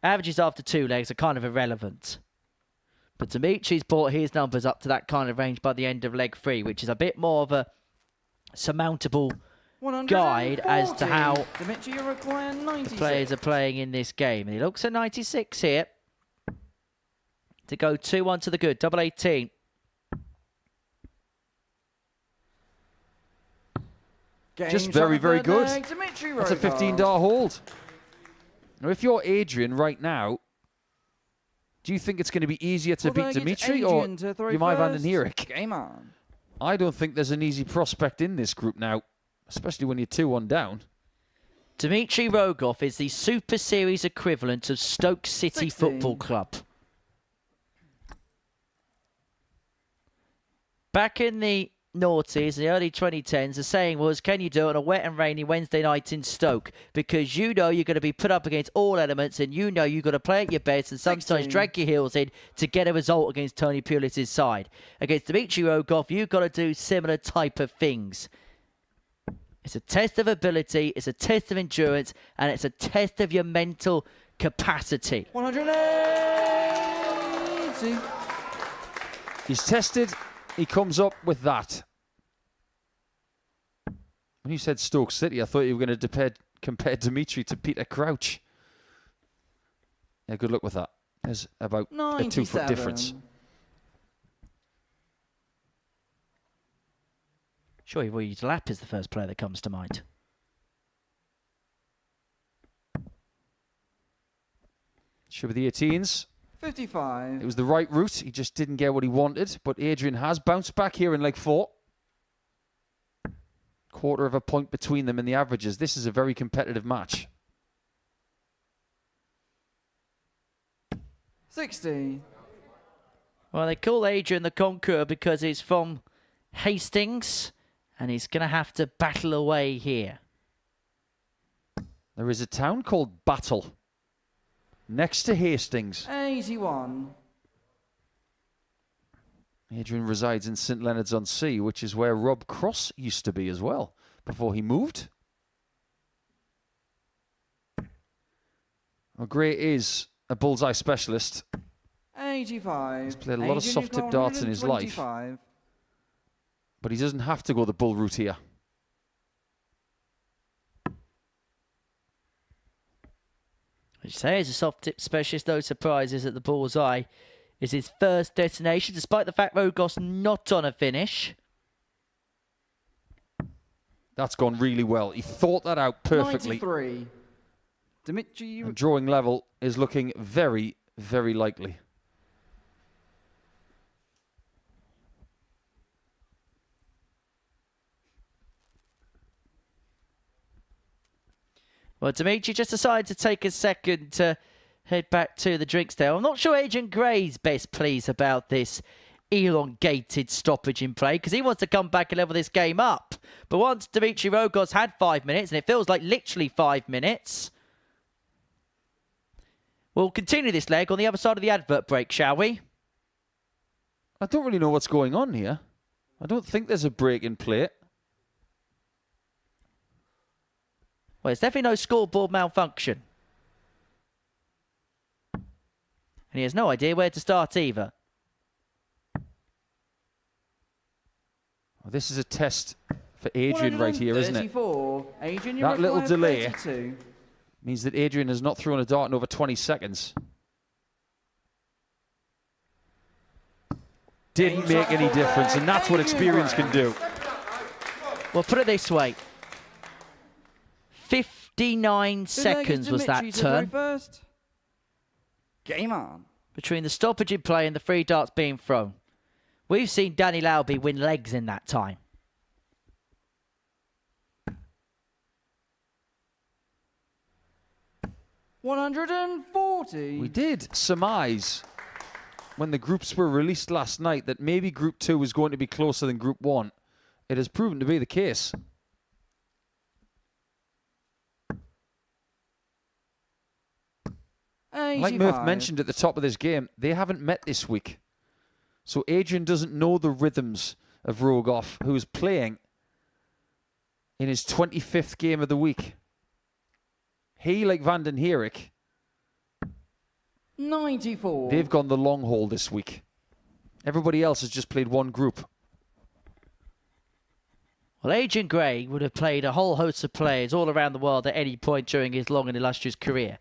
averages after 2 legs are kind of irrelevant. But Dimitri's brought his numbers up to that kind of range by the end of leg 3, which is a bit more of a surmountable guide as to how Dimitri, you require 96. the players are playing in this game. And he looks at 96 here to go 2-1 to the good. Double 18. Just very, very good. That's a $15 hold. Now, if you're Adrian right now, do you think it's going to be easier to beat Dimitri or you might Vanden Herik? Game on. I don't think there's an easy prospect in this group now, especially when you're 2-1 down. Dimitri Rogov is the Super Series equivalent of Stoke City 16. Football Club. Back in the noughties, the early 2010s, the saying was, can you do it on a wet and rainy Wednesday night in Stoke? Because you know you're going to be put up against all elements and you know you've got to play at your best and sometimes 16. drag your heels in to get a result against Tony Pulis' side. Against Dimitri Rogov, you've got to do similar type of things. It's a test of ability, it's a test of endurance, and it's a test of your mental capacity. 180. He's tested. He comes up with that. When you said Stoke City, I thought you were going to compare Dimitri to Peter Crouch. Yeah, good luck with that. There's about a 2-foot difference. Sure, Roy Lap is the first player that comes to mind. Should be the 18s. 55. It was the right route. He just didn't get what he wanted. But Adrian has bounced back here in leg 4. Quarter of a point between them in the averages. This is a very competitive match. 60. Well, they call Adrian the Conqueror because he's from Hastings and he's going to have to battle away here. There is a town called Battle next to Hastings. 81. Adrian resides in St Leonards-on-Sea, which is where Rob Cross used to be as well, before he moved. Well, Gray is a bullseye specialist. 85. He's played a lot of soft-tip darts in his life. But he doesn't have to go the bull route here. As you say, as a soft tip specialist, no surprises at the bullseye is his first destination, despite the fact Rogov's not on a finish. That's gone really well. He thought that out perfectly. 93. Dimitri. And drawing level is looking very, very likely. Well, Dimitri just decided to take a second to head back to the drinks there. I'm not sure Adrian Gray's best pleased about this elongated stoppage in play, because he wants to come back and level this game up. But once Dimitri Rogov's had 5 minutes, and it feels like literally 5 minutes, we'll continue this leg on the other side of the advert break, shall we? I don't really know what's going on here. I don't think there's a break in play. Well, there's definitely no scoreboard malfunction. And he has no idea where to start either. Well, this is a test for Adrian right here, isn't it? Adrian, that little delay 32. means that Adrian has not thrown a dart in over 20 seconds. Didn't make any difference, and that's what experience can do. Well, put it this way. 59 seconds was that turn. First. Game on. Between the stoppage in play and the free darts being thrown. We've seen Danny Lauby win legs in that time. $140. We did surmise when the groups were released last night that maybe Group 2 was going to be closer than Group 1. It has proven to be the case. Like Murph mentioned at the top of this game, they haven't met this week. So Adrian doesn't know the rhythms of Rogov, who is playing in his 25th game of the week. He, like Vanden Herik, 94. they've gone the long haul this week. Everybody else has just played one group. Well, Adrian Gray would have played a whole host of players all around the world at any point during his long and illustrious career.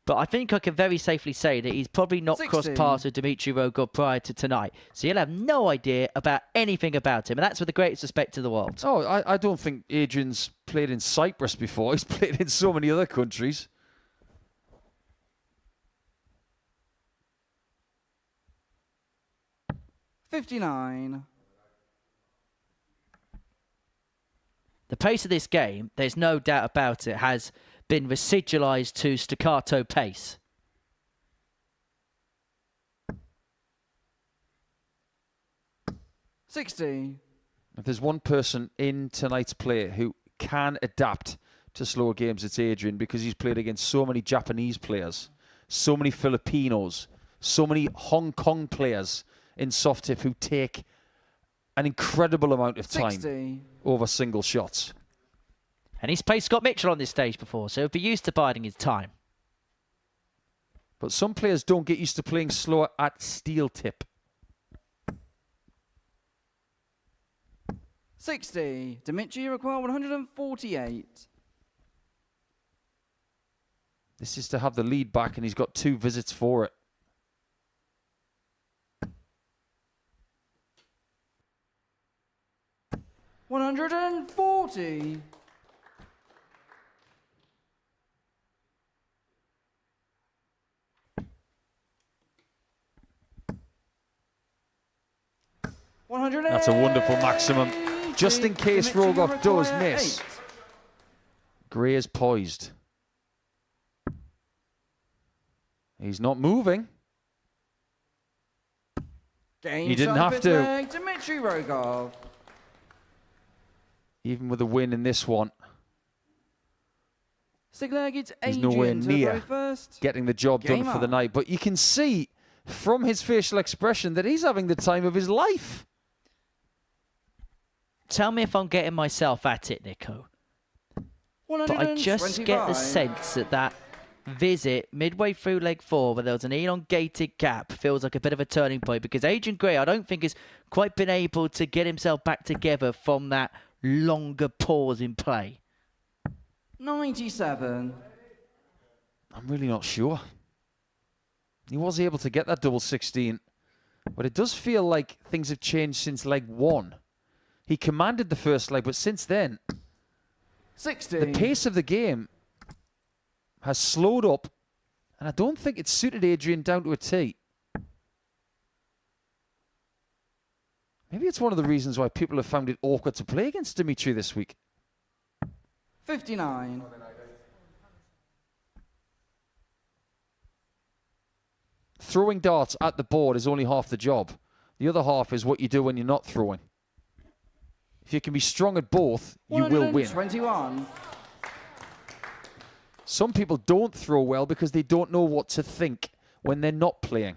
But I think I can very safely say that he's probably not 60. crossed paths with Dimitri Rogov prior to tonight. So you'll have no idea about anything about him. And that's with the greatest respect to the world. Oh, I don't think Adrian's played in Cyprus before. He's played in so many other countries. $59. The pace of this game, there's no doubt about it, has been residualized to staccato pace. $60. If there's one person in tonight's play who can adapt to slower games, it's Adrian, because he's played against so many Japanese players, so many Filipinos, so many Hong Kong players in soft tip who take an incredible amount of time 60. over single shots. And he's played Scott Mitchell on this stage before, so he'll be used to biding his time. But some players don't get used to playing slower at steel tip. 60. Dimitri, you require 148. This is to have the lead back, and he's got 2 visits for it. $140. That's a wonderful maximum. Just in case Rogov does miss. Gray is poised. He's not moving. He didn't have to. Dimitri Rogov. Even with a win in this one, It's he's nowhere Adrian to near throw first. getting the job done for the night. But you can see from his facial expression that he's having the time of his life. Tell me if I'm getting myself at it, Nico. But I just get the sense that visit midway through leg 4 where there was an elongated gap feels like a bit of a turning point, because Adrian Gray, I don't think, has quite been able to get himself back together from that longer pause in play. 97. I'm really not sure. He was able to get that double 16, but it does feel like things have changed since leg 1. He commanded the first leg, but since then, 60. the pace of the game has slowed up, and I don't think it's suited Adrian down to a T. Maybe it's one of the reasons why people have found it awkward to play against Dimitri this week. 59. Throwing darts at the board is only half the job. The other half is what you do when you're not throwing. If you can be strong at both, you will win. 21. Some people don't throw well because they don't know what to think when they're not playing.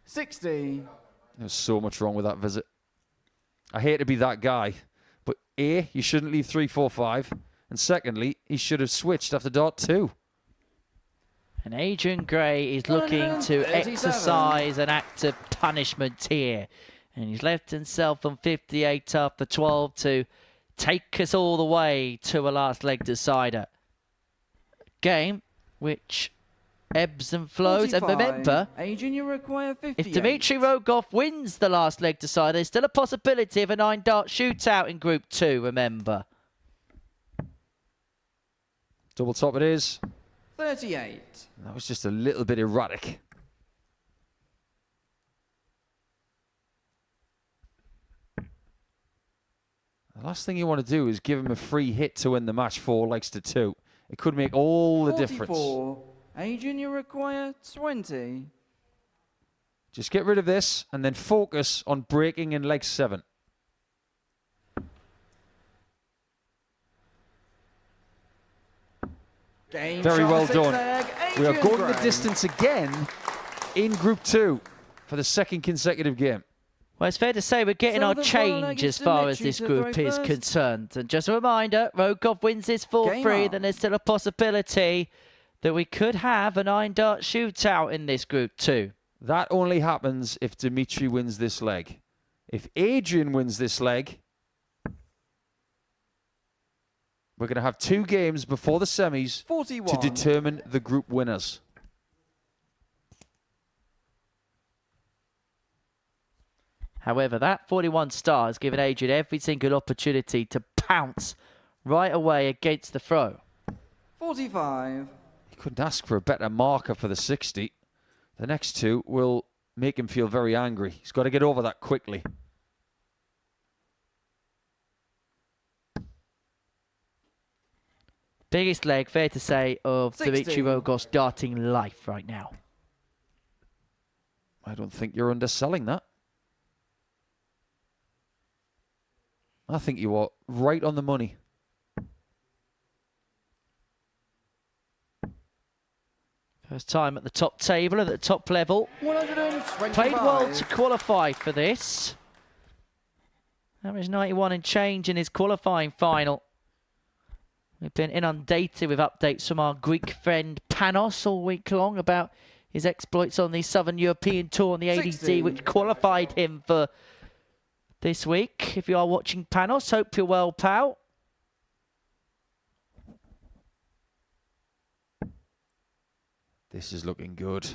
$60. There's so much wrong with that visit. I hate to be that guy, but A, you shouldn't leave 3, 4, 5. And secondly, he should have switched after dart 2. And Adrian Gray is looking to exercise an act of punishment here. And he's left himself on 58 after 12 to take us all the way to a last leg decider. Game which ebbs and flows. 45. And remember, Adrian, you require 58. if Dmitry Rogov wins the last leg decider, there's still a possibility of a 9-dart shootout in Group 2, remember. Double top it is. 38. That was just a little bit erratic. The last thing you want to do is give him a free hit to win the match 4 legs to 2. It could make all the 44. difference. Adrian, you require 20. Just get rid of this and then focus on breaking in leg 7. Game Very shot, well six done. leg, We are Adrian going the Gray. distance again in Group 2 for the second consecutive game. Well, it's fair to say we're getting So our the change final as far as Dimitri this to group throw is first. concerned. And just a reminder, Rogov wins this Game 4-3, on. then there's still a possibility that we could have a 9-dart shootout in this Group 2. That only happens if Dimitri wins this leg. If Adrian wins this leg, we're going to have 2 games before the semis 41. to determine the group winners. However, that 41 star has given Adrian every single opportunity to pounce right away against the throw. 45. You couldn't ask for a better marker for the 60. The next 2 will make him feel very angry. He's got to get over that quickly. Biggest leg, fair to say, of 60. Dmitry Rogov's darting life right now. I don't think you're underselling that. I think you are right on the money. First time at the top table and at the top level. 125. Played well to qualify for this. Average 91 and change in his qualifying final. We've been inundated with updates from our Greek friend Panos all week long about his exploits on the Southern European Tour on the 60. ADD, which qualified him for this week. If you are watching Panos, hope you're well, pal. This is looking good.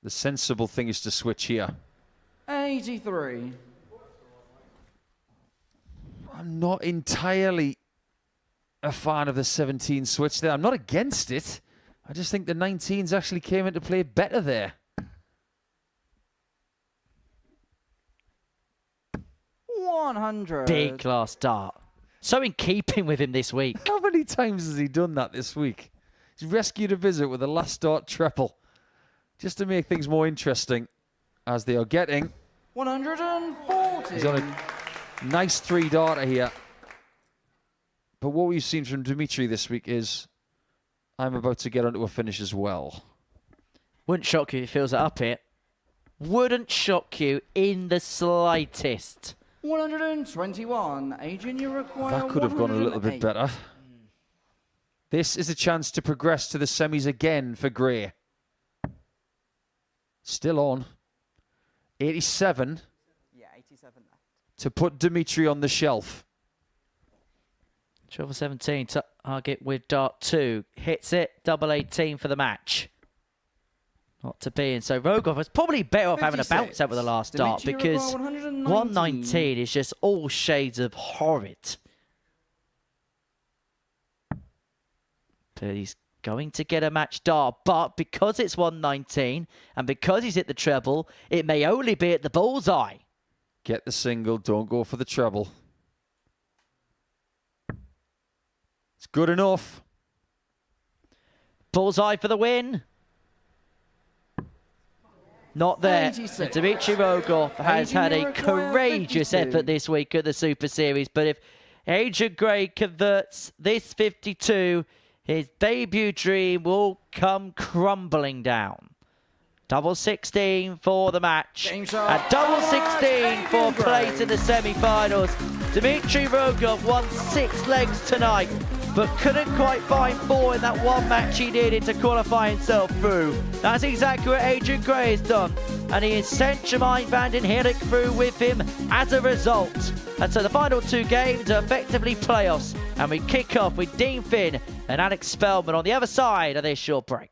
The sensible thing is to switch here. 83. I'm not entirely a fan of the 17 switch there. I'm not against it. I just think the 19s actually came into play better there. 100. Big class dart. So in keeping with him this week. How many times has he done that this week? He's rescued a visit with a last dart treble. Just to make things more interesting as they are getting. 140. He's on a nice 3-darter here. But what we've seen from Dimitri this week is I'm about to get onto a finish as well. Wouldn't shock you if he feels it up here. wouldn't shock you in the slightest. 121. Adrian, you require That could have gone a little bit 108. better. This is a chance to progress to the semis again for Gray. Still on. 87. Yeah, 87 left. To put Dimitri on the shelf. Treble 17 target with dart 2. Hits it. Double 18 for the match. Not to be. And so Rogov was probably better off having a 56. bounce out with the last dart Dimitri because require 119. 119 is just all shades of horrid. But he's going to get a match dart, but because it's 119 and because he's hit the treble, it may only be at the bullseye. Get the single, don't go for the treble. It's good enough. Bullseye for the win. Not there. 86. Dimitri Rogov has had a Require courageous 52. effort this week at the Super Series, but if Adrian Gray converts this 52, his debut dream will come crumbling down. Double 16 for the match. Game shot. And double 16 Adrian for place Gray. in the semi-finals. Dimitri Rogov won 6 legs tonight, but couldn't quite find 4 in that one match he needed to qualify himself through. That's exactly what Adrian Gray has done, and he has sent Vanden Herik through with him as a result. And so the final 2 games are effectively playoffs, and we kick off with Dean Finn and Alex Spelman on the other side of this short break.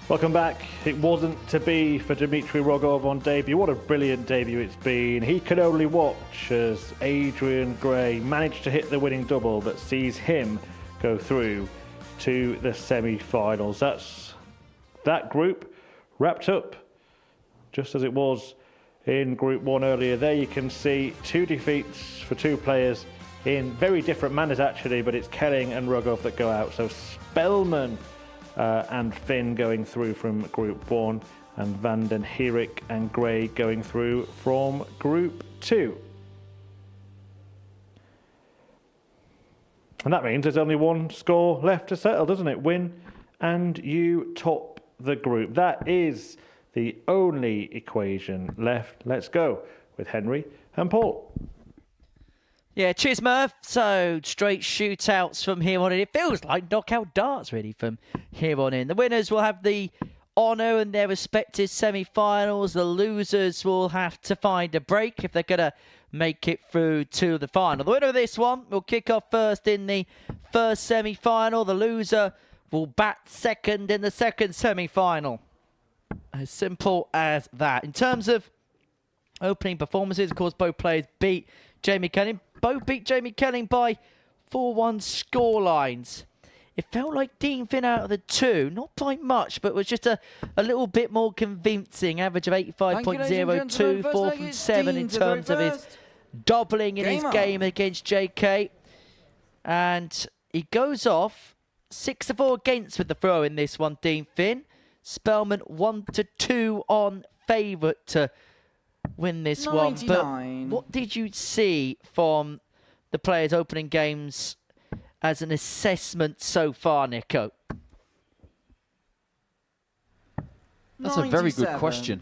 Welcome back. It wasn't to be for Dmitry Rogov on debut. What a brilliant debut it's been. He could only watch as Adrian Gray managed to hit the winning double that sees him go through to the semi-finals. That's that group wrapped up just as it was in Group 1 earlier. There you can see 2 defeats for 2 players in very different manners actually, but it's Kelling and Rogov that go out. So Spelman and Finn going through from Group 1, and Vanden Herik and Gray going through from Group 2. And that means there's only one score left to settle, doesn't it? Win and you top the group. That is the only equation left. Let's go with Henry and Paul. Yeah, cheers, Murph. So, straight shootouts from here on in. It feels like knockout darts, really, from here on in. The winners will have the honour in their respective semi-finals. The losers will have to find a break if they're going to make it through to the final. The winner of this one will kick off first in the first semi-final. The loser will bat second in the second semi-final. As simple as that. In terms of opening performances, of course, both players beat Jamie Kelling. Both beat Jamie Kelling by 4-1 scorelines. It felt like Dean Finn out of the 2, not by much, but was just a little bit more convincing. Average of 85.02, 4 from 7 in terms of his doubling in his game against JK. And he goes off 6-4 against with the throw in this one, Dean Finn. Spelman 1-2 on favourite to win this 99. one. But what did you see from the players' opening games as an assessment so far, Nico? That's a very good question.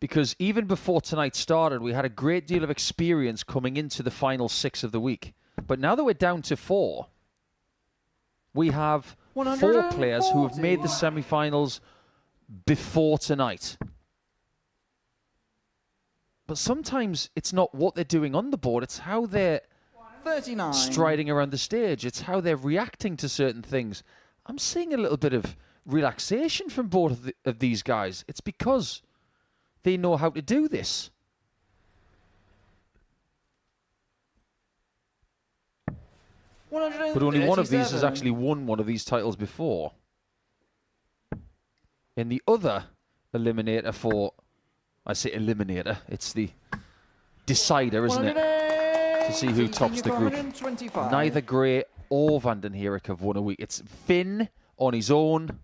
Because even before tonight started, we had a great deal of experience coming into the final 6 of the week. But now that we're down to 4, we have 4 players who have made the semi-finals before tonight. But sometimes it's not what they're doing on the board, it's how they're 39. striding around the stage. It's how they're reacting to certain things. I'm seeing a little bit of relaxation from both of these guys. It's because they know how to do this. But only one of these has actually won one of these titles before. In the other eliminator for... I say eliminator, it's the decider, isn't it? To see who tops the group. Neither Gray or Vanden Herik have won a week. It's Finn on his own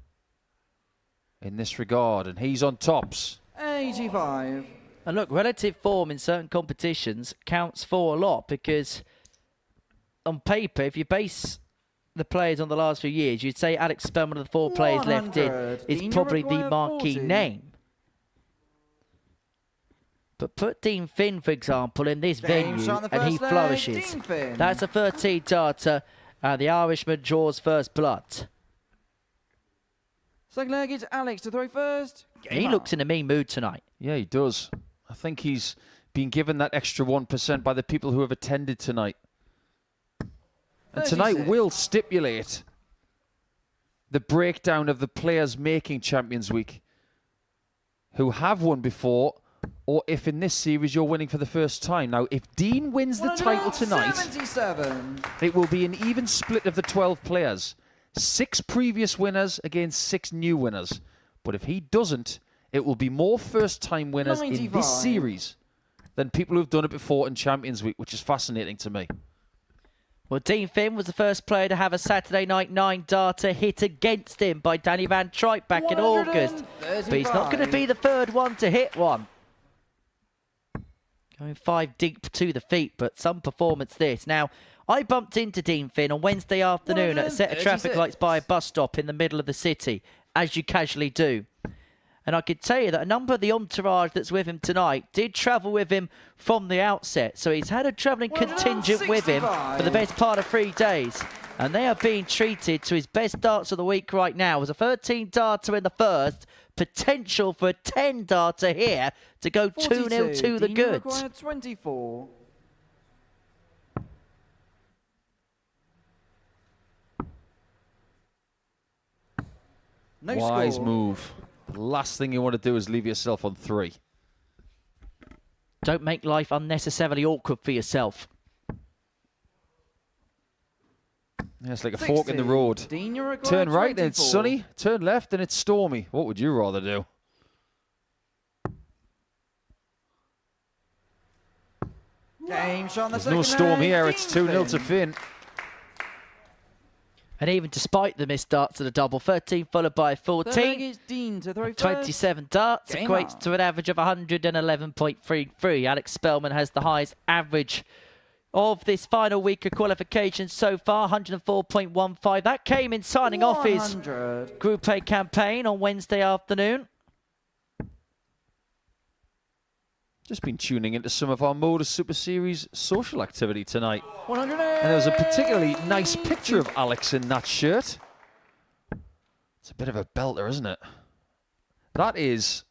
in this regard, and he's on tops. 85. And look, relative form in certain competitions counts for a lot, because on paper, if you base the players on the last few years, you'd say Alex Spelman of the 4 players left in is probably the marquee name. But put Dean Finn, for example, in this venue, and he flourishes. That's a 13 darter, and the Irishman draws first blood. Second leg, it's Alex to throw first. He looks in a mean mood tonight. Yeah, he does. I think he's been given that extra 1% by the people who have attended tonight. And tonight will stipulate the breakdown of the players making Champions Week who have won before, or if in this series you're winning for the first time. Now, if Dean wins the title tonight, 77. It will be an even split of the 12 players. 6 previous winners against 6 new winners. But if he doesn't, it will be more first-time winners 95. in this series than people who've done it before in Champions Week, which is fascinating to me. Well, Dean Finn was the first player to have a Saturday night 9 darter hit against him by Danny Van Tripe back in August. But he's not going to be the third one to hit one. Going 5 deep to the feet, but some performance this. Now, I bumped into Dean Finn on Wednesday afternoon at a set of traffic lights by a bus stop in the middle of the city, as you casually do. And I could tell you that a number of the entourage that's with him tonight did travel with him from the outset. So he's had a travelling contingent with him for the best part of 3 days. And they are being treated to his best darts of the week right now. It was a 13 darter in the first. Potential for a 10 darter here to go 2-0 to the goods. 24. No Wise score. move. The last thing you want to do is leave yourself on 3. Don't make life unnecessarily awkward for yourself. Yeah, it's like a fork in the 60. road. Dean, you're required Turn right and it's 24. sunny. Turn left and it's stormy. What would you rather do? Game shot on the There's no second storm leg. here. It's Dean 2-0 to Finn. Finn. And even despite the missed darts of the double, 13 followed by Third leg 14. is Dean to throw first. 27 darts Game equates on. to an average of 111.33. Alex Spelman has the highest average of this final week of qualification so far, 104.15. That came in signing off his 100. Group A campaign on Wednesday afternoon. Just been tuning into some of our Modus Super Series social activity tonight. 100. And there was a particularly nice picture of Alex in that shirt. It's a bit of a belter, isn't it? That is,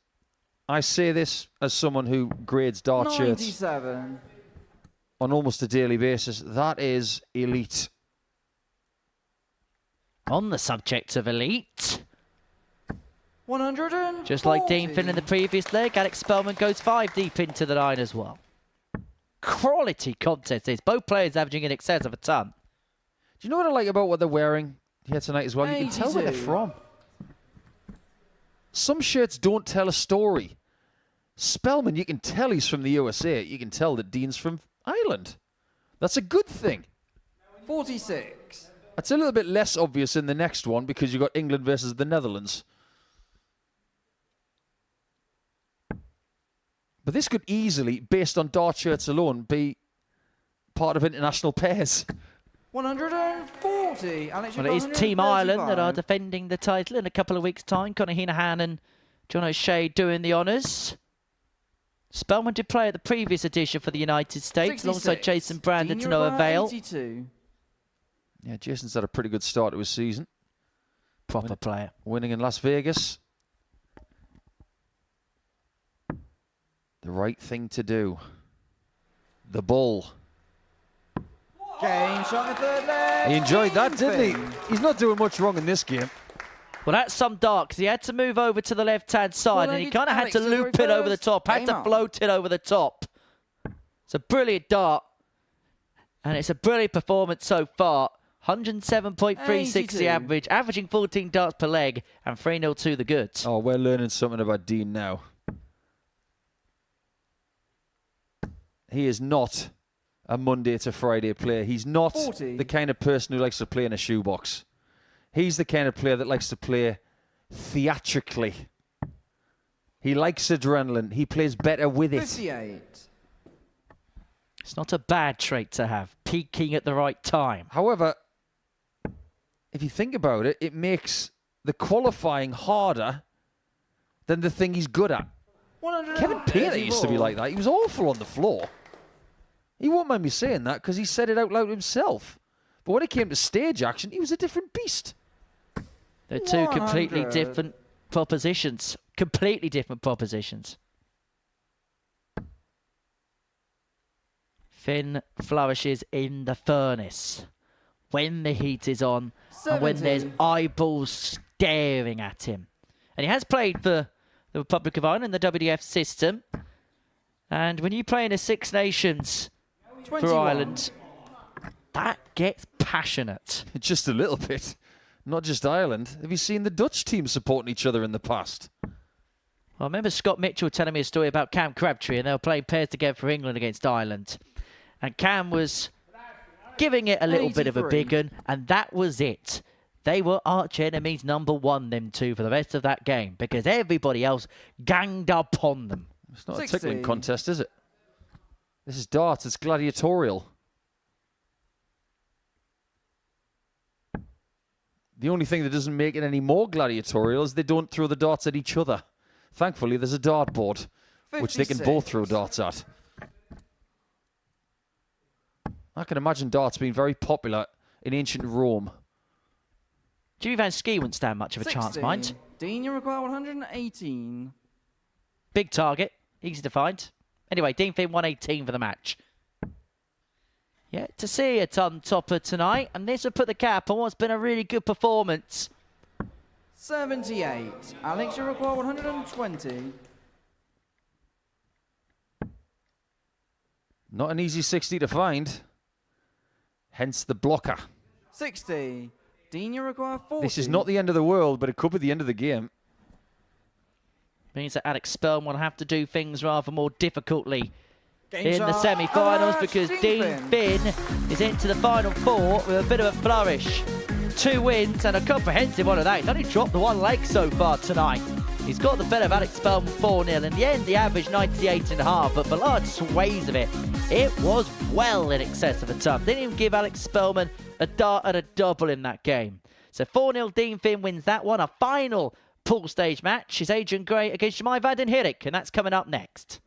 I say this as someone who grades dart shirts 97. on almost a daily basis. That is elite. On the subject of elite, 140. just like Dean Finn in the previous leg, Alex Spelman goes 5 deep into the line as well. Quality contest is. Both players averaging in excess of a ton. Do you know what I like about what they're wearing here tonight as well? You can tell where they're 82. from. Some shirts don't tell a story. Spelman, you can tell he's from the USA. You can tell that Dean's from Ireland. That's a good thing. 46. It's a little bit less obvious in the next one because you've got England versus the Netherlands. But this could easily, based on dart shirts alone, be part of international pairs. 140. Alex, Well, you've it is got Team Ireland that are 135. defending the title in a couple of weeks' time. Conor Heenahan and John O'Shea doing the honours. Spelman did play at the previous edition for the United States 66. alongside Jason Brandon Dean, to you're no required avail. 82. Yeah, Jason's had a pretty good start to his season. Proper player. Winning in Las Vegas. The right thing to do. The bull. Game shot in the third leg. He enjoyed that, Dean didn't Finn. he? He's not doing much wrong in this game. Well, that's some dark, because he had to move over to the left-hand side, and he it's kind of had Alex to to throw loop it over the first. top, had Game to on. float it over the top. It's a brilliant dart, and it's a brilliant performance so far. 107.36 the 82. average, averaging 14 darts per leg, and 3-0 to the goods. Oh, we're learning something about Dean now. He is not a Monday to Friday player. He's not 40. the kind of person who likes to play in a shoebox. He's the kind of player that likes to play theatrically. He likes adrenaline. He plays better with it. 58. It's not a bad trait to have, peaking at the right time. However, if you think about it, it makes the qualifying harder than the thing he's good at. Kevin Pearter used to be like that. He was awful on the floor. He won't mind me saying that because he said it out loud himself. But when it came to stage action, he was a different beast. They're two completely 100. different propositions. Completely different propositions. Finn flourishes in the furnace when the heat is on and when there's 70. eyeballs staring at him. And he has played for the Republic of Ireland, the WDF system. And when you play in a Six Nations 21. for Ireland, that gets passionate. Just a little bit. Not just Ireland. Have you seen the Dutch team supporting each other in the past? I remember Scott Mitchell telling me a story about Cam Crabtree, and they were playing pairs together for England against Ireland. And Cam was giving it a little bit of a 83. big un, and that was it. They were arch enemies number one, them two, for the rest of that game, because everybody else ganged up on them. It's not 60. a tickling contest, is it? This is darts. It's gladiatorial. The only thing that doesn't make it any more gladiatorial is they don't throw the darts at each other. Thankfully, there's a dartboard, which they can both throw darts at. I can imagine darts being very popular in ancient Rome. Jimmy Van Ski wouldn't stand much of a 60. chance, mind. Dean, you require 118. Big target, easy to find. Anyway, Dean Finn 118 for the match. Yeah, to see a ton topper tonight, and this will put the cap on what's been a really good performance 78. Alex, you require 120. Not an easy 60 to find. Hence the blocker. 60. Dean, you require 40. This is not the end of the world, but it could be the end of the game. Means that Alex Spelman will have to do things rather more difficultly Games in the semi-finals because Dean Finn is into the final four with a bit of a flourish. 2 wins and a comprehensive one of that. He's only dropped the 1 leg so far tonight. He's got the better of Alex Spelman 4-0. In the end, the average 98.5, but for large swathes of it, it was well in excess of a ton. Didn't even give Alex Spelman a dart and a double in that game. So 4-0, Dean Finn wins that one. A final pool stage match is Adrian Gray against Vanden Herik, and that's coming up next.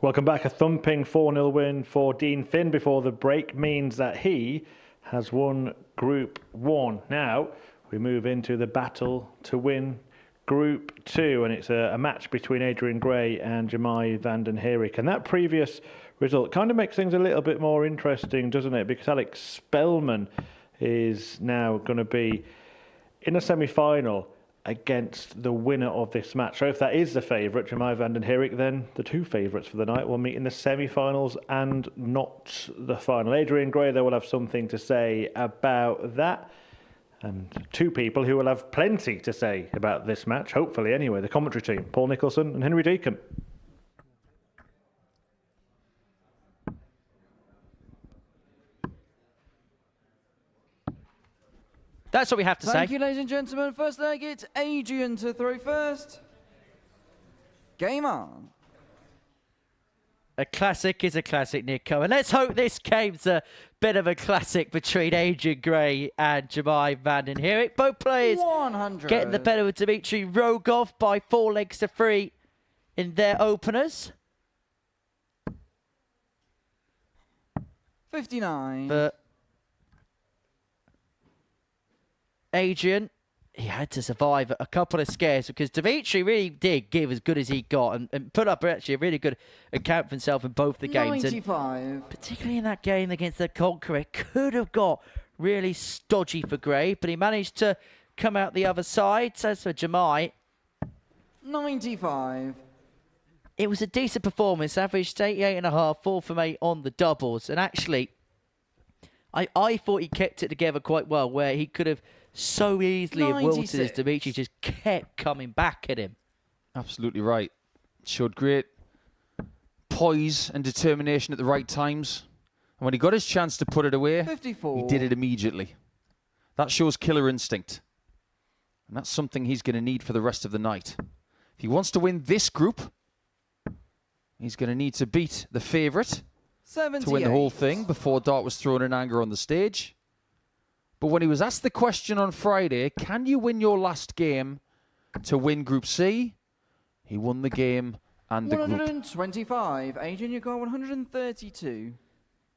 Welcome back. A thumping 4-0 win for Dean Finn before the break means that he has won Group 1. Now we move into the battle to win Group 2, and it's a match between Adrian Gray and Vanden Herik. And that previous result kind of makes things a little bit more interesting, doesn't it? Because Alex Spelman is now going to be in a semi-final against the winner of this match. So if that is the favourite, Vanden Herik, then the 2 favourites for the night will meet in the semi-finals and not the final. Adrian Gray, though, will have something to say about that. And 2 people who will have plenty to say about this match, hopefully anyway, the commentary team, Paul Nicholson and Henry Deacon. That's what we have to say. Thank you, ladies and gentlemen. First leg, it's Adrian to throw first. Game on. A classic is a classic, Nico. And let's hope this game's a bit of a classic between Adrian Gray and Vanden Herik. Both players 100. getting the better with Dmitry Rogov by 4-3 in their openers. 59. But Adrian, he had to survive a couple of scares because Dmitry really did give as good as he got and put up actually a really good account for himself in both the games. 95. And particularly in that game against the Conqueror, could have got really stodgy for Gray, but he managed to come out the other side. As for Jamai, 95. it was a decent performance, averaged 88.5, 4 from 8 on the doubles. And actually, I thought he kept it together quite well, where he could have so easily have wilted as Dmitry just kept coming back at him. Absolutely right. Showed great poise and determination at the right times. And when he got his chance to put it away, 54. he did it immediately. That shows killer instinct. And that's something he's going to need for the rest of the night. If he wants to win this group, he's going to need to beat the favourite to win the whole thing before Dart was thrown in anger on the stage. But when he was asked the question on Friday, can you win your last game to win Group C? He won the game and the group. 125. Adrian, you got 132.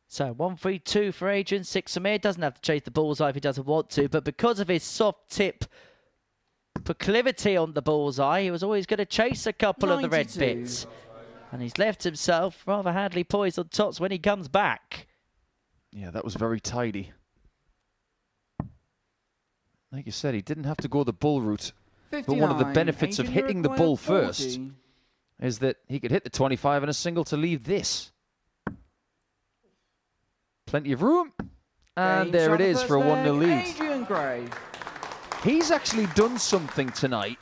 So 1-3-2 for Adrian. 6 Samir doesn't have to chase the bullseye if he doesn't want to, but because of his soft tip proclivity on the bullseye, he was always going to chase a couple of the red bits. And he's left himself rather handily poised on tops when he comes back. Yeah, that was very tidy. Like you said, he didn't have to go the bull route. 59. But one of the benefits of hitting the bull first is that he could hit the 25 in a single to leave this. Plenty of room. And there it is for a 1-0 lead. Adrian Gray. He's actually done something tonight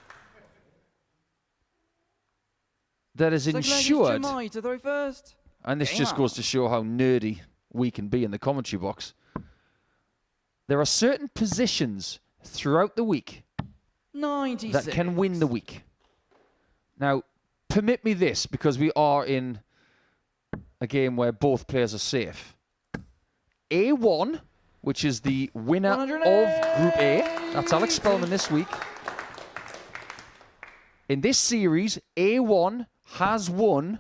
that has ensured, Jamai to throw first. and this just goes to show how nerdy we can be in the commentary box. There are certain positions throughout the week 96. that can win the week. Now, permit me this, because we are in a game where both players are safe. A1, which is the winner of Group A, that's Alex Spelman this week. In this series, A1 has won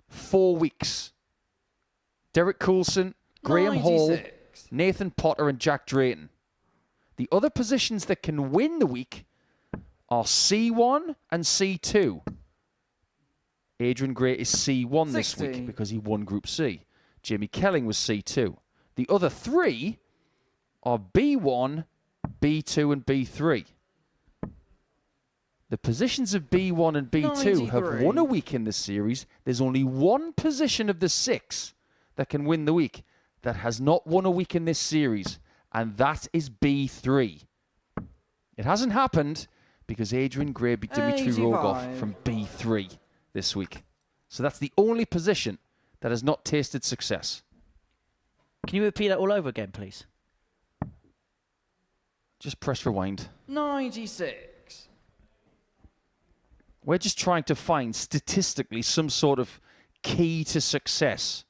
4 weeks. Derek Coulson, Graham Hall, Nathan Potter and Jack Drayton. The other positions that can win the week are C1 and C2. Adrian Gray is C1 this week because he won Group C. Jamie Kelling was C2. The other 3 are B1, B2 and B3. The positions of B1 and B2 have won a week in this series. There's only one position of the 6 that can win the week that has not won a week in this series, and that is B3. It hasn't happened because Adrian Gray beat Dmitry Rogov from B3 this week. So that's the only position that has not tasted success. Can you repeat that all over again, please? Just press rewind. 96. We're just trying to find statistically some sort of key to success.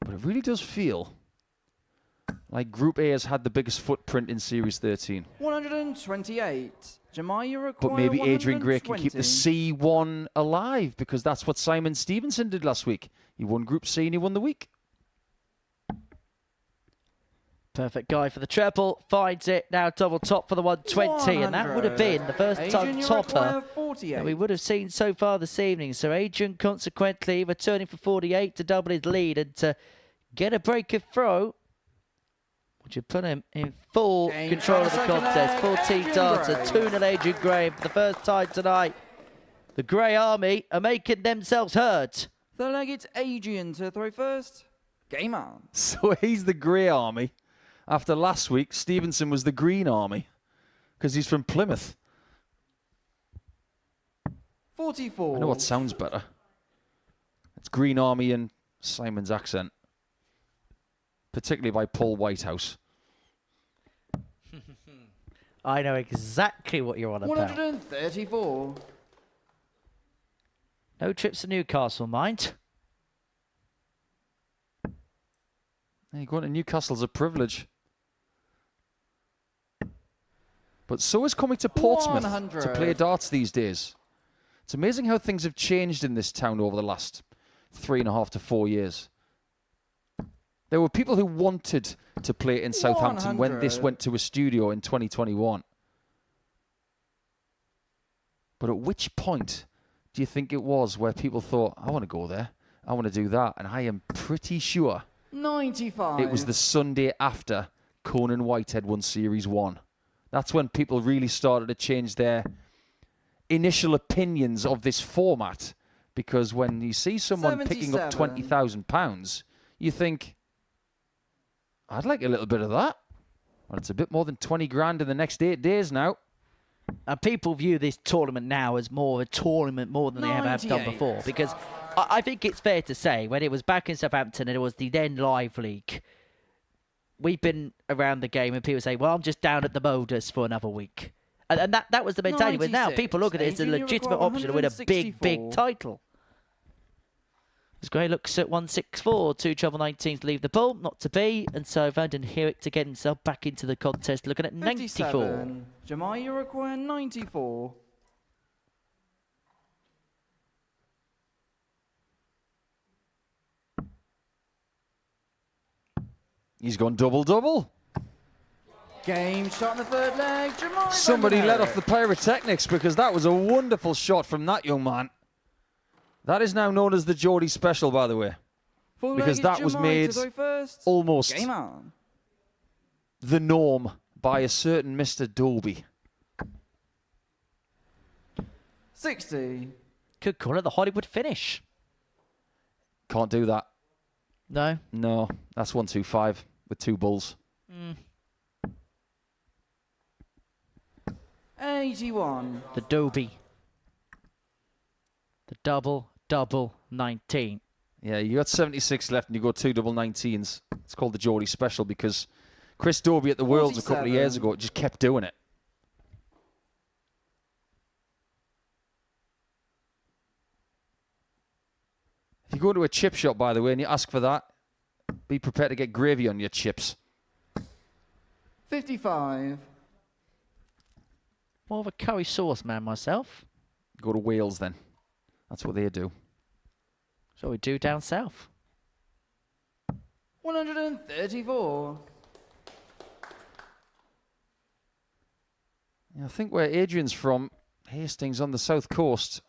But it really does feel like Group A has had the biggest footprint in Series 13. 128. Jamai, you require But maybe Adrian Gray can 120. keep the C1 alive, because that's what Simon Stevenson did last week. He won Group C and he won the week. Perfect guy for the treble. Finds it. Now double top for the 120. And that would have been the first time topper that we would have seen so far this evening. So Adrian consequently returning for 48 to double his lead and to get a break of throw, which would put him in full control of the contest. 14 darter, 2-0 Adrian Gray for the first time tonight. The Grey Army are making themselves heard. Third leg, it's Adrian to throw first. Game on. So he's the Grey Army. After last week, Stevenson was the Green Army because he's from Plymouth. 44. I know what sounds better. It's Green Army in Simon's accent, particularly by Paul Whitehouse. I know exactly what you're on about. 134. No trips to Newcastle, mind. Hey, going to Newcastle's a privilege. But so is coming to Portsmouth 100. to play darts these days. It's amazing how things have changed in this town over the last 3.5 to 4 years. There were people who wanted to play in Southampton when this went to a studio in 2021. But at which point do you think it was where people thought, I want to go there, I want to do that? And I am pretty sure 95. it was the Sunday after Conan Whitehead won Series 1. That's when people really started to change their initial opinions of this format. Because when you see someone picking up £20,000, you think, I'd like a little bit of that. Well, it's a bit more than 20 grand in the next 8 days now. And people view this tournament now as more of a tournament more than they ever have done before. Because I think it's fair to say, when it was back in Southampton and it was the then Live League, we've been around the game and people say, well, I'm just down at the Modus for another week. And that was the mentality. But now people look at it as a legitimate option to win a big, big title. As Gray looks at 164, 2 treble 19s leave the pool, not to be, and so Vanden Herik to get himself back into the contest, looking at 94. Jamal, you require 94. He's gone double-double. Game shot in the third leg. Jamal Somebody let off the pyrotechnics because that was a wonderful shot from that young man. That is now known as the Geordie Special, by the way. Because that was made almost the norm by a certain Mr. Dolby. 60. Could call it the Hollywood finish. Can't do that. No? No, that's 125 with 2 bulls. 81. The Dobie. The double 19. Yeah, you got 76 left and you go 2 double 19s. It's called the Geordie Special because Chris Dobie at the Worlds a couple of years ago just kept doing it. If you go to a chip shop, by the way, and you ask for that, be prepared to get gravy on your chips. 55. More of a curry sauce man myself. Go to Wales then. That's what they do. So we do down south. 134. Yeah, I think where Adrian's from, Hastings on the south coast,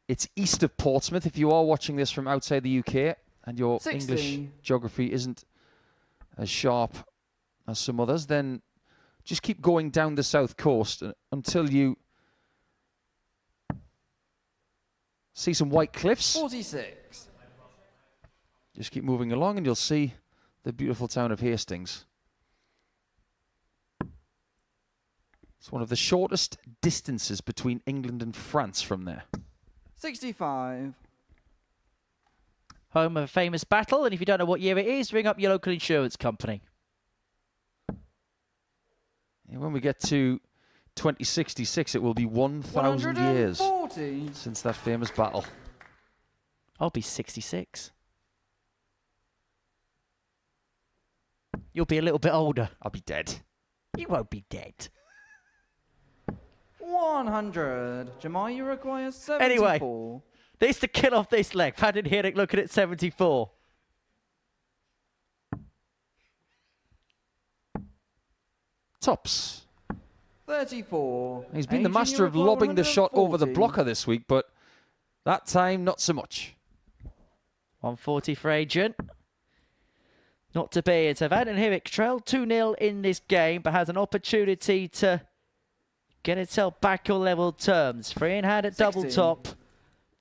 it's east of Portsmouth. If you are watching this from outside the UK and your 60. English geography isn't as sharp as some others, then just keep going down the south coast until you see some white cliffs. 46. Just keep moving along and you'll see the beautiful town of Hastings. It's one of the shortest distances between England and France from there. 65. Home of a famous battle, and if you don't know what year it is, ring up your local insurance company. And when we get to 2066, it will be 1,000 years since that famous battle. I'll be 66. You'll be a little bit older. I'll be dead. You won't be dead. 100. Jamal, you require 74. Anyway, this to kill off this leg. Vanden Herik looking at 74. Tops. 34. He's been the master of lobbing the shot over the blocker this week, but that time, not so much. 140 for Adrian. Not to be. It's a Vanden Herik trailed 2-0 in this game, but has an opportunity to get itself back on level terms. 3 in hand at double top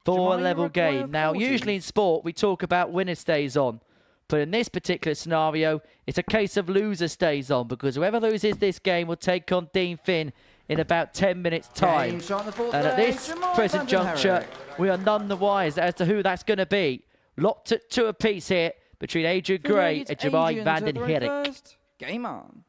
for a level game. Now, usually in sport, we talk about winner stays on. But in this particular scenario, it's a case of loser stays on, because whoever loses this game will take on Dean Finn in about 10 minutes' time. And at this present juncture, we are none the wiser as to who that's going to be. Locked at 2 apiece here between Adrian Gray and Jamal Vanden Herik. Game on.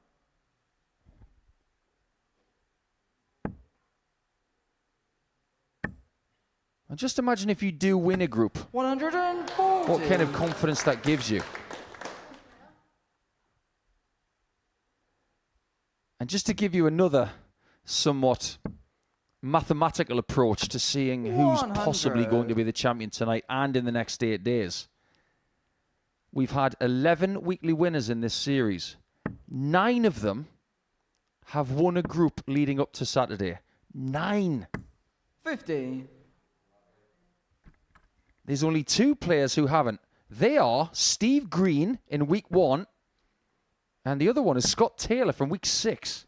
And just imagine if you do win a group. 140. What kind of confidence that gives you. And just to give you another somewhat mathematical approach to seeing who's possibly going to be the champion tonight and in the next 8 days. We've had 11 weekly winners in this series. 9 of them have won a group leading up to Saturday. 9. 50. There's only 2 players who haven't. They are Steve Green in week 1, and the other one is Scott Taylor from week 6.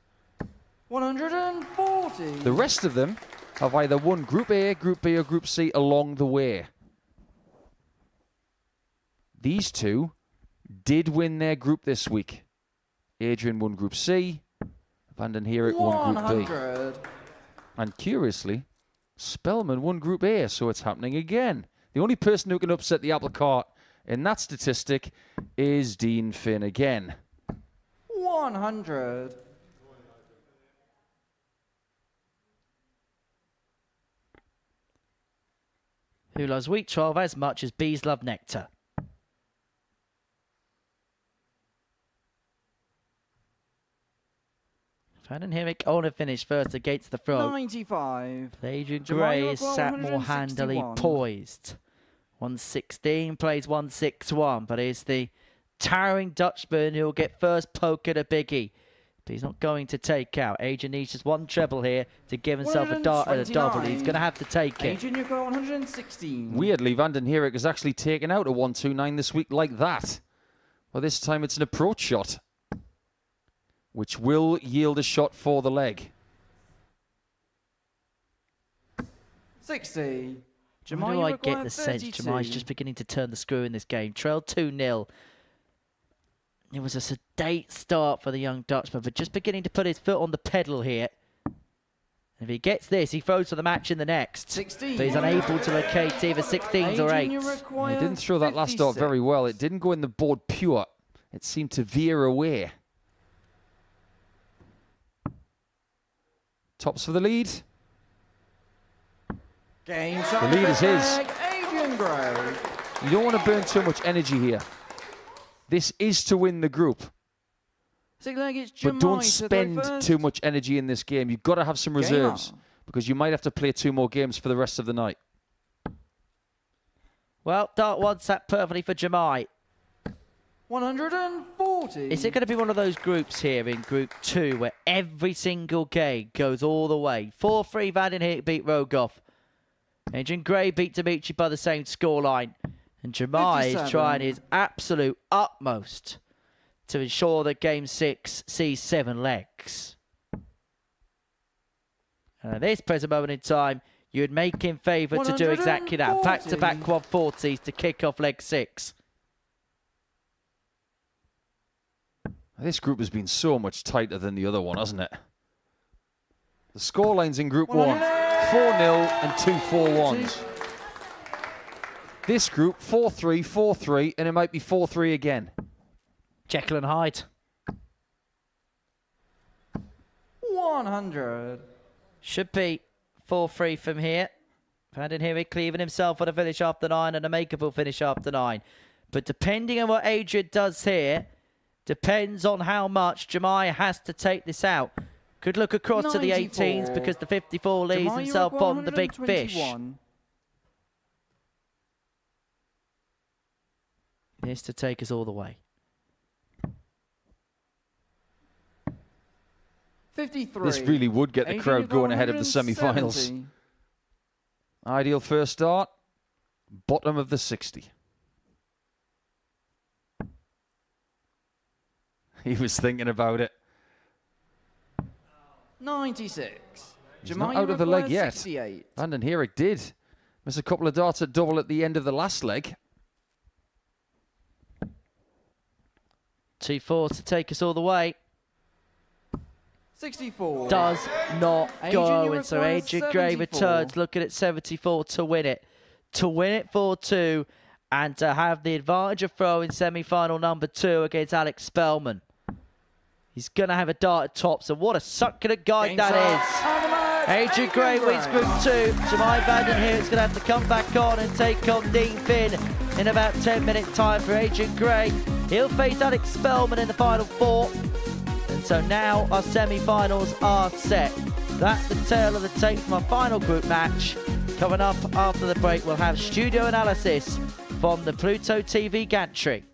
140. The rest of them have either won Group A, Group B, or Group C along the way. These 2 did win their group this week. Adrian won Group C, Vanden Herik won Group B. And curiously, Spelman won Group A, so it's happening again. The only person who can upset the apple cart in that statistic is Dean Finn again. 100. Who loves week 12 as much as bees love nectar? Vanden Herik on to finish first against the throw. 95. Adrian Gray is sat more handily poised. 116 plays 161, but it's the towering Dutchman who'll get first poke at a biggie. But he's not going to take out. Adrian needs just 1 treble here to give himself a dart at a double. He's going to have to take it. Adrian, you've got 116. Weirdly, Vanden Herik has actually taken out a 129 this week like that. Well, this time it's an approach shot, which will yield a shot for the leg. 60. Why do I get the sense Jamai's just beginning to turn the screw in this game? Trailed 2-0. It was a sedate start for the young Dutchman, but just beginning to put his foot on the pedal here. And if he gets this, he throws for the match in the next. 16. But he's unable to locate either 16s or 8s. He didn't throw that last dart very well. It didn't go in the board pure. It seemed to veer away. Tops for the lead. Game The lead is his. Adrian Gray. You don't want to burn too much energy here. This is to win the group. But don't spend too much energy in this game. You've got to have some reserves because you might have to play 2 more games for the rest of the night. Well, dart 1 sat perfectly for Jamai. 140. Is it going to be one of those groups here in Group 2 where every single game goes all the way? 4-3 Vanden Herik beat Rogov. Adrian Gray beat Dimitri by the same scoreline. And Jamai is trying his absolute utmost to ensure that Game 6 sees 7 legs. And at this present moment in time, you would make him favourite to do exactly that. Back-to-back 140s to kick off Leg 6. This group has been so much tighter than the other one, hasn't it? The scorelines in Group 1, 4-0 and 2 4-1s. This group, 4-3, 4-3, and it might be 4-3 again. Jekyll and Hyde. 100. Should be 4-3 from here. Vanden Herik cleaving himself on a finish after 9 and a makeable finish after 9. But depending on what Adrian does here, depends on how much Jamai has to take this out. Could look across 94. To the 18s because the 54 leaves Jamai, himself on the big fish. This to take us all the way. 53. This really would get the crowd going ahead of the semi-finals. Ideal first start, bottom of the 60. He was thinking about it. 96. He's not out of the leg yet. 68. Vanden Herik did miss a couple of darts at double at the end of the last leg. 2-4 to take us all the way. 64. Does not go, and so Adrian Gray 74. returns looking at 74 to win it. To win it 4-2 and to have the advantage of throw in semi-final number 2 against Alex Spelman. He's going to have a dart at tops, and what a succulent guide that is. Adrian Gray wins Group 2. Jemai Vanden Herik's going to have to come back on and take on Dean Finn in about 10 minutes time for Adrian Gray. He'll face Alex Spelman in the final 4. And so now our semi-finals are set. That's the tale of the tape from our final group match. Coming up after the break, we'll have studio analysis from the Pluto TV gantry.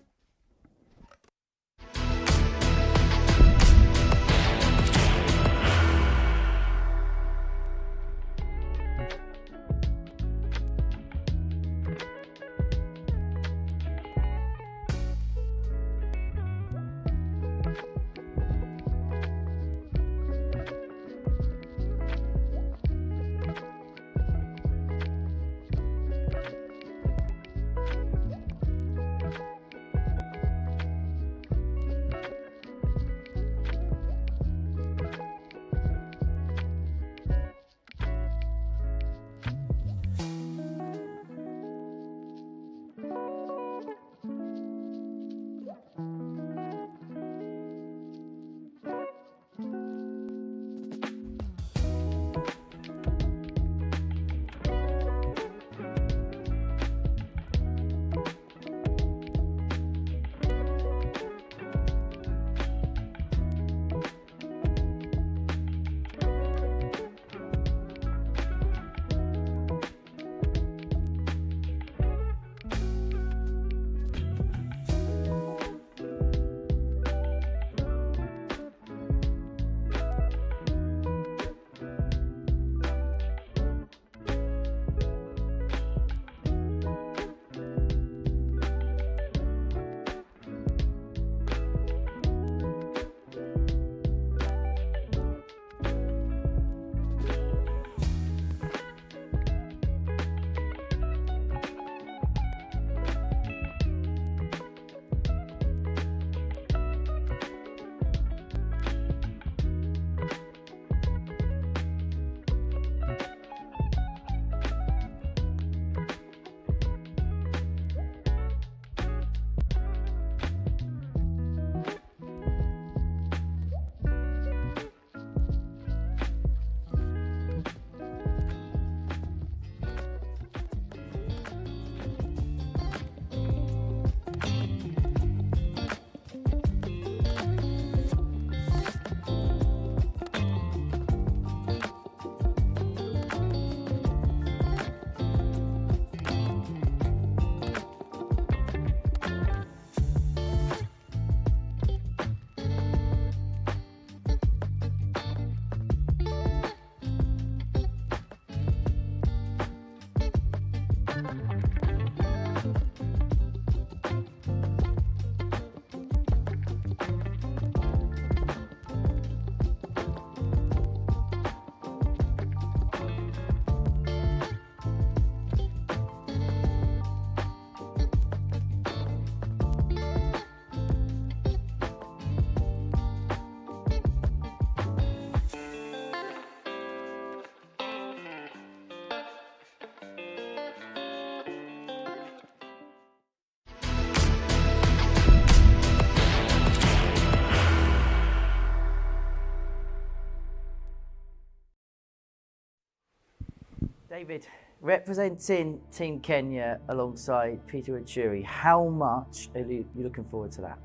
David, representing Team Kenya alongside Peter and Shuri, how much are you looking forward to that?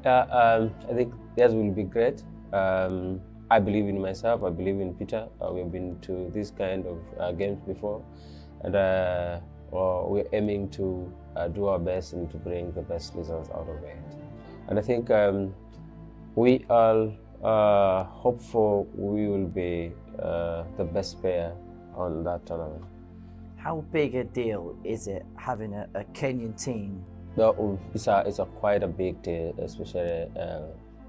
I think that will be great. I believe in myself, I believe in Peter. We've been to this kind of games before, and we're aiming to do our best and to bring the best results out of it. And I think we all hopeful we will be the best player on that tournament. How big a deal is it having a Kenyan team? No, it's a quite a big deal, especially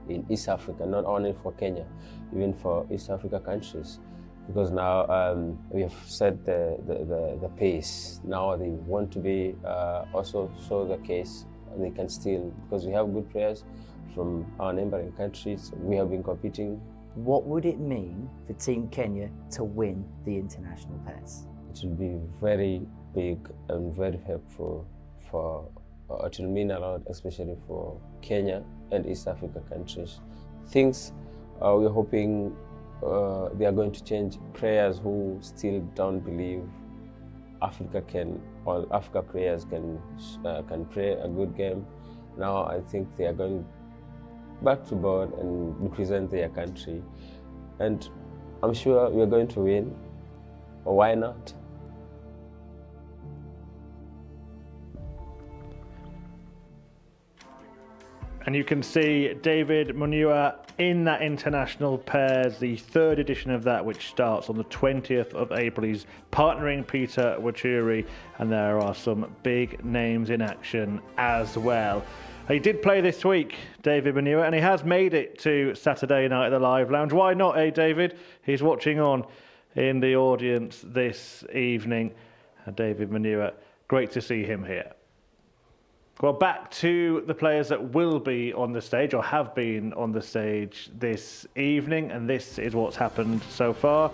in East Africa, not only for Kenya, even for East Africa countries. Because now we have set the pace. Now they want to be also show the case they can still, because we have good players from our neighboring countries. We have been competing. What would it mean for Team Kenya to win the international pairs? It will be very big and very helpful for, it will mean a lot, especially for Kenya and East Africa countries. Things we're hoping they are going to change players who still don't believe Africa players can play a good game. Now I think they are going back to board and represent their country, and I'm sure we are going to win. Or why not? And you can see David Munua in that international pairs, the third edition of that, which starts on the 20th of April. He's partnering Peter Wachuri, and there are some big names in action as well. He did play this week, David Munua, and he has made it to Saturday night at the Live Lounge. Why not, David? He's watching on in the audience this evening. And David Munua, great to see him here. Well, back to the players that will be on the stage or have been on the stage this evening, and this is what's happened so far.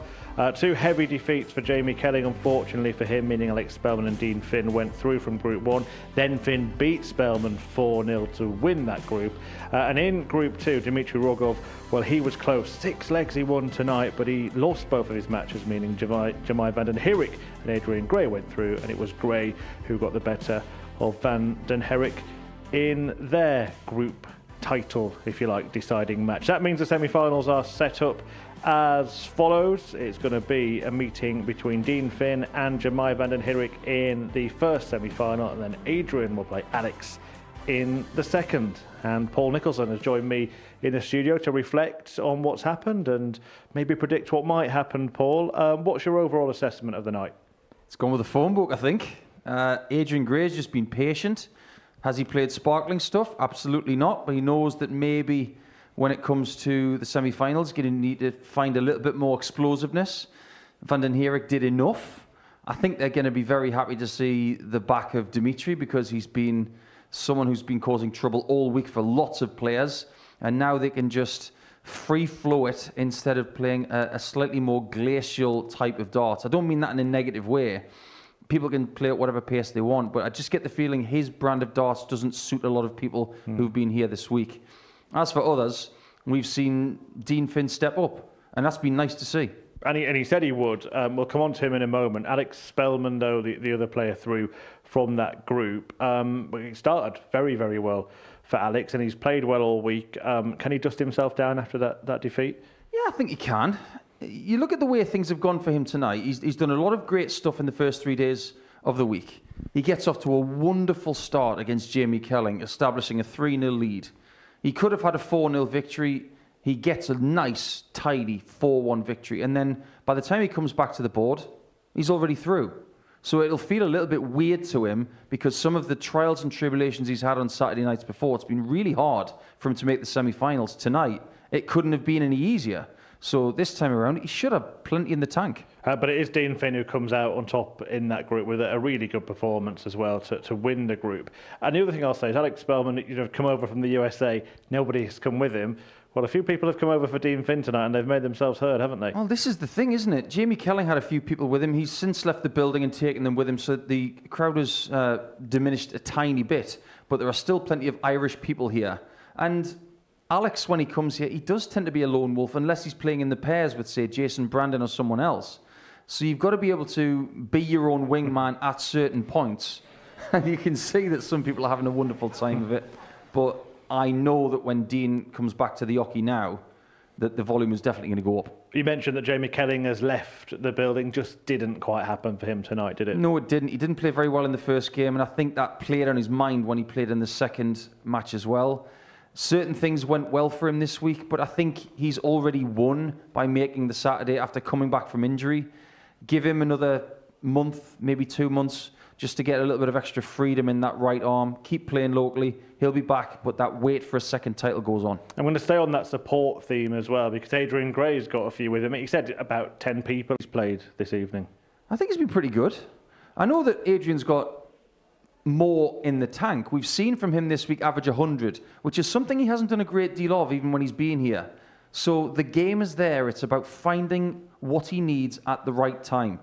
Two heavy defeats for Jamie Kelling, unfortunately for him, meaning Alex Spelman and Dean Finn went through from Group 1. Then Finn beat Spelman 4-0 to win that group. And in Group 2, Dmitry Rogov, well, he was close. 6 legs he won tonight, but he lost both of his matches, meaning Vanden Herik and Adrian Gray went through, and it was Gray who got the better of Vanden Herik in their group title, if you like, deciding match. That means the semi-finals are set up as follows. It's going to be a meeting between Dean Finn and Vanden Herik in the first semi-final, and then Adrian will play Alex in the second. And Paul Nicholson has joined me in the studio to reflect on what's happened and maybe predict what might happen. Paul, what's your overall assessment of the night? It's gone with the phone book, I think. Adrian Gray's just been patient. Has he played sparkling stuff? Absolutely not. But he knows that maybe when it comes to the semi-finals, he's going to need to find a little bit more explosiveness. Vanden Herik did enough. I think they're going to be very happy to see the back of Dmitry, because he's been someone who's been causing trouble all week for lots of players. And now they can just free flow it instead of playing a slightly more glacial type of darts. I don't mean that in a negative way. People can play at whatever pace they want, but I just get the feeling his brand of darts doesn't suit a lot of people who've been here this week. As for others, we've seen Dean Finn step up, and that's been nice to see. And he said he would. We'll come on to him in a moment. Alex Spelman, though, the other player through from that group, he started very, very well for Alex, and he's played well all week. Can he dust himself down after that defeat? Yeah, I think he can. You look at the way things have gone for him tonight. He's done a lot of great stuff in the first 3 days of the week. He gets off to a wonderful start against Jamie Kelling, establishing a 3-0 lead. He could have had a 4-0 victory. He gets a nice, tidy 4-1 victory. And then by the time he comes back to the board, he's already through. So it'll feel a little bit weird to him, because some of the trials and tribulations he's had on Saturday nights before, it's been really hard for him to make the semi-finals. Tonight, it couldn't have been any easier. So this time around, he should have plenty in the tank. But it is Dean Finn who comes out on top in that group with a really good performance as well to win the group. And the other thing I'll say is Alex Spelman, come over from the USA. Nobody has come with him. Well, a few people have come over for Dean Finn tonight, and they've made themselves heard, haven't they? Well, this is the thing, isn't it? Jamie Kelling had a few people with him. He's since left the building and taken them with him, so the crowd has diminished a tiny bit. But there are still plenty of Irish people here. And Alex, when he comes here, he does tend to be a lone wolf, unless he's playing in the pairs with, say, Jason Brandon or someone else. So you've got to be able to be your own wingman at certain points. And you can see that some people are having a wonderful time of it. But I know that when Dean comes back to the Oki now, that the volume is definitely going to go up. You mentioned that Jamie Kelling has left the building. Just didn't quite happen for him tonight, did it? No, it didn't. He didn't play very well in the first game, and I think that played on his mind when he played in the second match as well. Certain things went well for him this week, but I think he's already won by making the Saturday after coming back from injury. Give him another month, maybe 2 months, just to get a little bit of extra freedom in that right arm. Keep playing locally. He'll be back, but that wait for a second title goes on. I'm going to stay on that support theme as well, because Adrian Gray's got a few with him. He said about 10 people he's played this evening. I think he's been pretty good. I know that Adrian's got more in the tank. We've seen from him this week average 100, which is something he hasn't done a great deal of even when he's been here. So the game is there. It's about finding what he needs at the right time.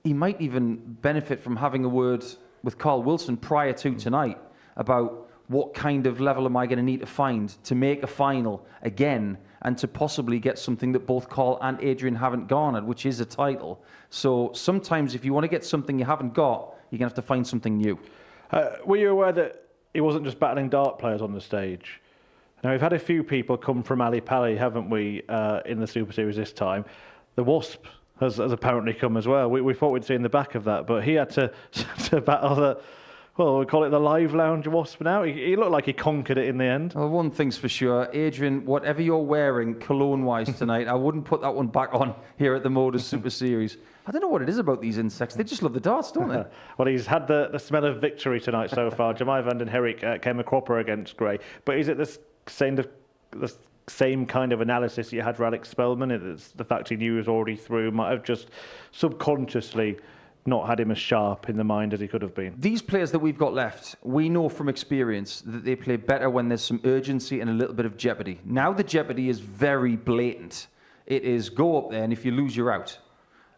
He might even benefit from having a word with Carl Wilson prior to tonight about what kind of level am I going to need to find to make a final again and to possibly get something that both Carl and Adrian haven't garnered, which is a title. So sometimes if you want to get something you haven't got, you're going to have to find something new. Were you aware that he wasn't just battling dart players on the stage? Now, we've had a few people come from Ali Pali, haven't we, in the Super Series this time. The Wasp has apparently come as well. We thought we'd see in the back of that, but he had to battle the... Well, we call it the Live Lounge Wasp now. He looked like he conquered it in the end. Well, one thing's for sure, Adrian, whatever you're wearing cologne-wise tonight, I wouldn't put that one back on here at the Modus Super Series. I don't know what it is about these insects. They just love the darts, don't they? Well, he's had the smell of victory tonight so far. Vanden Herik came a cropper against Gray. But is it the same kind of analysis you had for Alex Spelman? It's the fact he knew he was already through, might have just subconsciously not had him as sharp in the mind as he could have been. These players that we've got left, we know from experience that they play better when there's some urgency and a little bit of jeopardy. Now the jeopardy is very blatant. It is go up there and if you lose, you're out.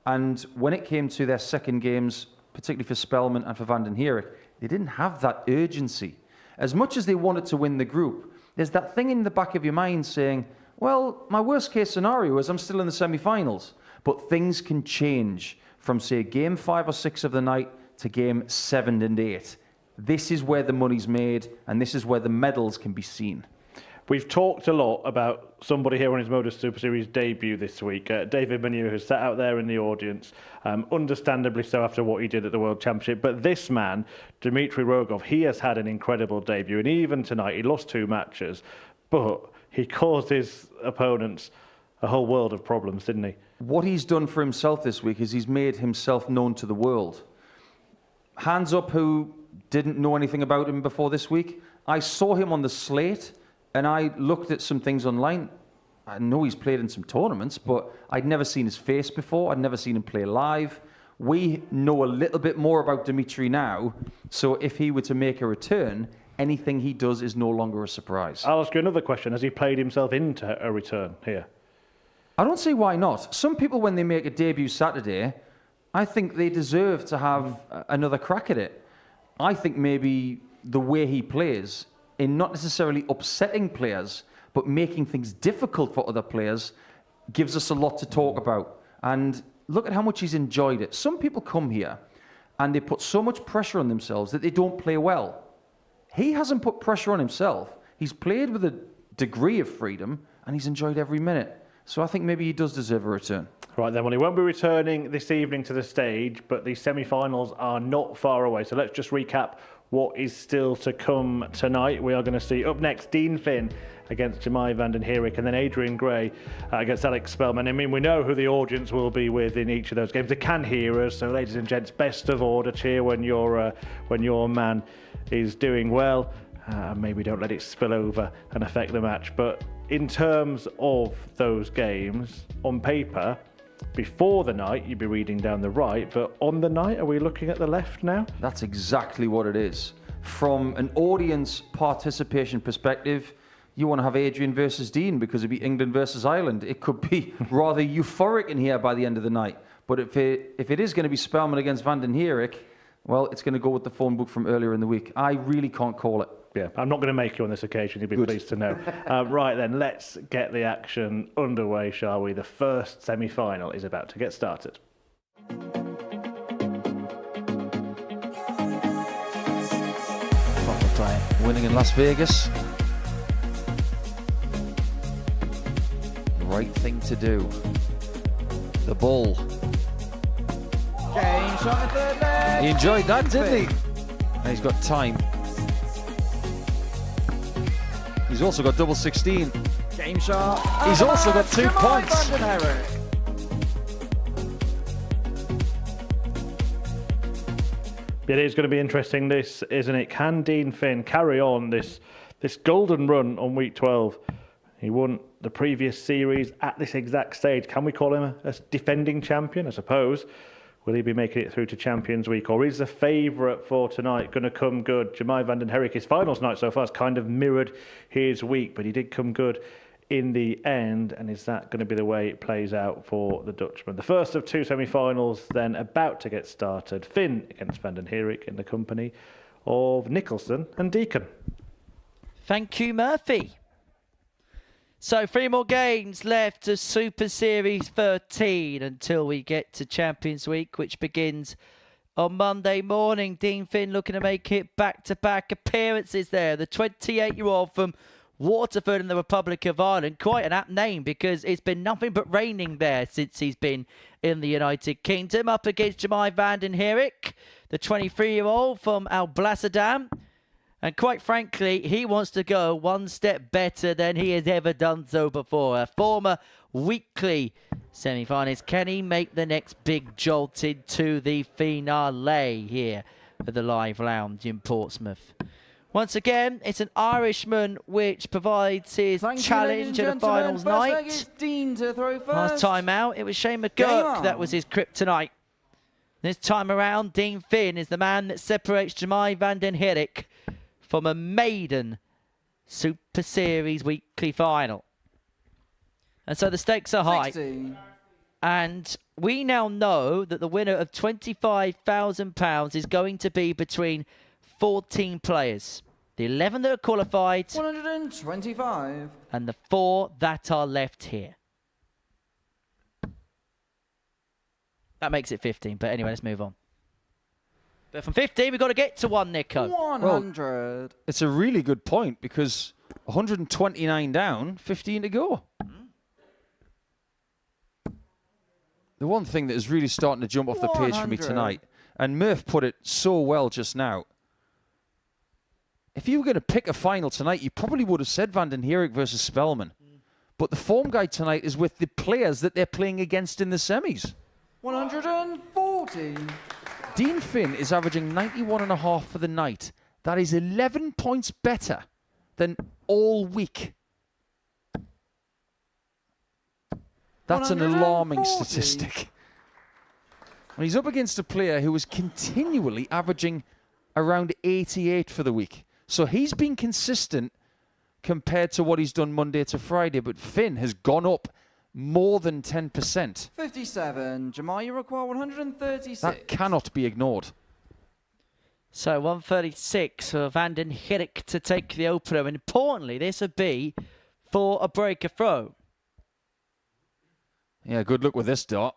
And when it came to their second games, particularly for Spelman and for Vanden Herik, they didn't have that urgency. As much as they wanted to win the group, there's that thing in the back of your mind saying, well, my worst case scenario is I'm still in the semi-finals. But things can change from, say, game 5 or 6 of the night to game 7 and 8. This is where the money's made, and this is where the medals can be seen. We've talked a lot about somebody here on his Modus Super Series debut this week. David Manu, who's sat out there in the audience, understandably so after what he did at the World Championship. But this man, Dmitry Rogov, he has had an incredible debut. And even tonight, he lost 2 matches, but he caused his opponents a whole world of problems, didn't he? What he's done for himself this week is he's made himself known to the world. Hands up who didn't know anything about him before this week. I saw him on the slate and I looked at some things online. I know he's played in some tournaments, but I'd never seen his face before. I'd never seen him play live. We know a little bit more about Dmitry now, so if he were to make a return, anything he does is no longer a surprise. I'll ask you another question. Has he played himself into a return here? I don't see why not. Some people, when they make a debut Saturday, I think they deserve to have another crack at it. I think maybe the way he plays, in not necessarily upsetting players, but making things difficult for other players, gives us a lot to talk about. And look at how much he's enjoyed it. Some people come here and they put so much pressure on themselves that they don't play well. He hasn't put pressure on himself. He's played with a degree of freedom and he's enjoyed every minute. So I think maybe he does deserve a return. Right then, well, he won't be returning this evening to the stage, but the semi-finals are not far away. So let's just recap what is still to come tonight. We are going to see up next Dean Finn against Vanden Herik, and then Adrian Gray against Alex Spelman. I mean, we know who the audience will be with in each of those games. They can hear us, so ladies and gents, best of order, cheer when your man is doing well. Maybe don't let it spill over and affect the match. But in terms of those games, on paper, before the night, you'd be reading down the right, but on the night, are we looking at the left now? That's exactly what it is. From an audience participation perspective, you want to have Adrian versus Dean because it'd be England versus Ireland. It could be rather euphoric in here by the end of the night. But if it is going to be Spelman against Vanden Herik, well, it's going to go with the phone book from earlier in the week. I really can't call it. Yeah, I'm not going to make you on this occasion. You'll be pleased to know. Right then, let's get the action underway, shall we? The first semi-final is about to get started. Proper play. Winning in Las Vegas. The right thing to do. The ball. Game shot in third leg. He enjoyed that, didn't he? And he's got time. He's also got double 16. Game shot. He's also got 2 points. Vanden Herik. It is going to be interesting, this, isn't it? Can Dean Finn carry on this golden run on week 12? He won the previous series at this exact stage. Can we call him a defending champion? I suppose. Will he be making it through to Champions Week? Or is the favourite for tonight going to come good? Vanden Herik, his finals night so far has kind of mirrored his week, but he did come good in the end. And is that going to be the way it plays out for the Dutchman? The first of 2 semi-finals then about to get started. Finn against Vanden Herik in the company of Nicholson and Deacon. Thank you, Murphy. So 3 more games left of Super Series 13 until we get to Champions Week, which begins on Monday morning. Dean Finn looking to make it back-to-back appearances there. The 28-year-old from Waterford in the Republic of Ireland. Quite an apt name because it's been nothing but raining there since he's been in the United Kingdom. Up against Vanden Herik, the 23-year-old from Alblasserdam. And quite frankly, he wants to go one step better than he has ever done so before. A former weekly semi-finalist. Can he make the next big jolt into the finale here at the Live Lounge in Portsmouth? Once again, it's an Irishman which provides his challenge at the finals night. Dean to throw first. Last time out, it was Shane McGurk that was his kryptonite. This time around, Dean Finn is the man that separates Vanden Herik from a maiden Super Series weekly final. And so the stakes are high. 60. And we now know that the winner of £25,000 is going to be between 14 players. The 11 that are qualified. 125. And the 4 that are left here. That makes it 15. But anyway, let's move on. But from 15, we've got to get to 1, Nico. 100. Well, it's a really good point because 129 down, 15 to go. The one thing that is really starting to jump off the page for me tonight, and Murph put it so well just now, if you were going to pick a final tonight, you probably would have said Vanden Herik versus Spelman. But the form guide tonight is with the players that they're playing against in the semis. 140. Dean Finn is averaging 91.5 for the night. That is 11 points better than all week. That's an alarming statistic. And he's up against a player who is continually averaging around 88 for the week. So he's been consistent compared to what he's done Monday to Friday, but Finn has gone up more than 10%. 57. Jamal, you require 136. That cannot be ignored. So 136 for Vanden Herik to take the opener. And importantly, this would be for a breaker throw. Yeah, good luck with this, Dot.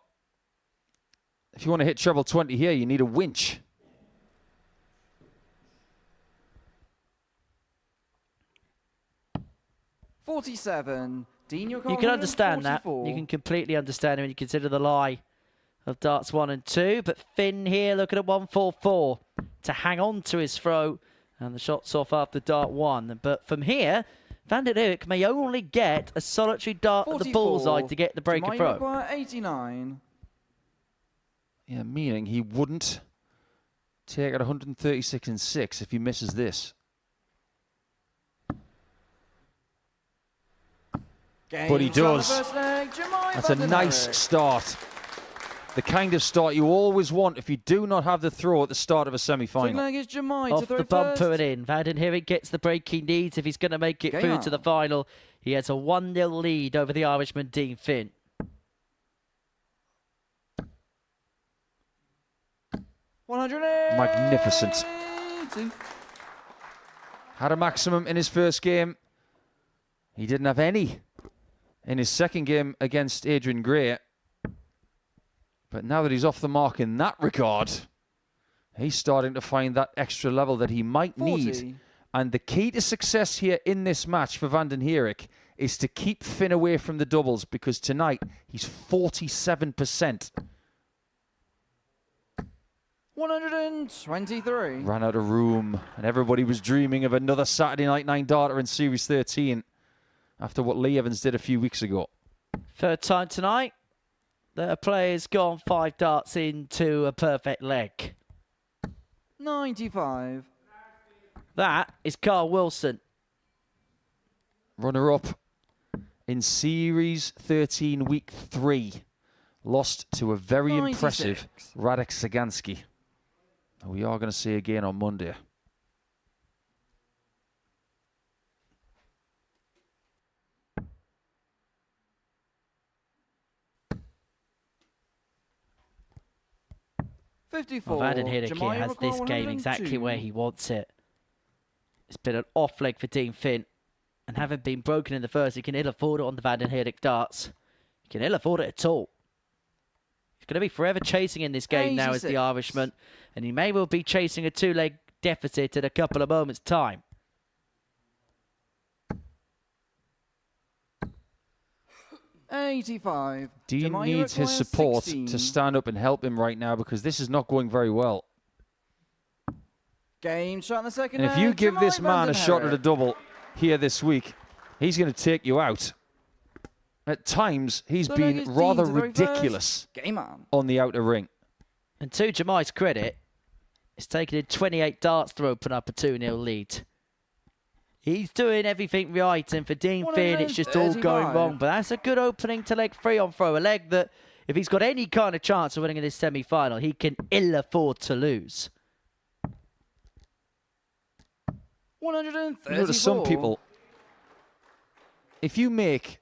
If you want to hit treble 20 here, you need a winch. $47. Dean, You can understand that. You can completely understand it when you consider the lie of darts 1 and 2. But Finn here looking at 144 to hang on to his throw. And the shot's off after dart 1. But from here, Vanden Herik may only get a solitary dart at the bullseye to get the breaker throw. Require 89. Yeah, meaning he wouldn't take at 136 and 6 if he misses this. But he does. That's a nice start. The kind of start you always want if you do not have the throw at the start of a semi-final. Off the bumper and in. Vanden Herik gets the break he needs if he's going to make it through to the final. He has a 1-0 lead over the Irishman Dean Finn. Magnificent. Had a maximum in his first game. He didn't have any in his second game against Adrian Gray. But now that he's off the mark in that regard, he's starting to find that extra level that he might need. And the key to success here in this match for Vanden Herik is to keep Finn away from the doubles, because tonight he's 47%. 123. Ran out of room, and everybody was dreaming of another Saturday Night 9-darter in Series 13 after what Lee Evans did a few weeks ago. Third time tonight that a player's gone 5 darts into a perfect leg. 95. That is Carl Wilson. Runner-up in Series 13, Week 3. Lost to a very 96. impressive Radek Sagansky. We are going to see again on Monday. $54. Vanden Herik here has this game exactly 102. where he wants it. It's been an off leg for Dean Finn. And having been broken in the first, he can ill afford it on the Vanden Herik darts. He can ill afford it at all. He's going to be forever chasing in this game now as the Irishman. And he may well be chasing a 2-leg deficit in a couple of moments' time. $85. Dean needs his support 16. to stand up and help him right now because this is not going very well. Game shot in the second. And if you give this man a shot at a double here this week, he's going to take you out. At times, he's been rather ridiculous on the outer ring. And to Jamai's credit, it's taken him 28 darts to open up a 2-0 lead. He's doing everything right, and for Dean Finn, it's just all going wrong. But that's a good opening to leg 3 on throw. A leg that, if he's got any kind of chance of winning in this semi-final, he can ill afford to lose. 134. You know, to some people, if you make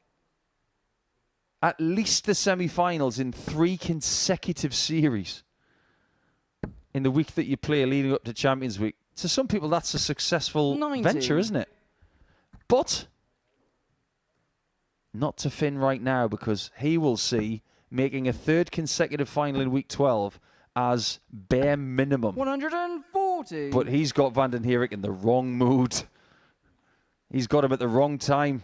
at least the semi-finals in 3 consecutive series in the week that you play leading up to Champions Week, to some people that's a successful 90. venture, isn't it? But not to Finn right now, because he will see making a 3rd consecutive final in week 12 as bare minimum. 140. But he's got Vanden Herik in the wrong mood. He's got him at the wrong time.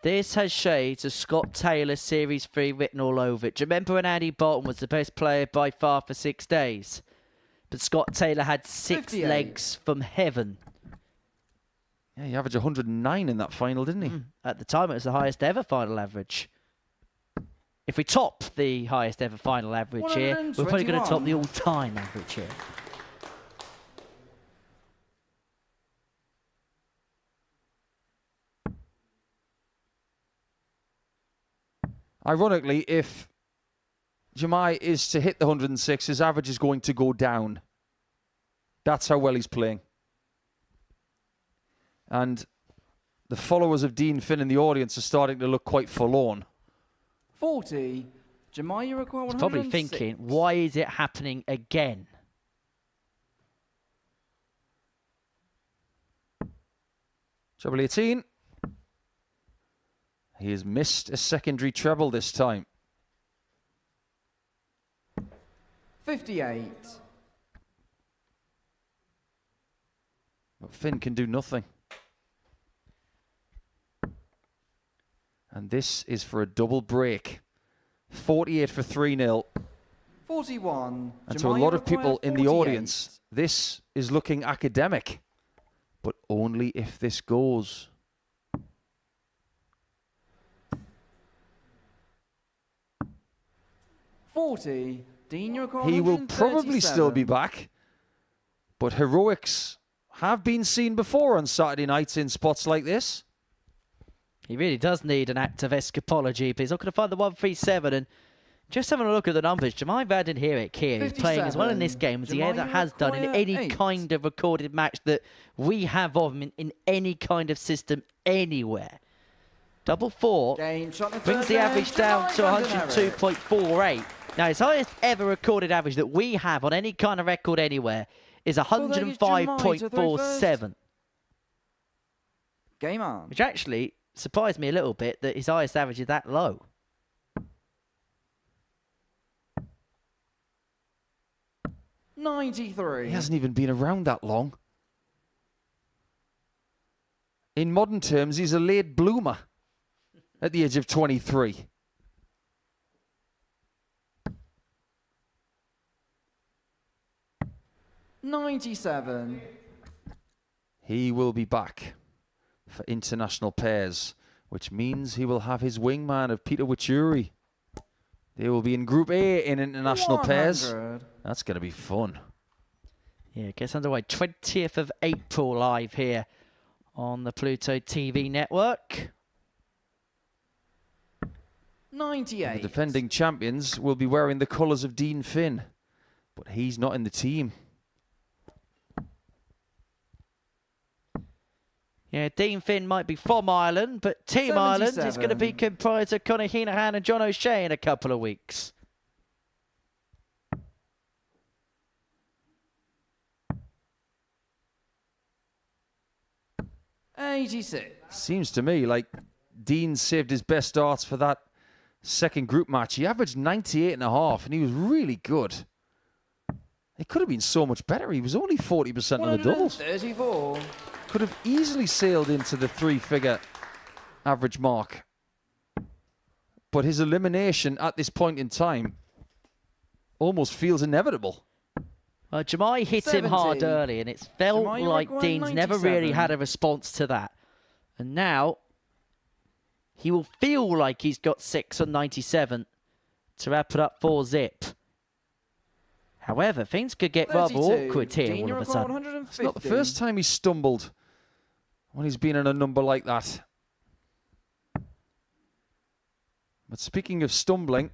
This has shades of Scott Taylor Series 3 written all over it. Do you remember when Andy Bolton was the best player by far for 6 days? But Scott Taylor had 6 58. legs from heaven. Yeah, he averaged 109 in that final, didn't he? At the time, it was the highest ever final average. If we top the highest ever final average here, we're probably going to top the all-time average here. Ironically, if Jamai is to hit the 106, his average is going to go down. That's how well he's playing. And the followers of Dean Finn in the audience are starting to look quite forlorn. 40. Jamai, you require 106. He's probably thinking, why is it happening again? Treble 18. He has missed a secondary treble this time. 58. But Finn can do nothing. And this is for a double break. 48 for 3-0. 41. And to a lot of people in the audience, this is looking academic. But only if this goes. $40. Dean, you require He will probably still be back. But heroics have been seen before on Saturday nights in spots like this. He really does need an act of escapology, but he's not going to find the 137. And just having a look at the numbers, Jamai Vanden Herik here is playing as well in this game as he ever has done in any kind of recorded match that we have of him in any kind of system anywhere. Double 4 brings the average down to 102.48. Now, his highest ever recorded average that we have on any kind of record anywhere is 105.47. Game on. Which actually surprised me a little bit that his highest average is that low. $93. He hasn't even been around that long. In modern terms, he's a late bloomer at the age of 23. $97. He will be back for international pairs, which means he will have his wingman of Peter Wachuri. They will be in Group A in international pairs. That's going to be fun. Yeah, it gets underway 20th of April live here on the Pluto TV network. 98. The defending champions will be wearing the colours of Dean Finn, but he's not in the team. Yeah, Dean Finn might be from Ireland, but Team Ireland is going to be comprised of Conor Heenahan and John O'Shea in a couple of weeks. 86. Seems to me like Dean saved his best starts for that second group match. He averaged 98.5, and he was really good. It could have been so much better. He was only 40% on the doubles. 34. Could have easily sailed into the 3-figure average mark. But his elimination at this point in time almost feels inevitable. Jemai hit 70. him hard early, and it's felt Jemai like required Dean's never really 97. had a response to that. And now he will feel like he's got 6 on 97 to wrap it up 4-zip. However, things could get rather 32. awkward here Dean, all you of a require sudden. 150. It's not the first time he's stumbled when he's been in a number like that. But speaking of stumbling,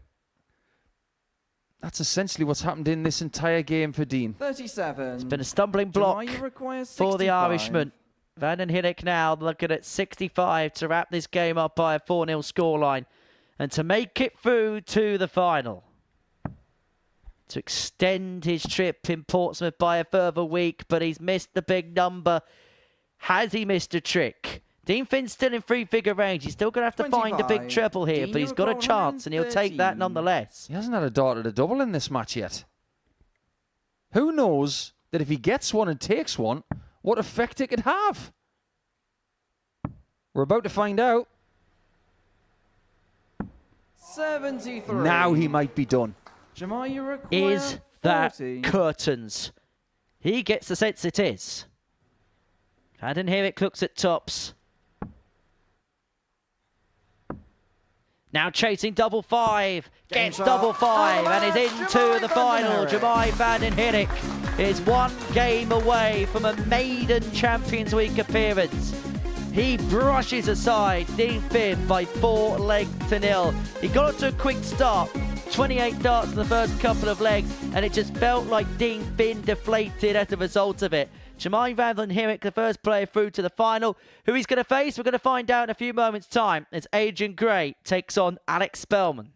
that's essentially what's happened in this entire game for Dean. 37. It's been a stumbling block Jemai, you require for the 65. Irishman. Vanden Herik now looking at 65 to wrap this game up by a 4-0 scoreline and to make it through to the final. To extend his trip in Portsmouth by a further week, but he's missed the big number. Has he missed a trick? Dean Finn's still in 3-figure range. He's still going to have to find a big 25. treble here, Dean, but he's you got a require chance, and he'll take that 113. nonetheless. He hasn't had a dart at a double in this match yet. Who knows that if he gets one and takes one, what effect it could have? We're about to find out. 73. Now he might be done. Jemai, you require Is that 40. curtains? He gets the sense it is. Vanden Herik looks at tops. Now chasing double 5, gets up. double 5 and is Jemai into the final. Vanden Jemai Vanden Herik is one game away from a maiden Champions Week appearance. He brushes aside Dean Finn by 4 legs to 0. He got off to a quick start, 28 darts in the first couple of legs, and it just felt like Dean Finn deflated as a result of it. Jemai Vanden Herik, the first player through to the final. Who he's going to face, we're going to find out in a few moments' time as Adrian Gray takes on Alex Spelman.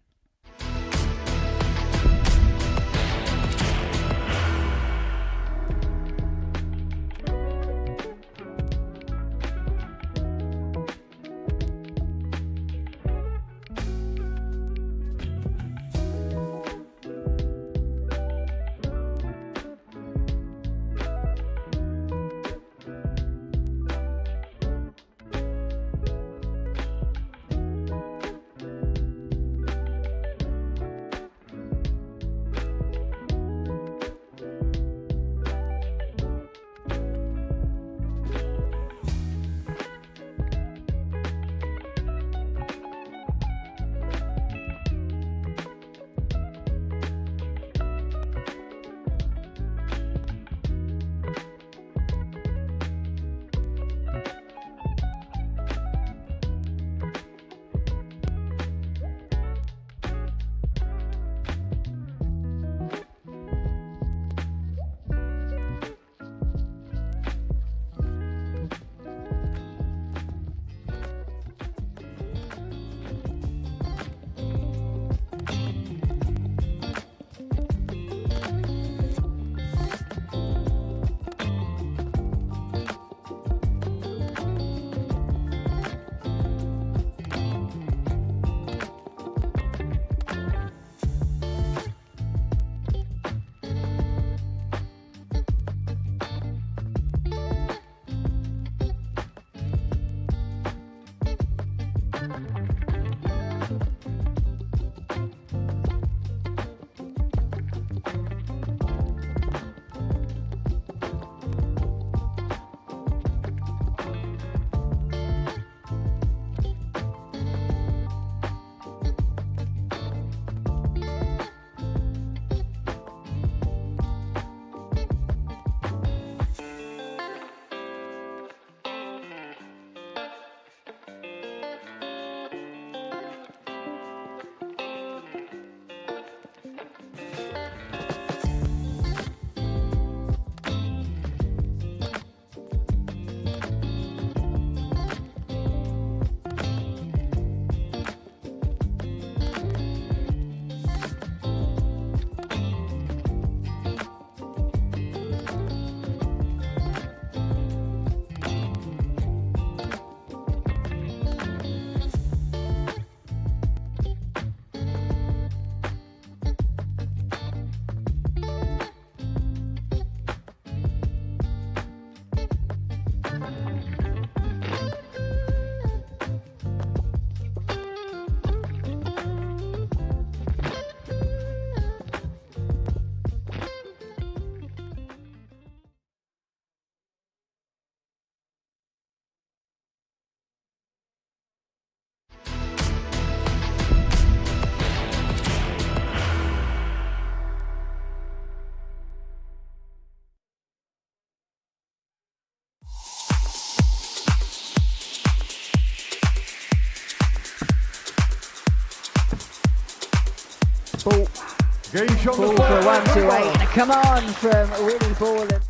Ball for 128. Come on from Willie Borland.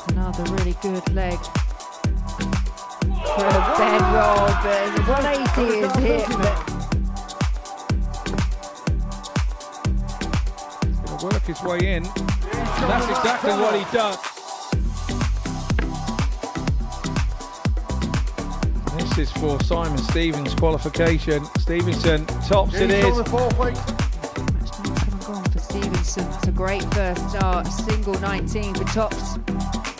Another really good leg from Ben Rob. 180 is hit. He's going to work his way in. And that's exactly what he does. This is for Simon Stevens' qualification. Stevenson tops it is. Gone for Stevenson. It's a great first start. Single 19 for tops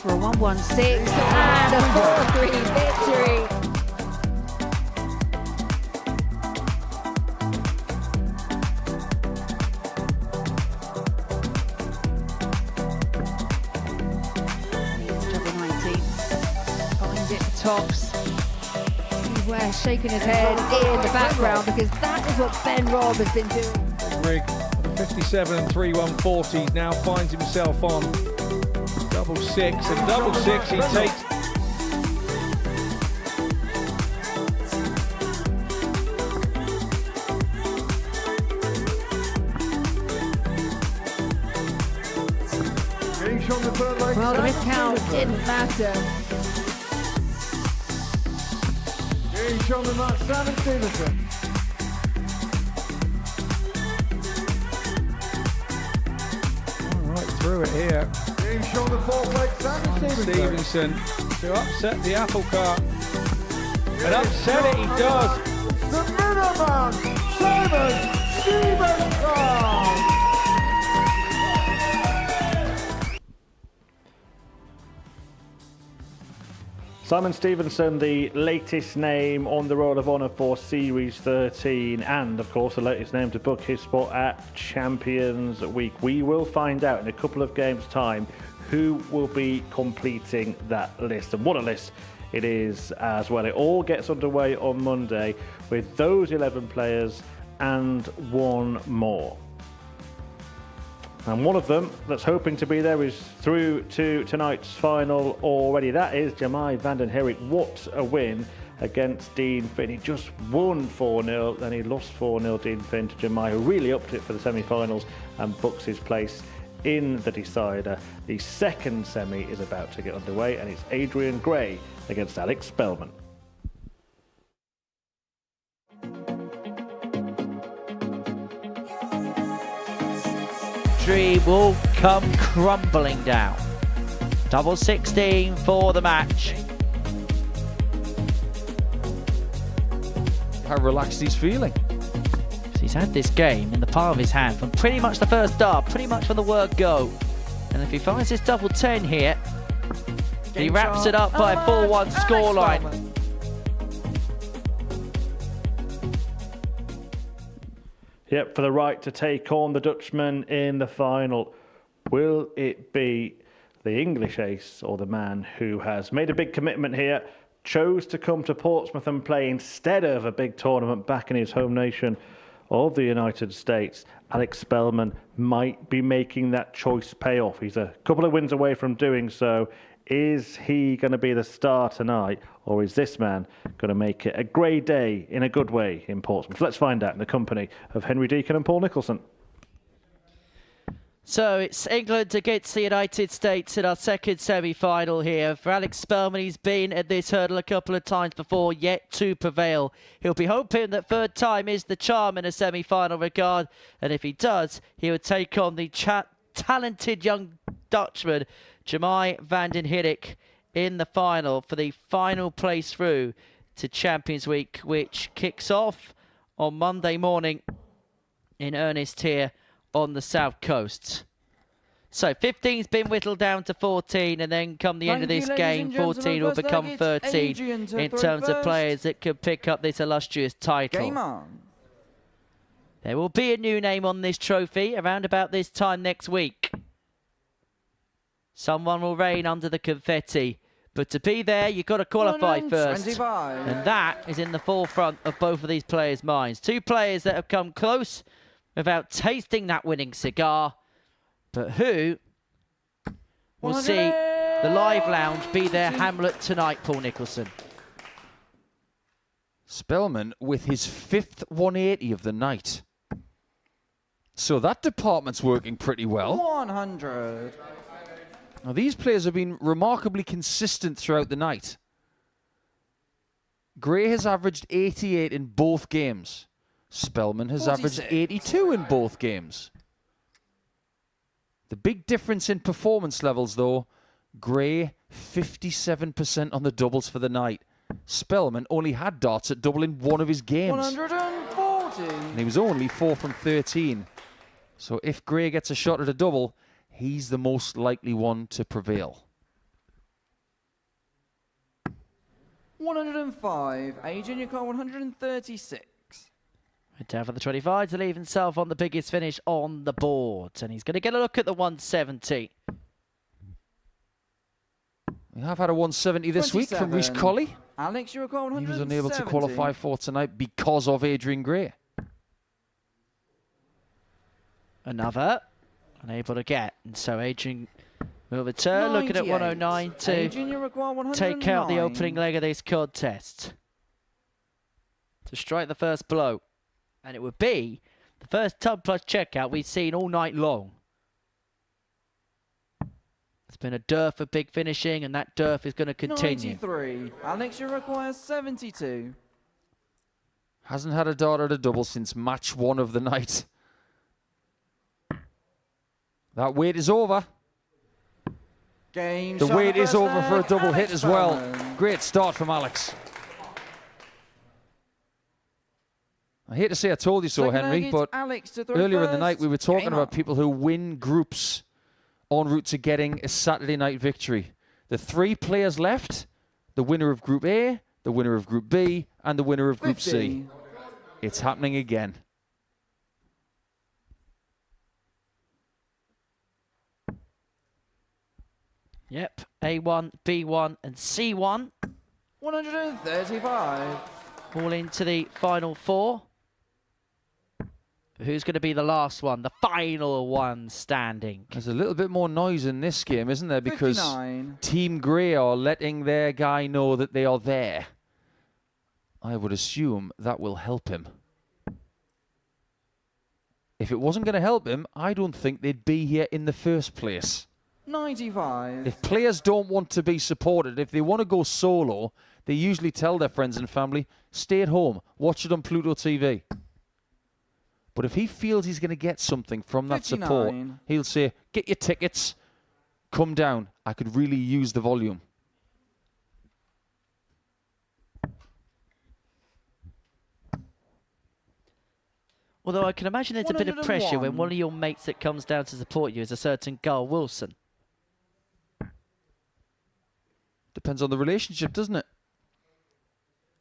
for a 116 and a 4-3 victory. Double 19 finds it for tops. Ware shaking his head in the background because that is what Ben Rob has been doing. Rig, 57 and 3 140s, now finds himself on double six and double six. He takes. Well, the miscount didn't matter. Shown the mark, Simon Stevenson. All right, through it here. Being shown the fourth leg, Simon Stevenson to upset the apple cart. And upset it he does. The Minuteman, Simon Stevenson. Simon Stevenson, the latest name on the Roll of Honour for Series 13, and of course the latest name to book his spot at Champions Week. We will find out in a couple of games' time who will be completing that list, and what a list it is as well. It all gets underway on Monday with those 11 players and one more. And one of them that's hoping to be there is through to tonight's final already. That is Vanden Herik. What a win against Dean Finn. He just won 4-0, then he lost 4-0, Dean Finn, to Jamai, who really upped it for the semi-finals and books his place in the decider. The second semi is about to get underway, and it's Adrian Gray against Alex Spelman. Will come crumbling down. Double 16 for the match. How relaxed he's feeling. He's had this game in the palm of his hand from pretty much the first start, pretty much from the word go. And if he finds this double 10 here, he wraps it up by a 4-1 scoreline. Yep, for the right to take on the Dutchman in the final. Will it be the English ace or the man who has made a big commitment here, chose to come to Portsmouth and play instead of a big tournament back in his home nation of the United States? Alex Spelman might be making that choice pay off. He's a couple of wins away from doing so. Is he going to be the star tonight, or is this man going to make it a grey day in a good way in Portsmouth? Let's find out in the company of Henry Deacon and Paul Nicholson. So it's England against the United States in our second semi-final here. For Alex Spelman, he's been at this hurdle a couple of times before, yet to prevail. He'll be hoping that third time is the charm in a semi-final regard, and if he does, he would take on the talented young Dutchman, Vanden Herik, in the final for the final place through to Champions Week, which kicks off on Monday morning in earnest here on the South Coast. So 15's been whittled down to 14, and then come the end of this game, 14 will become 13 in terms of players that could pick up this illustrious title. Game on. There will be a new name on this trophy around about this time next week. Someone will reign under the confetti, but to be there, you've got to qualify first. 25. And that is in the forefront of both of these players' minds. Two players that have come close without tasting that winning cigar, but who will see the live lounge be their Hamlet tonight, Paul Nicholson? Spelman with his 5th 180 of the night. So that department's working pretty well. 100. Now, these players have been remarkably consistent throughout the night. Gray has averaged 88 in both games. Spelman has 46. averaged 82 in both games. The big difference in performance levels, though, Gray 57% on the doubles for the night. Spelman only had darts at double in one of his games. 140. And he was only 4 from 13. So if Gray gets a shot at a double, he's the most likely one to prevail. 105. Adrian, you got 136. Down for the 25 to leave himself on the biggest finish on the board. And he's going to get a look at the 170. We have had a 170 this week from Rhys Colley. Alex, you recall 170. He was unable to qualify for tonight because of Adrian Gray. Another. Unable to get. And so Adrian will return, looking at 109 to Adrian, you require 109. take out the opening leg of this contest. To strike the first blow. And it would be the first tub plus checkout we've seen all night long. It's been a dearth of big finishing, and that dearth is going to continue. 93. Alex, you require 72. Hasn't had a dart at a double since match 1 of the night. That wait is over. Game the shot wait is over for a double Alex hit as well. Spelman. Great start from Alex. I hate to say I told you so, Second Henry, leg, but Alex to throw earlier in the first. night we were talking Game about up. people who win groups en route to getting a Saturday night victory. The 3 players left, the winner of Group A, the winner of Group B, and the winner of Group 50. C. It's happening again. Yep, A1, B1 and C1. 135. All into the final 4. But who's going to be the last one? The final one standing. There's a little bit more noise in this game, isn't there? Because 59. Team Grey are letting their guy know that they are there. I would assume that will help him. If it wasn't going to help him, I don't think they'd be here in the first place. 95. If players don't want to be supported, if they want to go solo, they usually tell their friends and family, stay at home, watch it on Pluto TV. But if he feels he's going to get something from that support, 59. he'll say, get your tickets, come down. I could really use the volume. Although I can imagine there's a bit of pressure when 101. one of your mates that comes down to support you is a certain Gull Wilson. Depends on the relationship, doesn't it?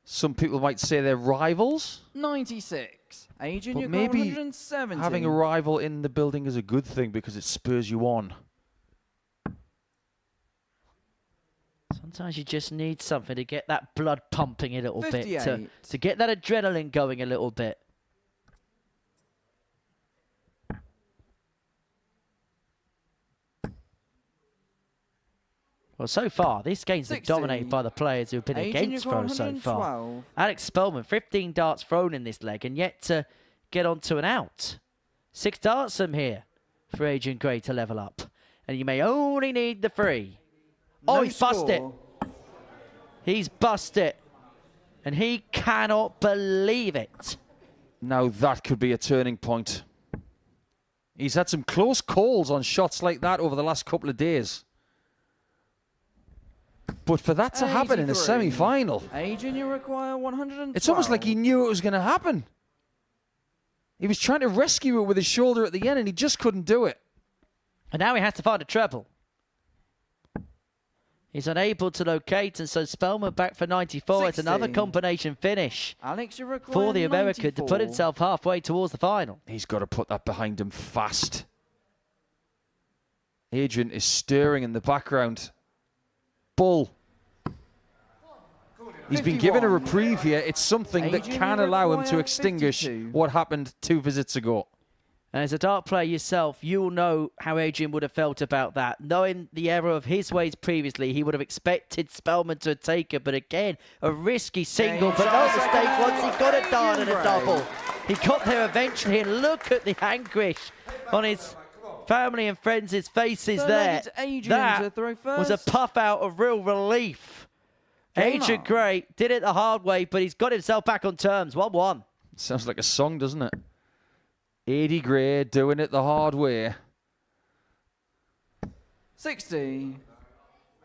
Some people might say they're rivals. 96. Adrian, But you got maybe 170. having a rival in the building is a good thing because it spurs you on. Sometimes you just need something to get that blood pumping a little bit, 58. to get that adrenaline going a little bit. Well, so far, this game's been 60. dominated by the players who've been Adrian, against you've got throw so far. 112. Alex Spelman, 15 darts thrown in this leg and yet to get onto an out. 6 darts from here for Adrian Gray to level up. And you may only need the 3. No Oh, he's bust it. score. He's bust it. And he cannot believe it. Now that could be a turning point. He's had some close calls on shots like that over the last couple of days. But for that to happen in a 83. semi-final, Adrian, you require 112. it's almost like he knew it was going to happen. He was trying to rescue it with his shoulder at the end, and he just couldn't do it. And now he has to find a treble. He's unable to locate, and so Spelman back for 94. It's another 60. combination finish Alex, you require for the American 94. to put himself halfway towards the final. He's got to put that behind him fast. Adrian is stirring in the background. Bull. He's been given a 51. reprieve here. It's something that Adrian, can you allow him to require extinguish 52. what happened 2 visits ago. And as a dart player yourself, you'll know how Adrian would have felt about that. Knowing the error of his ways previously, he would have expected Spelman to take it. But again, a risky single, but no mistake once he got a dart and a double. He got there eventually, and look at the anguish on his family and friends' faces there. That was a puff out of real relief. Adrian Gray did it the hard way, but he's got himself back on terms. 1-1. Sounds like a song, doesn't it? Eddie Gray doing it the hard way. 60.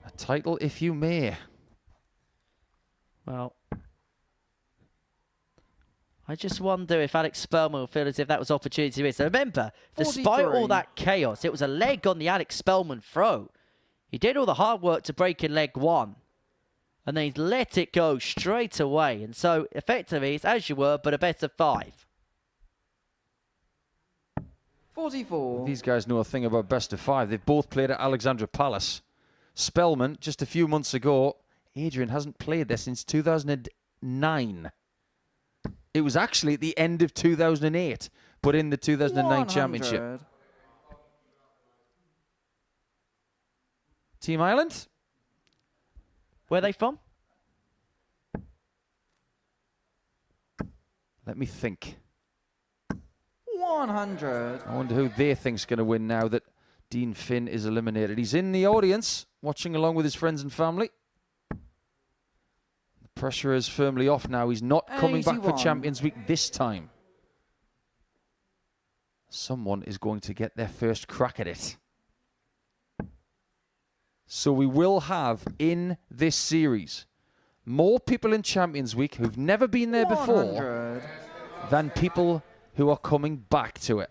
A title, if you may. Well, I just wonder if Alex Spelman will feel as if that was opportunity missed. Remember, despite all that chaos, it was a leg on the Alex Spelman throw. He did all the hard work to break in leg 1. And then he's let it go straight away. And so, effectively, it's as you were, but a better 5. 44. These guys know a thing about best of 5. They've both played at Alexandra Palace. Spelman, just a few months ago, Adrian hasn't played there since 2009. It was actually at the end of 2008, but in the 2009 championship. Team Ireland? Where are they from? Let me think. 100. I wonder who they think's going to win now that Dean Finn is eliminated. He's in the audience, watching along with his friends and family. The pressure is firmly off now. He's not coming back for Champions Week this time. Someone is going to get their first crack at it. So we will have in this series more people in Champions Week who've never been there before than people who are coming back to it.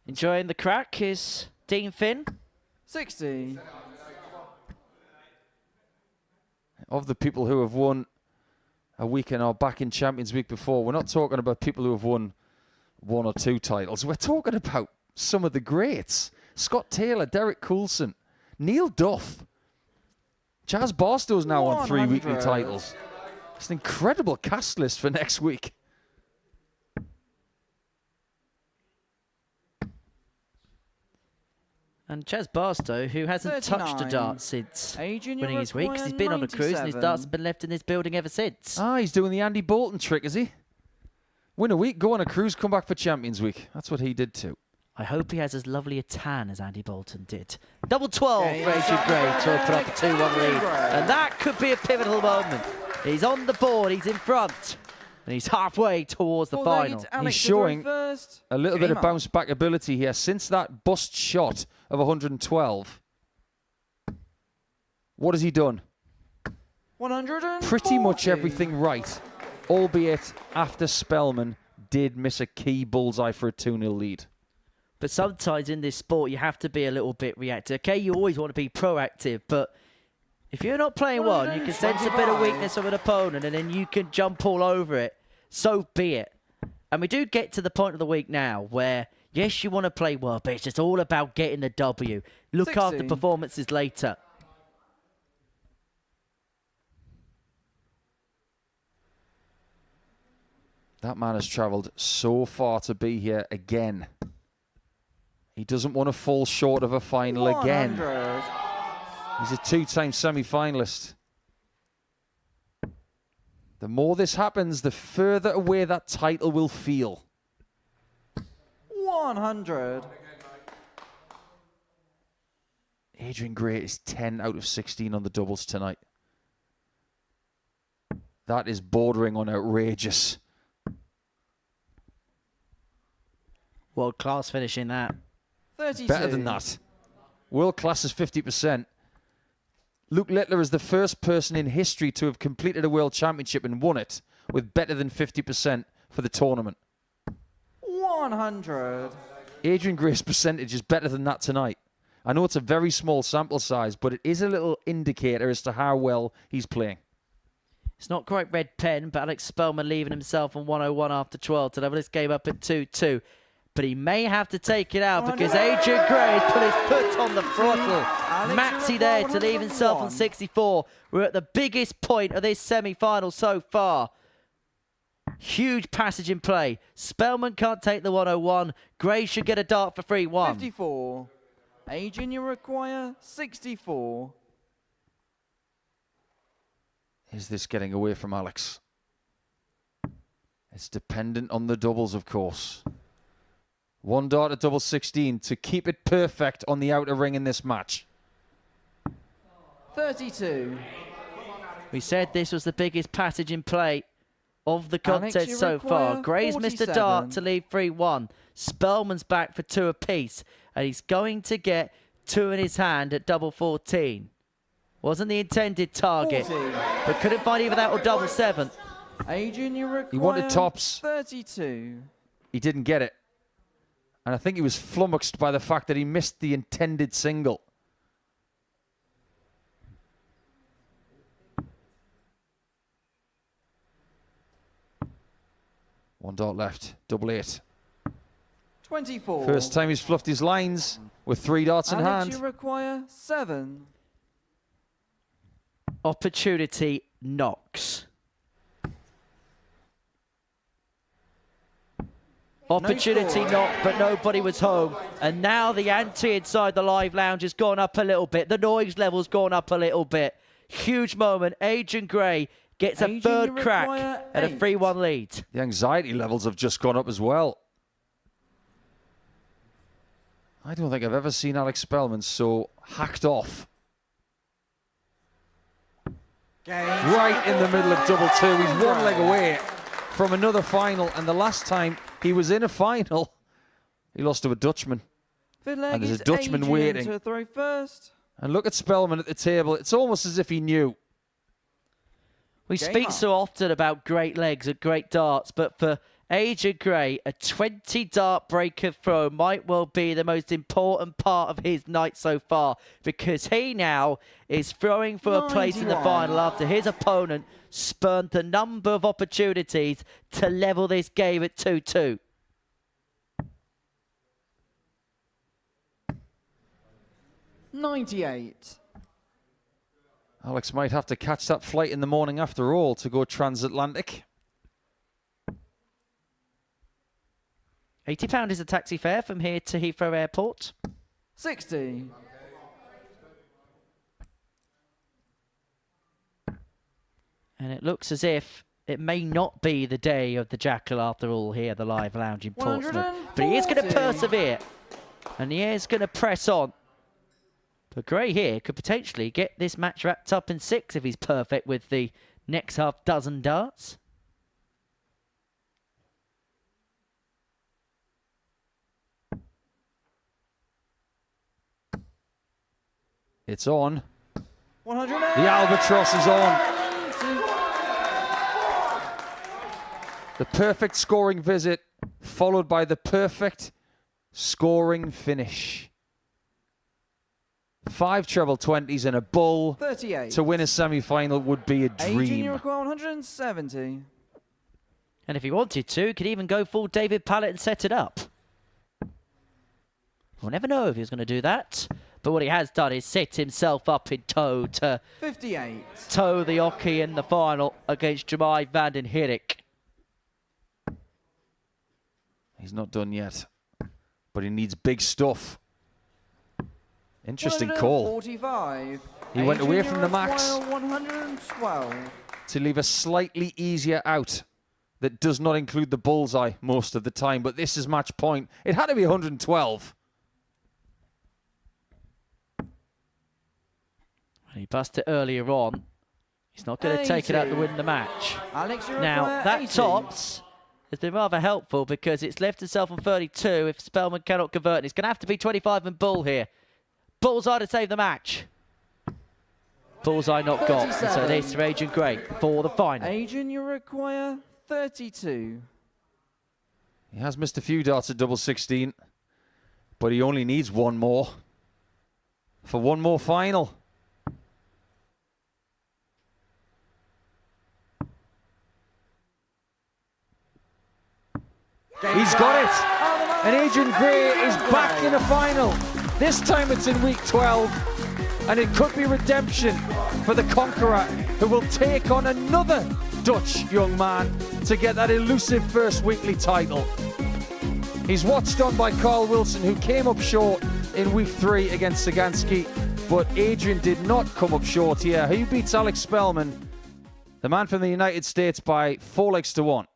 Enjoying the crack is Dean Finn. 60. Of the people who have won a week and are back in Champions Week before, we're not talking about people who have won 1 or 2 titles. We're talking about some of the greats. Scott Taylor, Derek Coulson, Neil Duff. Chaz Barstow's now on 3 weekly titles. It's an incredible cast list for next week. And Chaz Barstow, who hasn't touched a dart since winning his week, because he's been on a cruise and his darts have been left in this building ever since. Ah, he's doing the Andy Bolton trick, is he? Win a week, go on a cruise, come back for Champions Week. That's what he did too. I hope he has as lovely a tan as Andy Bolton did. Double 12 for Adrian Gray to open up a 2-1 lead. And that could be a pivotal moment. He's on the board, he's in front. And he's halfway towards the final. He's showing a little bit of bounce back ability here. Since that bust shot of 112, what has he done? 140. Pretty much everything right, albeit after Spelman did miss a key bullseye for a 2-0 lead. But sometimes in this sport, you have to be a little bit reactive. Okay, you always want to be proactive, but if you're not playing well, you can sense a bit of weakness of an opponent, and then you can jump all over it. So be it. And we do get to the point of the week now where, yes, you want to play well, but it's just all about getting the W. Look after performances later. That man has travelled so far to be here again. He doesn't want to fall short of a final again. He's a 2-time semi-finalist. The more this happens, the further away that title will feel. 100. Adrian Gray is 10 out of 16 on the doubles tonight. That is bordering on outrageous. World class finishing that. 32. Better than that. World class is 50%. Luke Littler is the first person in history to have completed a world championship and won it with better than 50% for the tournament. 100. Adrian Gray's percentage is better than that tonight. I know it's a very small sample size, but it is a little indicator as to how well he's playing. It's not quite red pen, but Alex Spelman leaving himself on 101 after 12 to level this game up at 2-2. But he may have to take it out because Adrian Gray has put his foot on the throttle. Maxi there to leave himself on 64. We're at the biggest point of this semi-final so far. Huge passage in play. Spelman can't take the 101. Gray should get a dart for 3-1. 54. Adrian, you require 64. Is this getting away from Alex? It's dependent on the doubles, of course. 1 dart at double 16 to keep it perfect on the outer ring in this match. 32. We said this was the biggest passage in play of the Alex, contest you so far. require Gray's missed a 47. dart to leave 3-1. Spellman's back for 2 apiece, and he's going to get 2 in his hand at double 14. Wasn't the intended target, 40. but couldn't find either that or double 7. Adrian, you require He wanted tops. 32. He didn't get it. And I think he was flummoxed by the fact that he missed the intended single. One dart left. Double 8. 24. First time he's fluffed his lines with 3 darts in Alex, hand. you require 7. Opportunity knocks. Opportunity knocked, but nobody was home. And now the ante inside the live lounge has gone up a little bit. The noise level's gone up a little bit. Huge moment. Adrian Gray gets a Adrian, third you crack require at a 8. 3-1 lead. The anxiety levels have just gone up as well. I don't think I've ever seen Alex Spelman so hacked off. Right in the middle of double 2. He's 1 leg away from another final, and the last time he was in a final, he lost to a Dutchman. Fifth leg And there's is a Dutchman Adrian waiting. to throw first. And look at Spelman at the table. It's almost as if he knew. We Game speak up. so often about great legs and great darts, but for Adrian Gray, a 20-dart breaker throw might well be the most important part of his night so far, because he now is throwing for a place in the 91. final after his opponent spurned a number of opportunities to level this game at 2-2. $98. Alex might have to catch that flight in the morning after all to go transatlantic. £80 is a taxi fare from here to Heathrow Airport. 60. And it looks as if it may not be the day of the Jackal after all here, the live lounge in Portsmouth. But he is going to 140. persevere. And he is going to press on. But Gray here could potentially get this match wrapped up in 6 if he's perfect with the next half dozen darts. It's on. 100. The albatross is on. The perfect scoring visit, followed by the perfect scoring finish. 5 treble 20s and a bull 38. to win a semi-final would be a Adrian, you dream. require 170. And if he wanted to, could even go full David Pallet and set it up. We'll never know if he's going to do that. But what he has done is set himself up in tow to 58. toe the Oki in the final against Vanden Herik. He's not done yet, but he needs big stuff. Interesting call. 145. He went away Adrian, from the you max require 112. to leave a slightly easier out that does not include the bullseye most of the time, but this is match point. It had to be 112. He busted it earlier on. He's not going to take it out to win the match. Alex, you Now, require that 80. tops has been rather helpful because it's left himself on 32 if Spelman cannot convert. And it's going to have to be 25 and bull here. Bullseye to save the match. Bullseye not got. And so 37. this for Adrian Gray for the final. Adrian, you require 32. He has missed a few darts at double 16, but he only needs one more for one more final. He's got it! And Adrian Gray is back in a final. This time it's in week 12, and it could be redemption for the conqueror, who will take on another Dutch young man to get that elusive first weekly title. He's watched on by Carl Wilson, who came up short in week 3 against Sagansky, but Adrian did not come up short here. Who beats Alex Spelman, the man from the United States, by 4 legs to 1.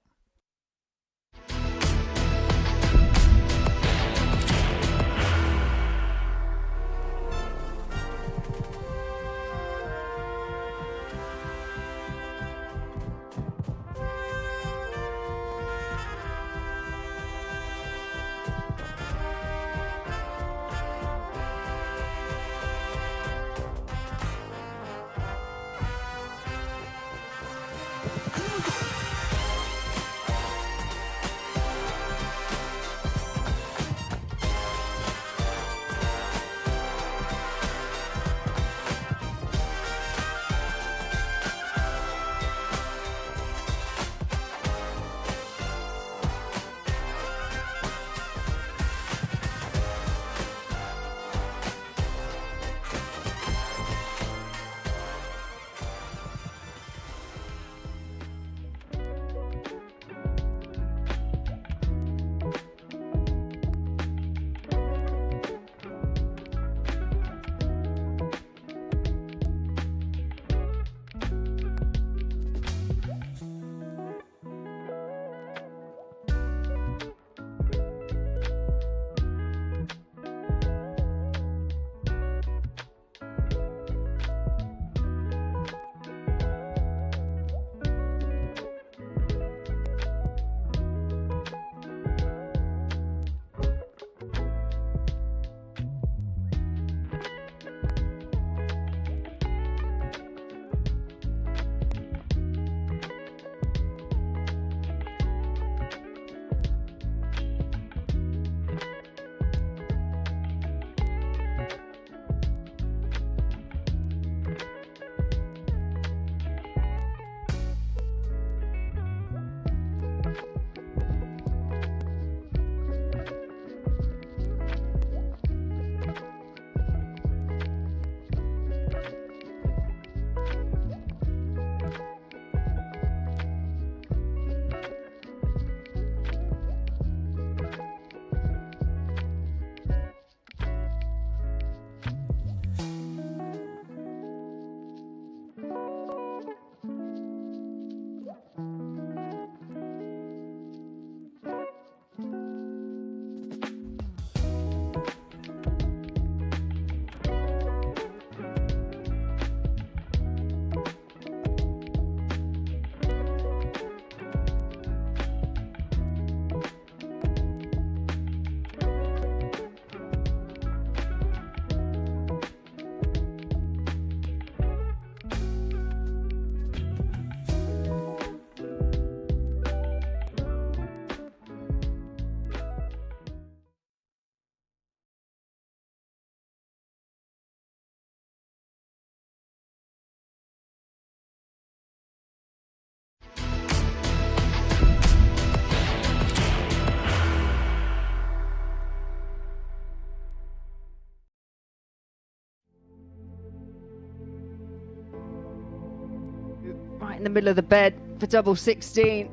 Right in the middle of the bed for double 16.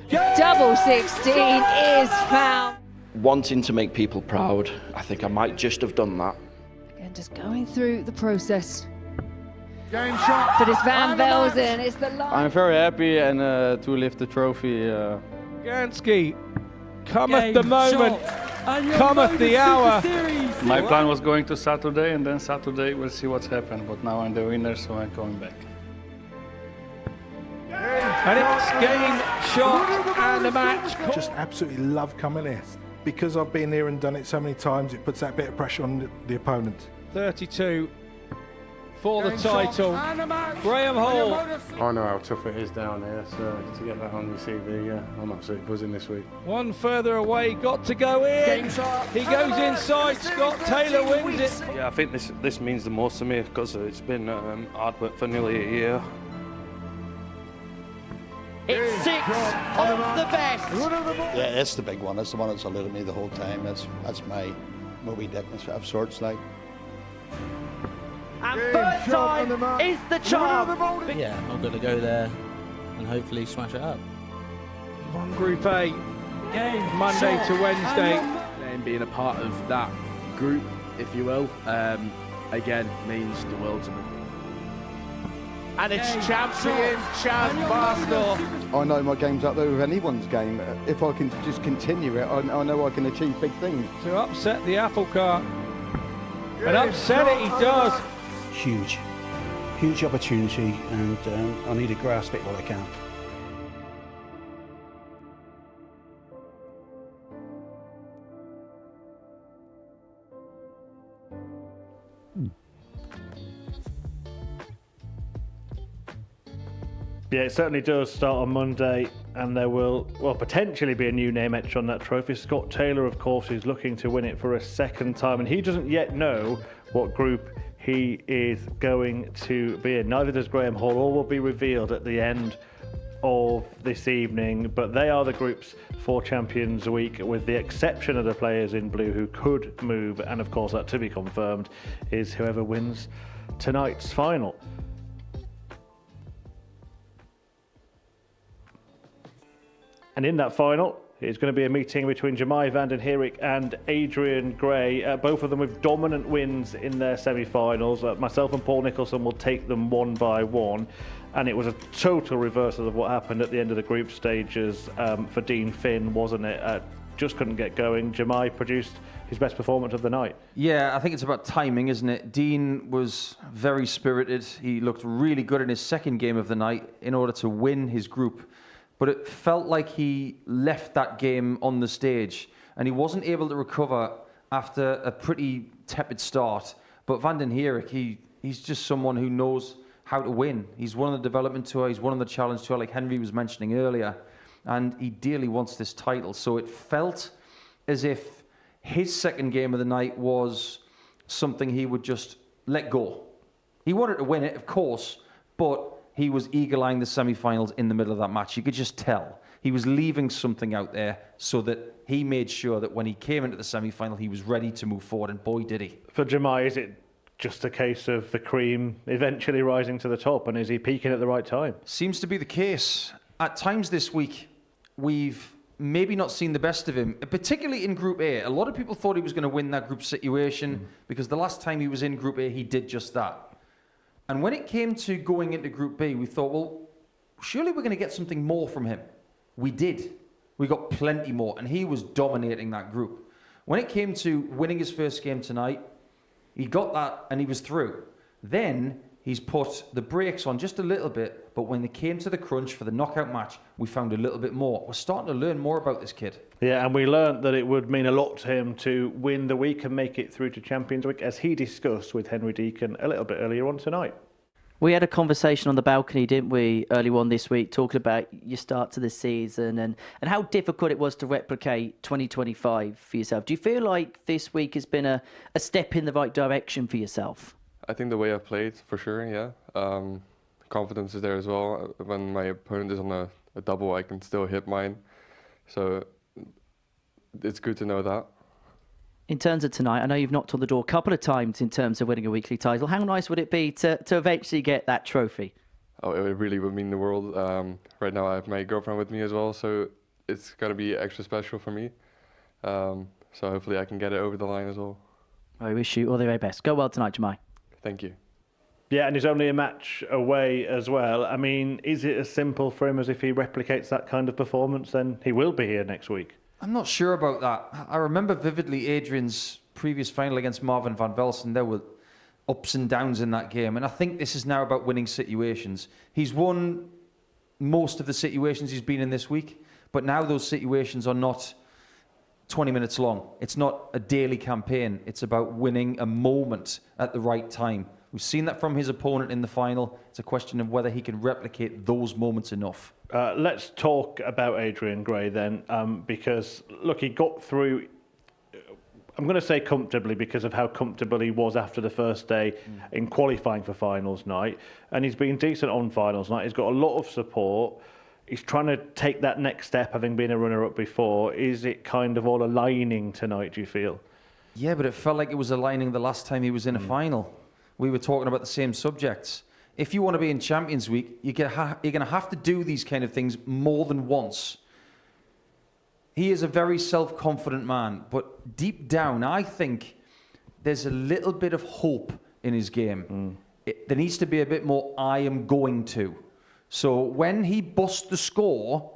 Double 16 is found. Wanting to make people proud, I think I might just have done that. Again, just going through the process. Game shot. But it's Van Velzen, it's the line. I'm very happy and to lift the trophy. Gansky, cometh the moment, cometh the hour. My plan was going to Saturday, and then Saturday we'll see what's happened. But now I'm the winner, so I'm going back. And it's game, shot, and a match. I just absolutely love coming here. Because I've been here and done it so many times, it puts that bit of pressure on the opponent. 32 for the title. Graham Hall. I know how tough it is down here, so to get that on your CV, yeah, I'm absolutely buzzing this week. One further away, got to go in. He goes inside, Scott Taylor wins it. Yeah, I think this means the most to me because it's been hard work for nearly a year. It's 6 of the best. Yeah, it's the big one. It's the one that's eluded me the whole time. That's my Moby Dickness of sorts, like. And first time is the charm. Yeah, I'm going to go there and hopefully smash it up. On Group A, Monday to Wednesday. And being a part of that group, if you will, again, means the world to me. And it's champion Chad Barstow. I know my game's up there with anyone's game. If I can just continue it, I know I can achieve big things. To upset the apple cart. And upset it he does. Huge opportunity, and I need to grasp it while I can. Yeah, it certainly does start on Monday, and there will, potentially be a new name etched on that trophy. Scott Taylor, of course, is looking to win it for a second time, and he doesn't yet know what group he is going to be in. Neither does Graham Hall. All will be revealed at the end of this evening, but they are the groups for Champions Week, with the exception of the players in blue who could move, and of course that to be confirmed is whoever wins tonight's final. And in that final, it's going to be a meeting between Vanden Herik and Adrian Gray, both of them with dominant wins in their semi-finals. Myself and Paul Nicholson will take them one by one. And it was a total reversal of what happened at the end of the group stages for Dean Finn, wasn't it? Just couldn't get going. Jamai produced his best performance of the night. Yeah, I think it's about timing, isn't it? Dean was very spirited. He looked really good in his second game of the night in order to win his group. But it felt like he left that game on the stage and he wasn't able to recover after a pretty tepid start. But Vanden Herik, he's just someone who knows how to win. He's won on the development tour, he's won on the challenge tour, like Henry was mentioning earlier, and he dearly wants this title. So it felt as if his second game of the night was something he would just let go. He wanted to win it, of course, but he was eagle-eyeing the semi-finals in the middle of that match. You could just tell. He was leaving something out there so that he made sure that when he came into the semi-final, he was ready to move forward, and boy, did he. For Jamai, is it just a case of the cream eventually rising to the top, and is he peaking at the right time? Seems to be the case. At times this week, we've maybe not seen the best of him, particularly in Group A. A lot of people thought he was going to win that group situation because the last time he was in Group A, he did just that. And when it came to going into Group B, we thought, well, surely we're going to get something more from him. We did. We got plenty more, and he was dominating that group. When it came to winning his first game tonight, he got that, and he was through. Then he's put the brakes on just a little bit, but when it came to the crunch for the knockout match, we found a little bit more. We're starting to learn more about this kid. Yeah, and we learned that it would mean a lot to him to win the week and make it through to Champions Week, as he discussed with Henry Deacon a little bit earlier on tonight. We had a conversation on the balcony, didn't we, earlier on this week, talking about your start to the season and how difficult it was to replicate 2025 for yourself. Do you feel like this week has been a step in the right direction for yourself? I think the way I played, for sure, yeah. Confidence is there as well. When my opponent is on a double, I can still hit mine. So it's good to know that. In terms of tonight, I know you've knocked on the door a couple of times in terms of winning a weekly title. How nice would it be to eventually get that trophy? Oh, it really would mean the world. Right now I have my girlfriend with me as well, so it's going to be extra special for me. So hopefully I can get it over the line as well. I wish you all the very best. Go well tonight, Jamai. Thank you. Yeah, and he's only a match away as well. I mean, is it as simple for him as if he replicates that kind of performance, then he will be here next week? I'm not sure about that. I remember vividly Adrian's previous final against Marvin van Velsen. There were ups and downs in that game, and I think this is now about winning situations. He's won most of the situations he's been in this week, but now those situations are not 20 minutes long. It's not a daily campaign. It's about winning a moment at the right time. We've seen that from his opponent in the final. It's a question of whether he can replicate those moments enough. Let's talk about Adrian Gray then, because, look, he got through, I'm going to say comfortably because of how comfortable he was after the first day in qualifying for finals night, and he's been decent on finals night. He's got a lot of support. He's trying to take that next step, having been a runner-up before. Is it kind of all aligning tonight, do you feel? Yeah, but it felt like it was aligning the last time he was in a final. We were talking about the same subjects. If you want to be in Champions Week, you're going to have to do these kind of things more than once. He is a very self-confident man, but deep down, I think there's a little bit of hope in his game. There needs to be a bit more I am going to. So when he bust the score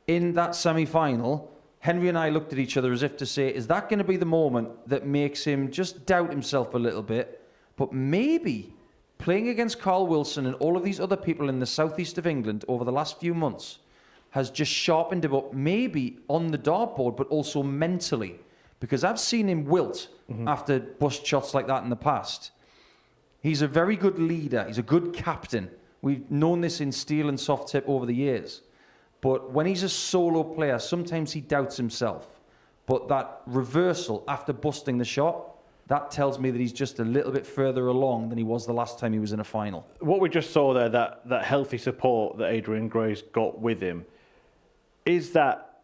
in that semi-final, Henry and I looked at each other as if to say, is that going to be the moment that makes him just doubt himself a little bit? But maybe playing against Carl Wilson and all of these other people in the southeast of England over the last few months has just sharpened him up, maybe on the dartboard, but also mentally. Because I've seen him wilt after bust shots like that in the past. He's a very good leader. He's a good captain. We've known this in steel and soft tip over the years. But when he's a solo player, sometimes he doubts himself. But that reversal after busting the shot, that tells me that he's just a little bit further along than he was the last time he was in a final. What we just saw there, that healthy support that Adrian Gray's got with him, is that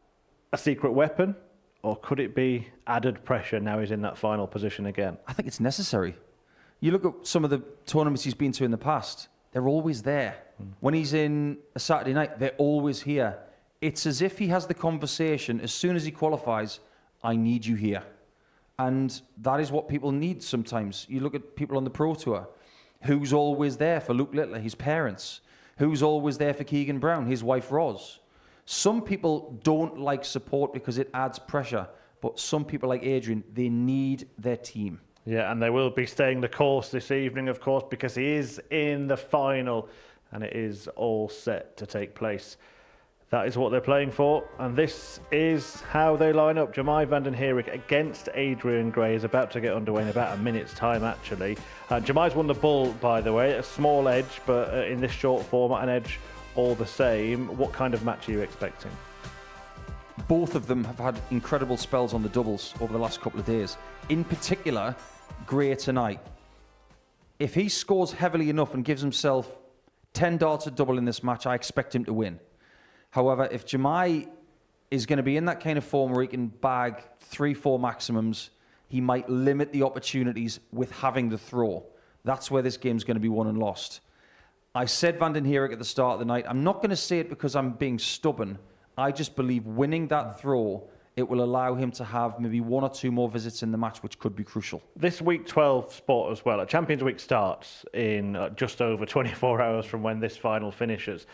a secret weapon? Or could it be added pressure now he's in that final position again? I think it's necessary. You look at some of the tournaments he's been to in the past, they're always there. When he's in a Saturday night, they're always here. It's as if he has the conversation as soon as he qualifies, I need you here. And that is what people need sometimes. You look at people on the Pro Tour. Who's always there for Luke Littler, his parents? Who's always there for Keegan Brown, his wife Roz? Some people don't like support because it adds pressure. But some people like Adrian, they need their team. Yeah, and they will be staying the course this evening, of course, because he is in the final and it is all set to take place. That is what they're playing for, and this is how they line up. Vanden Herik against Adrian Gray is about to get underway in about a minute's time, actually. Jamai's won the ball, by the way, a small edge, but in this short format, an edge all the same. What kind of match are you expecting? Both of them have had incredible spells on the doubles over the last couple of days. In particular, Gray tonight. If he scores heavily enough and gives himself 10 darts a double in this match, I expect him to win. However, if Jamai is going to be in that kind of form where he can bag 3-4 maximums, he might limit the opportunities with having the throw. That's where this game's going to be won and lost. I said Vanden Herik at the start of the night. I'm not going to say it because I'm being stubborn. I just believe winning that throw, it will allow him to have maybe 1 or 2 more visits in the match, which could be crucial. This week 12 spot as well. Champions Week starts in just over 24 hours from when this final finishes.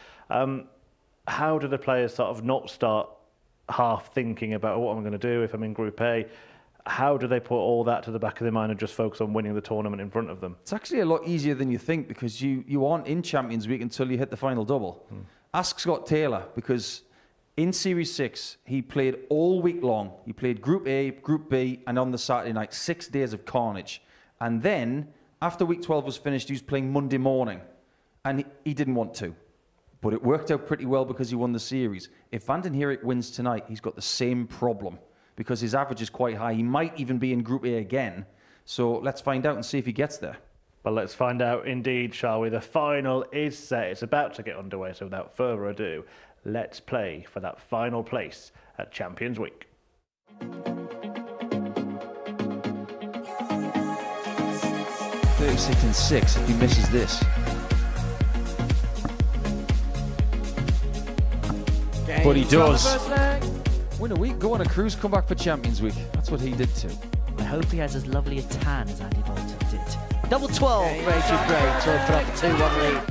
How do the players sort of not start half thinking about what I'm going to do if I'm in Group A? How do they put all that to the back of their mind and just focus on winning the tournament in front of them? It's actually a lot easier than you think because you aren't in Champions Week until you hit the final double. Ask Scott Taylor, because in Series 6, he played all week long. He played Group A, Group B, and on the Saturday night, 6 days of carnage. And then, after Week 12 was finished, he was playing Monday morning. And he didn't want to. But it worked out pretty well because he won the series. If Vanden Herik wins tonight, he's got the same problem because his average is quite high. He might even be in Group A again. So let's find out and see if he gets there. Well, let's find out indeed, shall we? The final is set. It's about to get underway, so without further ado, let's play for that final place at Champions Week. 36 and 6 if he misses this. But he does. Win a week, go on a cruise, come back for Champions Week. That's what he did too. I hope he has as lovely a tan as Andy Bolton did. Double 12 for Adrian Gray to open up the 2-1 lead.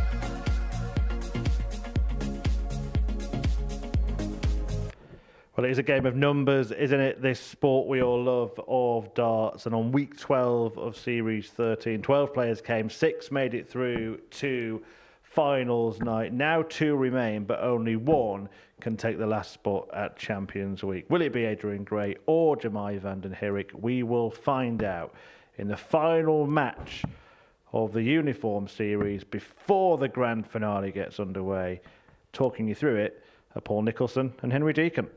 Well, it is a game of numbers, isn't it? This sport we all love of darts. And on week 12 of Series 13, 12 players came, 6 made it through to finals night. Now 2 remain, but only 1 can take the last spot at Champions Week. Will it be Adrian Gray or Vanden Herik? We will find out in the final match of the Uniform Series before the grand finale gets underway. Talking you through it are Paul Nicholson and Henry Deacon.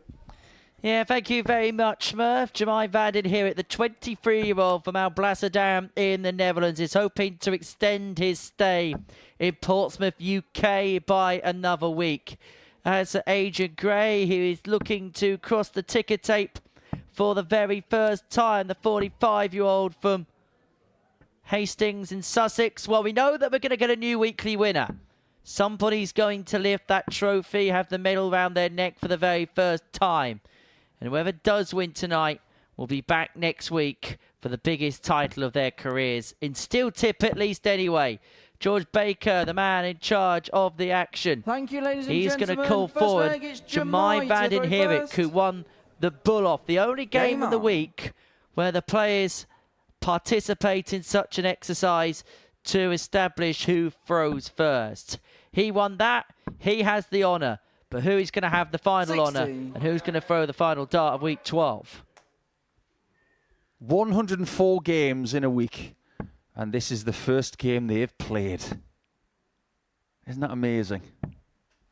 Yeah, thank you very much, Murph. Vanden Herik, the 23-year-old from Alblasserdam in the Netherlands, is hoping to extend his stay in Portsmouth, UK by another week. As Adrian Gray, who is looking to cross the ticker tape for the very first time, the 45-year-old from Hastings in Sussex. Well, we know that we're going to get a new weekly winner. Somebody's going to lift that trophy, have the medal around their neck for the very first time. And whoever does win tonight will be back next week for the biggest title of their careers. In steel tip, at least, anyway. George Baker, the man in charge of the action. Thank you, ladies and He's gentlemen. going to call forward Jemai Vanden Herik, who won the bull-off. The only game of the week where the players participate in such an exercise to establish who throws first. He won that. He has the honour. But who is going to have the final honour and who's going to throw the final dart of week 12? 104 games in a week. And this is the first game they've played. Isn't that amazing?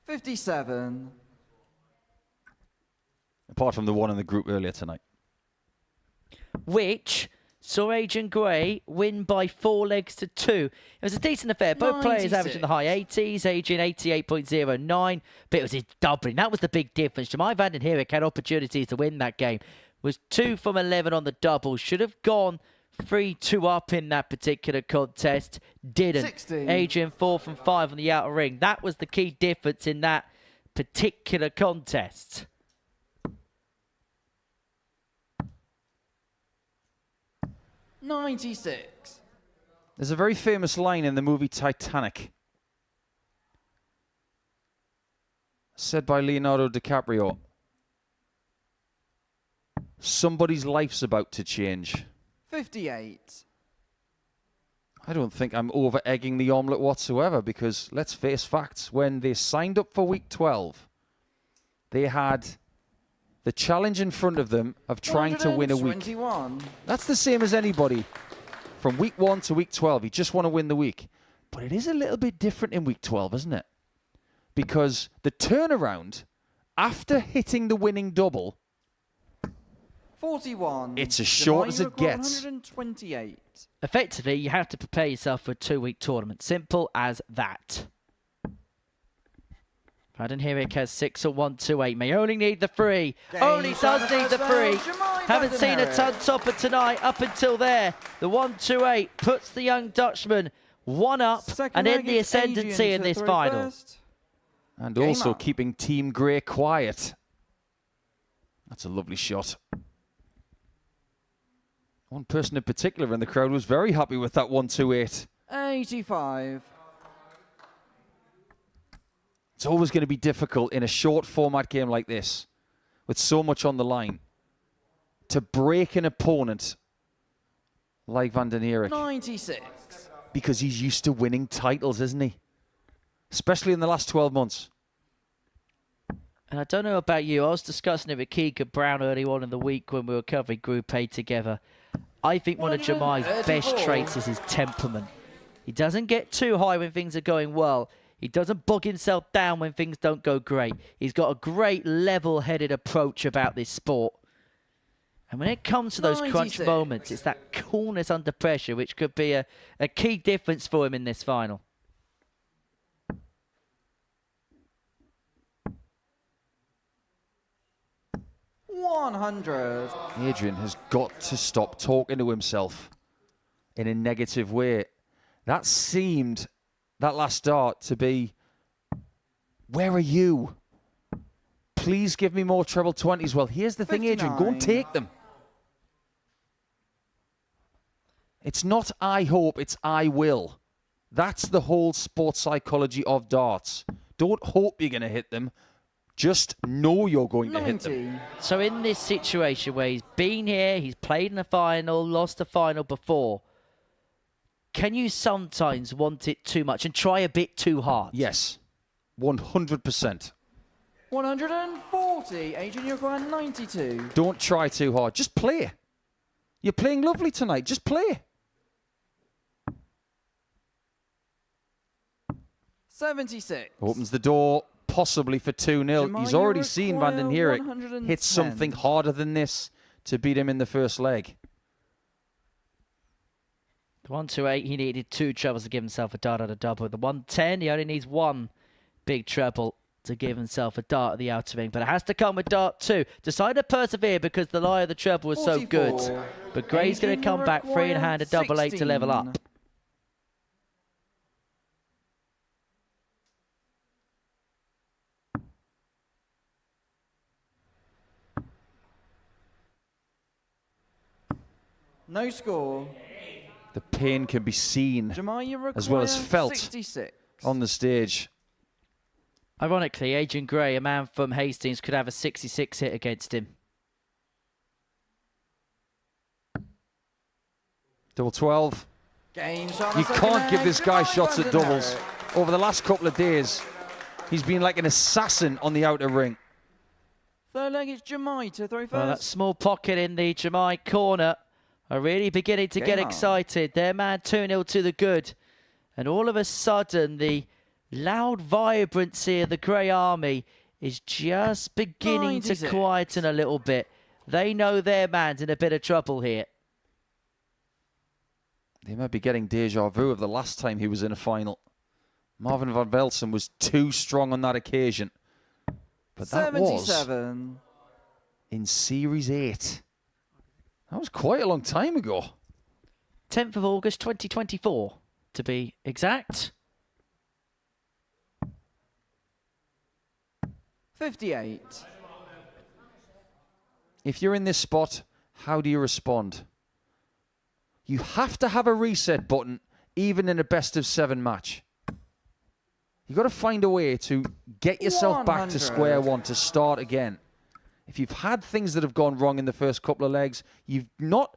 57. Apart from the one in the group earlier tonight. Which saw Adrian Gray win by 4 legs to 2. It was a decent affair. Both players averaged in the high 80s. Adrian 88.09. But it was his doubling. That was the big difference. Jemai Vanden Herik had opportunities to win that game. Was 2 from 11 on the double. Should have gone 3-2 up in that particular contest. Didn't. 60. Adrian 4 from 5 on the outer ring. That was the key difference in that particular contest. $96. There's a very famous line in the movie Titanic, said by Leonardo DiCaprio. Somebody's life's about to change. 58. I don't think I'm over-egging the omelette whatsoever, because let's face facts. When they signed up for week 12, they had the challenge in front of them of trying to win a week. 121. That's the same as anybody. From week 1 to week 12, you just want to win the week. But it is a little bit different in week 12, isn't it? Because the turnaround, after hitting the winning double, 41. it's as short as it gets. 128. Effectively, you have to prepare yourself for a 2-week tournament. Simple as that. Vanden Herik has 6 on 128. May only need the 3. Only does need the 3. Haven't seen a ton topper tonight up until there. The 128 puts the young Dutchman 1 up and in the ascendancy in this final. And also keeping Team Grey quiet. That's a lovely shot. One person in particular in the crowd was very happy with that 128. 85. It's always going to be difficult in a short format game like this, with so much on the line, to break an opponent like Vanden Herik. 96. Because he's used to winning titles, isn't he? Especially in the last 12 months. And I don't know about you, I was discussing it with Keegan Brown early on in the week when we were covering Group A together. I think one of Jemai's best traits is his temperament. He doesn't get too high when things are going well. He doesn't bog himself down when things don't go great. He's got a great level-headed approach about this sport. And when it comes to those crunch moments, it's that coolness under pressure which could be a key difference for him in this final. $100. Adrian has got to stop talking to himself in a negative way. That seemed, that last start, to be, where are you? Please give me more treble 20s. Well, here's the thing, Adrian, go and take them. It's not I hope, it's I will. That's the whole sports psychology of darts. Don't hope you're going to hit them. Just know you're going to hit them. So in this situation where he's been here, he's played in a final, lost a final before, can you sometimes want it too much and try a bit too hard? Yes, 100%. 140. Adrian, you're going 92. Don't try too hard. Just play. You're playing lovely tonight. Just play. 76. Opens the door, possibly for 2-0. He's already seen Vanden Herik hit something harder than this to beat him in the first leg. The 128, he needed 2 trebles to give himself a dart at a double. The 110, he only needs 1 big treble to give himself a dart at the outer ring. But it has to come with dart 2. Decide to persevere because the lie of the treble was 44. So good. But Gray's going to come back 3 in hand, a double 8 to level up. No score. The pain can be seen Jemai, as well as felt 66. on the stage. Ironically, Adrian Gray, a man from Hastings, could have a 66 hit against him. Double 12. Game shot. You can't give this guy shots at doubles. Over the last couple of days, he's been like an assassin on the outer ring. Third leg, it's Jemai to throw first. Well, that small pocket in the Jemai corner are really beginning to get excited. Their man 2-0 to the good. And all of a sudden, the loud vibrancy of the Grey Army is just beginning 96. to quieten a little bit. They know their man's in a bit of trouble here. They might be getting deja vu of the last time he was in a final. Marvin van Velsen was too strong on that occasion. But that 77. was in Series 8. That was quite a long time ago. 10th of August 2024, to be exact. 58. If you're in this spot, how do you respond? You have to have a reset button, even in a best-of-7 match. You've got to find a way to get yourself back to square one, to start again. If you've had things that have gone wrong in the first couple of legs, you've not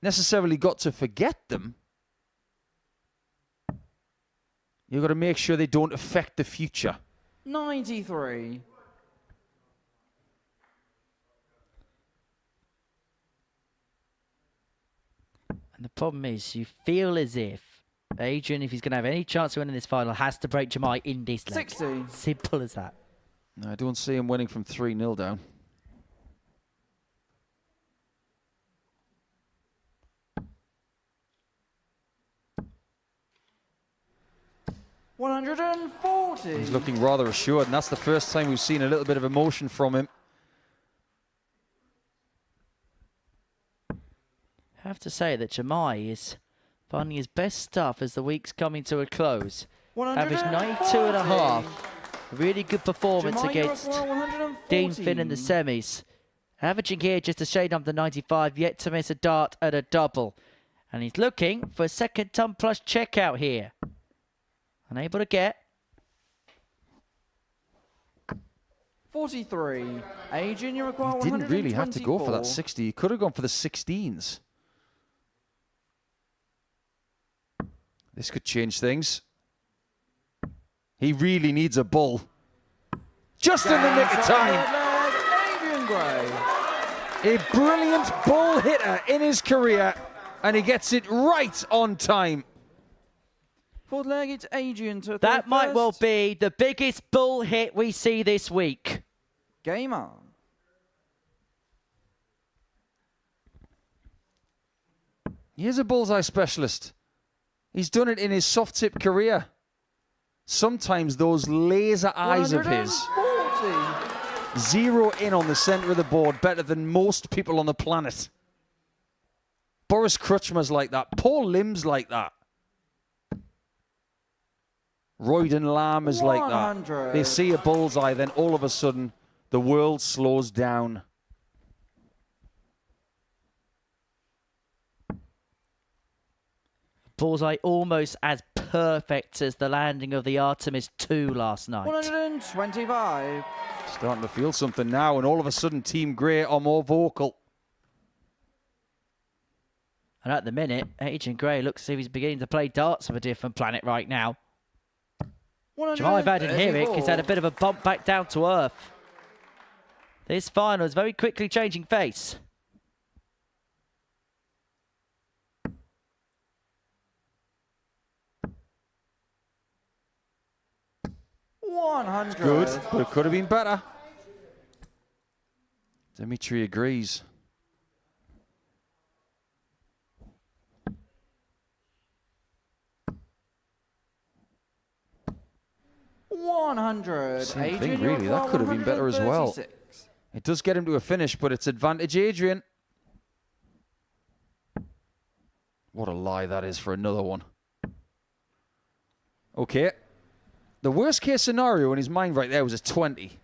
necessarily got to forget them. You've got to make sure they don't affect the future. 93. And the problem is, you feel as if Adrian, if he's going to have any chance of winning this final, has to break Jemai in this leg. 60. Simple as that. I don't see him winning from 3-0 down. $140. He's looking rather assured, and that's the first time we've seen a little bit of emotion from him. I have to say that Jemai is finding his best stuff as the week's coming to a close. Averaged 92.5. Really good performance Jemai, against Dean Finn in the semis. Averaging here just a shade under 95, yet to miss a dart at a double. And he's looking for a second ton plus checkout here. Unable to get. 43. Adrian, you require He didn't really have to go for that 124. 60. He could have gone for the 16s. This could change things. He really needs a bull. Just in the nick of time. Adrian Gray. A brilliant bull hitter in his career, and he gets it right on time. Fourth leg, it's Adrian to throw That might first. well be the biggest bull hit we see this week. Game on. Here's a bullseye specialist. He's done it in his soft tip career. Sometimes those laser eyes of his 140. zero in on the center of the board better than most people on the planet. Boris Krutchmer's like that. Paul Lim's like that. Royden Lamb is like that. 100. They see a bullseye, then all of a sudden the world slows down. Bullseye almost as perfect as the landing of the Artemis 2 last night. 125. Starting to feel something now, and all of a sudden Team Grey are more vocal. And at the minute, Adrian Gray looks as if he's beginning to play darts of a different planet right now. Jemai Vanden Herik has had a bit of a bump back down to earth. This final is very quickly changing face. Good, but it could have been better. Dimitri agrees. Same thing, really. That could have been better as well. It does get him to a finish, but it's advantage Adrian. What a lie that is for another one. Okay. The worst case scenario in his mind right there was a 20.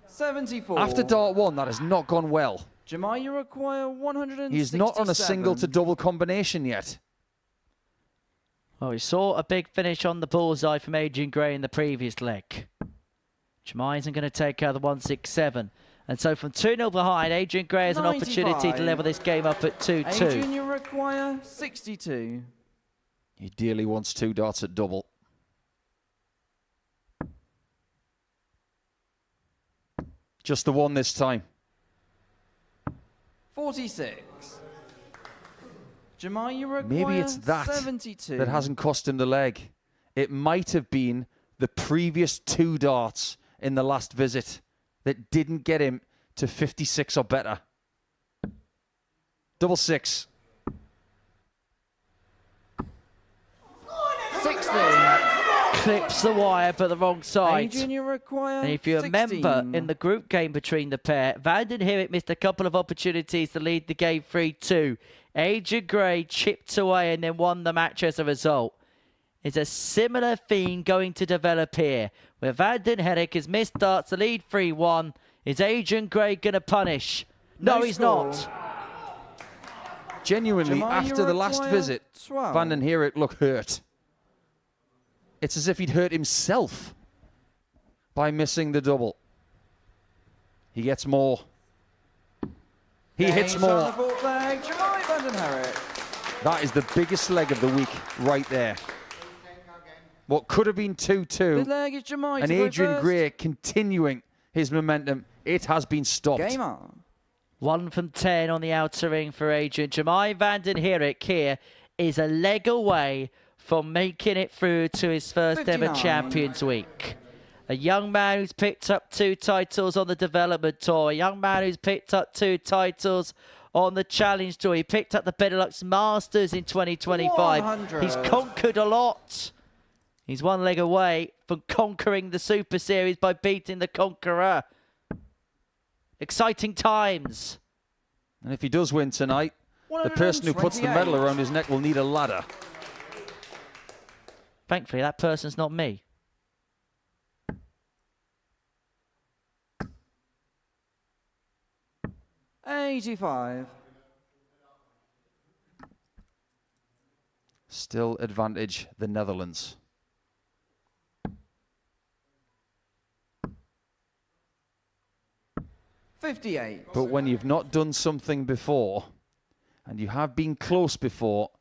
74. After dart 1, that has not gone well. Jamai, you require 167. He's not on a single to double combination yet. Well, we saw a big finish on the bullseye from Adrian Gray in the previous leg. Jamai isn't going to take out the 167. And so from 2-0 behind, Adrian Gray has an opportunity to level this game up at 2-2. Adrian, you require 62. He dearly wants 2 darts at double. Just the one this time. 46. Jamai, you require Maybe it's that 72. that hasn't cost him the leg. It might have been the previous 2 darts in the last visit that didn't get him to 56 or better. Double 6. 60. Clips the wire, but the wrong side. Adrian, you require And if you 16. remember, in the group game between the pair, Vanden Herik missed a couple of opportunities to lead the game 3-2. Adrian Gray chipped away and then won the match as a result. Is a similar theme going to develop here, where Vanden Herik has missed darts to lead 3-1. Is Adrian Gray going to punish? No, he's score. not. Genuinely, Jamai, after you the last require visit, 12. Vanden Herik looked hurt. It's as if he'd hurt himself by missing the double. He gets more. He hits more. Jamai Vanden Herik. That is the biggest leg of the week right there. What could have been 2-2, This leg is Jamai and to go Adrian first. Gray continuing his momentum. It has been stopped. Game on. 1 from 10 on the outer ring for Adrian. Jamai Vanden Herik here is a leg away from making it through to his first 59. ever Champions Week. A young man who's picked up 2 titles on the Development Tour. A young man who's picked up 2 titles on the Challenge Tour. He picked up the Benelux Masters in 2025. 100. He's conquered a lot. He's 1 leg away from conquering the Super Series by beating the Conqueror. Exciting times. And if he does win tonight, the person who puts the medal around his neck will need a ladder. Thankfully, that person's not me. $85. Still advantage the Netherlands. $58. But when you've not done something before, and you have been close before,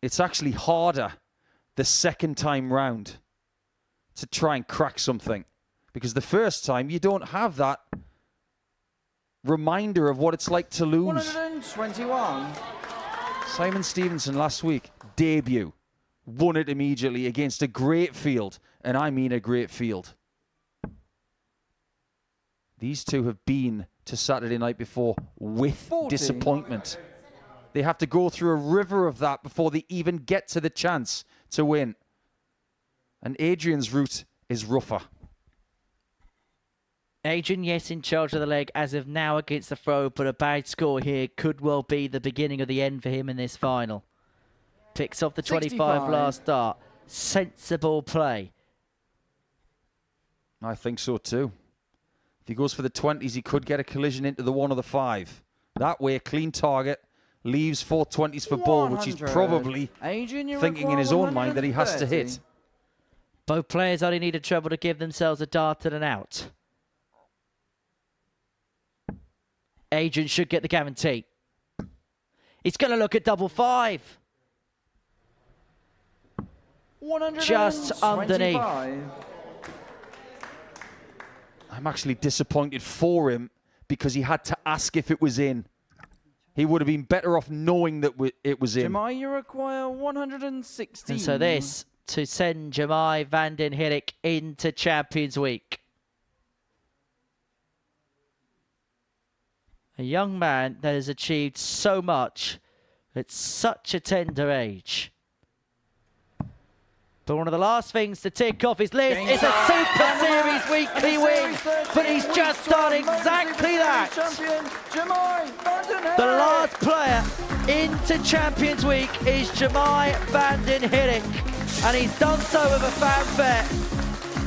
it's actually harder the second time round to try and crack something. Because the first time, you don't have that reminder of what it's like to lose. 121. Simon Stevenson last week, debut, won it immediately against a great field, and I mean a great field. These two have been to Saturday night before with 40. disappointment. They have to go through a river of that before they even get to the chance to win. And Adrian's route is rougher. Adrian, yes, in charge of the leg as of now against the throw, but a bad score here could well be the beginning of the end for him in this final. Picks off the 25 65. last start. Sensible play. I think so too. If he goes for the 20s, he could get a collision into the 1 or the 5. That way, clean target, leaves 4 20s for ball, which he's 100. probably Adrian, you thinking in require his own mind that he has to 130. hit. Both players only need a treble to give themselves a dart and an out. Adrian should get the guarantee. He's going to look at double 5. Just underneath. 125. I'm actually disappointed for him because he had to ask if it was in. He would have been better off knowing that it was in. Jamai, you require 116. And so this to send Jamai Vanden Herik into Champions Week. A young man that has achieved so much at such a tender age. But one of the last things to tick off his list is a Super Series weekly win. But he's just done exactly that. The last player into Champions Week is Jamai Vanden Herik. And he's done so with a fanfare.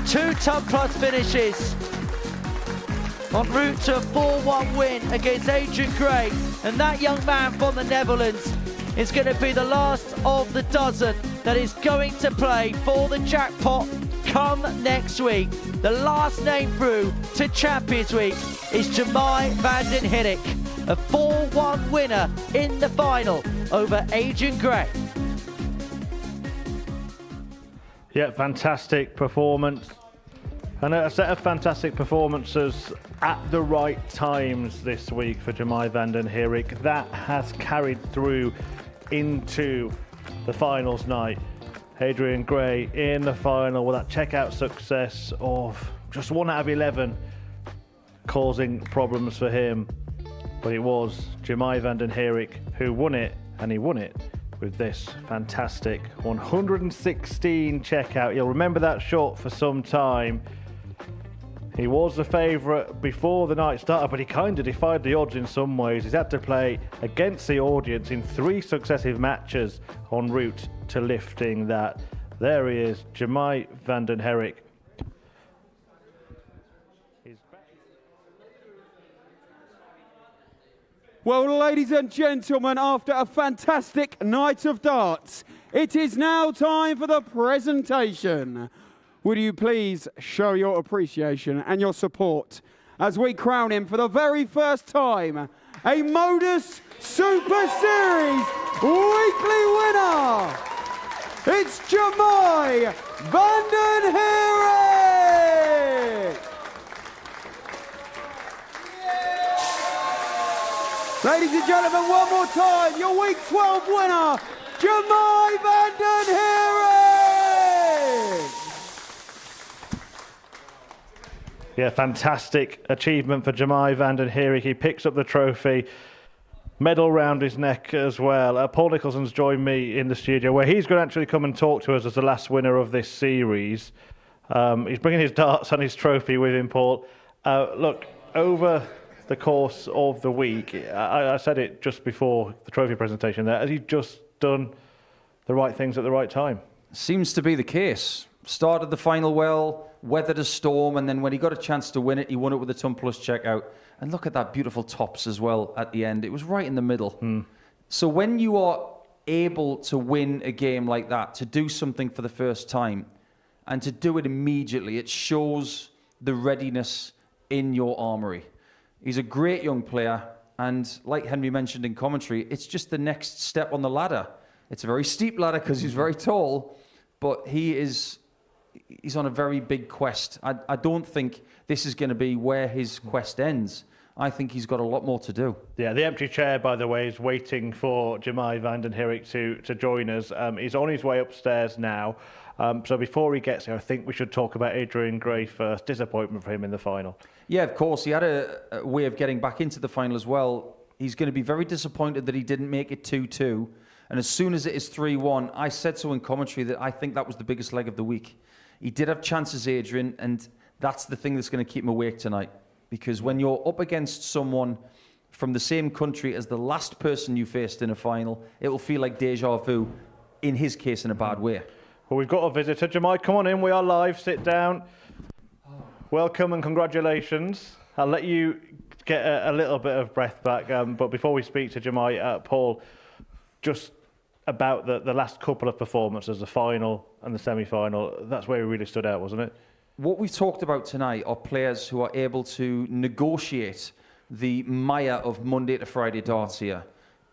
2 ton plus finishes. en route to a 4-1 win against Adrian Gray. And that young man from the Netherlands is going to be the last of the dozen that is going to play for the jackpot come next week. The last name through to Champions Week is Vanden Herik, a 4-1 winner in the final over Adrian Gray. Yeah, fantastic performance. And a set of fantastic performances at the right times this week for Vanden Herik. That has carried through into the finals night. Adrian Gray in the final with that checkout success of just 1 out of 11, causing problems for him. But it was Vanden Herik who won it, and he won it with this fantastic 116 checkout. You'll remember that shot for some time. He was the favourite before the night started, but he kind of defied the odds in some ways. He's had to play against the audience in 3 successive matches en route to lifting that. There he is, Vanden Herik. Well, ladies and gentlemen, after a fantastic night of darts, it is now time for the presentation. Would you please show your appreciation and your support as we crown him for the very first time a Modus Super Series weekly winner. It's Vanden Herik. Ladies and gentlemen, one more time, your week 12 winner, Vanden Herik. Yeah, fantastic achievement for Vanden Herik. He picks up the trophy, medal round his neck as well. Paul Nicholson's joined me in the studio, where he's going to actually come and talk to us as the last winner of this series. He's bringing his darts and his trophy with him, Paul. Look, over the course of the week, I said it just before the trophy presentation there, has he just done the right things at the right time? Seems to be the case. Started the final well, weathered a storm, and then when he got a chance to win it, he won it with a ton plus checkout. And look at that beautiful tops as well at the end. It was right in the middle. So when you are able to win a game like that, to do something for the first time, and to do it immediately, it shows the readiness in your armory. He's a great young player, and like Henry mentioned in commentary, it's just the next step on the ladder. It's a very steep ladder because he's very tall, but he's on a very big quest. I don't think this is going to be where his quest ends. I think he's got a lot more to do. Yeah, the empty chair, by the way, is waiting for Vanden Herik to join us. He's on his way upstairs now. So before he gets here, I think we should talk about Adrian Gray first. Disappointment for him in the final. Yeah, of course. He had a way of getting back into the final as well. He's going to be very disappointed that he didn't make it 2-2. And as soon as it is 3-1, I said so in commentary that I think that was the biggest leg of the week. He did have chances, Adrian, and that's the thing that's going to keep him awake tonight. Because when you're up against someone from the same country as the last person you faced in a final, it will feel like deja vu, in his case, in a bad way. Well, we've got a visitor. Jamai, come on in. We are live. Sit down. Welcome and congratulations. I'll let you get a little bit of breath back. But before we speak to Jamai, Paul, just about the last couple of performances, the final and the semi-final, that's where he really stood out, wasn't it? What we've talked about tonight are players who are able to negotiate the mire of Monday to Friday darts here.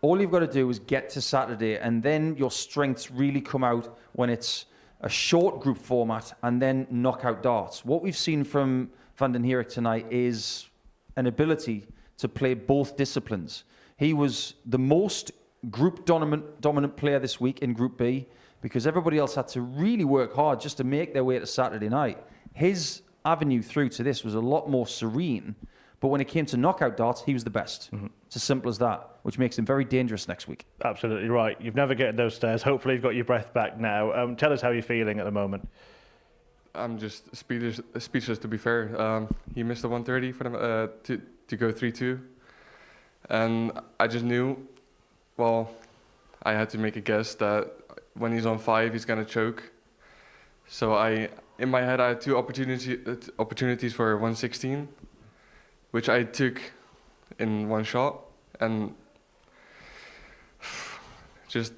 All you've got to do is get to Saturday, and then your strengths really come out when it's a short group format and then knockout darts. What we've seen from Vanden Herik tonight is an ability to play both disciplines. He was the most group dominant player this week in Group B, because everybody else had to really work hard just to make their way to Saturday night. His avenue through to this was a lot more serene, but when it came to knockout darts, he was the best. It's as simple as that, which makes him very dangerous next week. Absolutely right. You've never get those stairs. Hopefully you've got your breath back now. Tell us how you're feeling at the moment. I'm just speechless to be fair. He missed the 130 for them to go 3-2. And I just knew, well, I had to make a guess that when he's on 5, he's going to choke. So in my head, I had two opportunities for 116. which I took in one shot, and just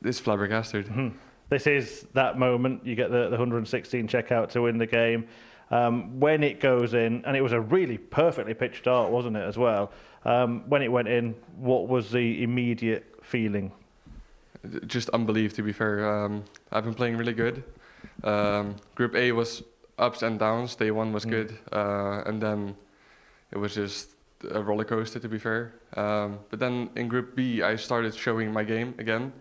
it's flabbergasted. This is that moment. You get the 116 checkout to win the game. When it goes in, and it was a really perfectly pitched dart, wasn't it, as well? When it went in, what was the immediate feeling? Just unbelief, to be fair. I've been playing really good. Group A was ups and downs. Day one was good, and then it was just a roller coaster, to be fair. But then in Group B, I started showing my game again,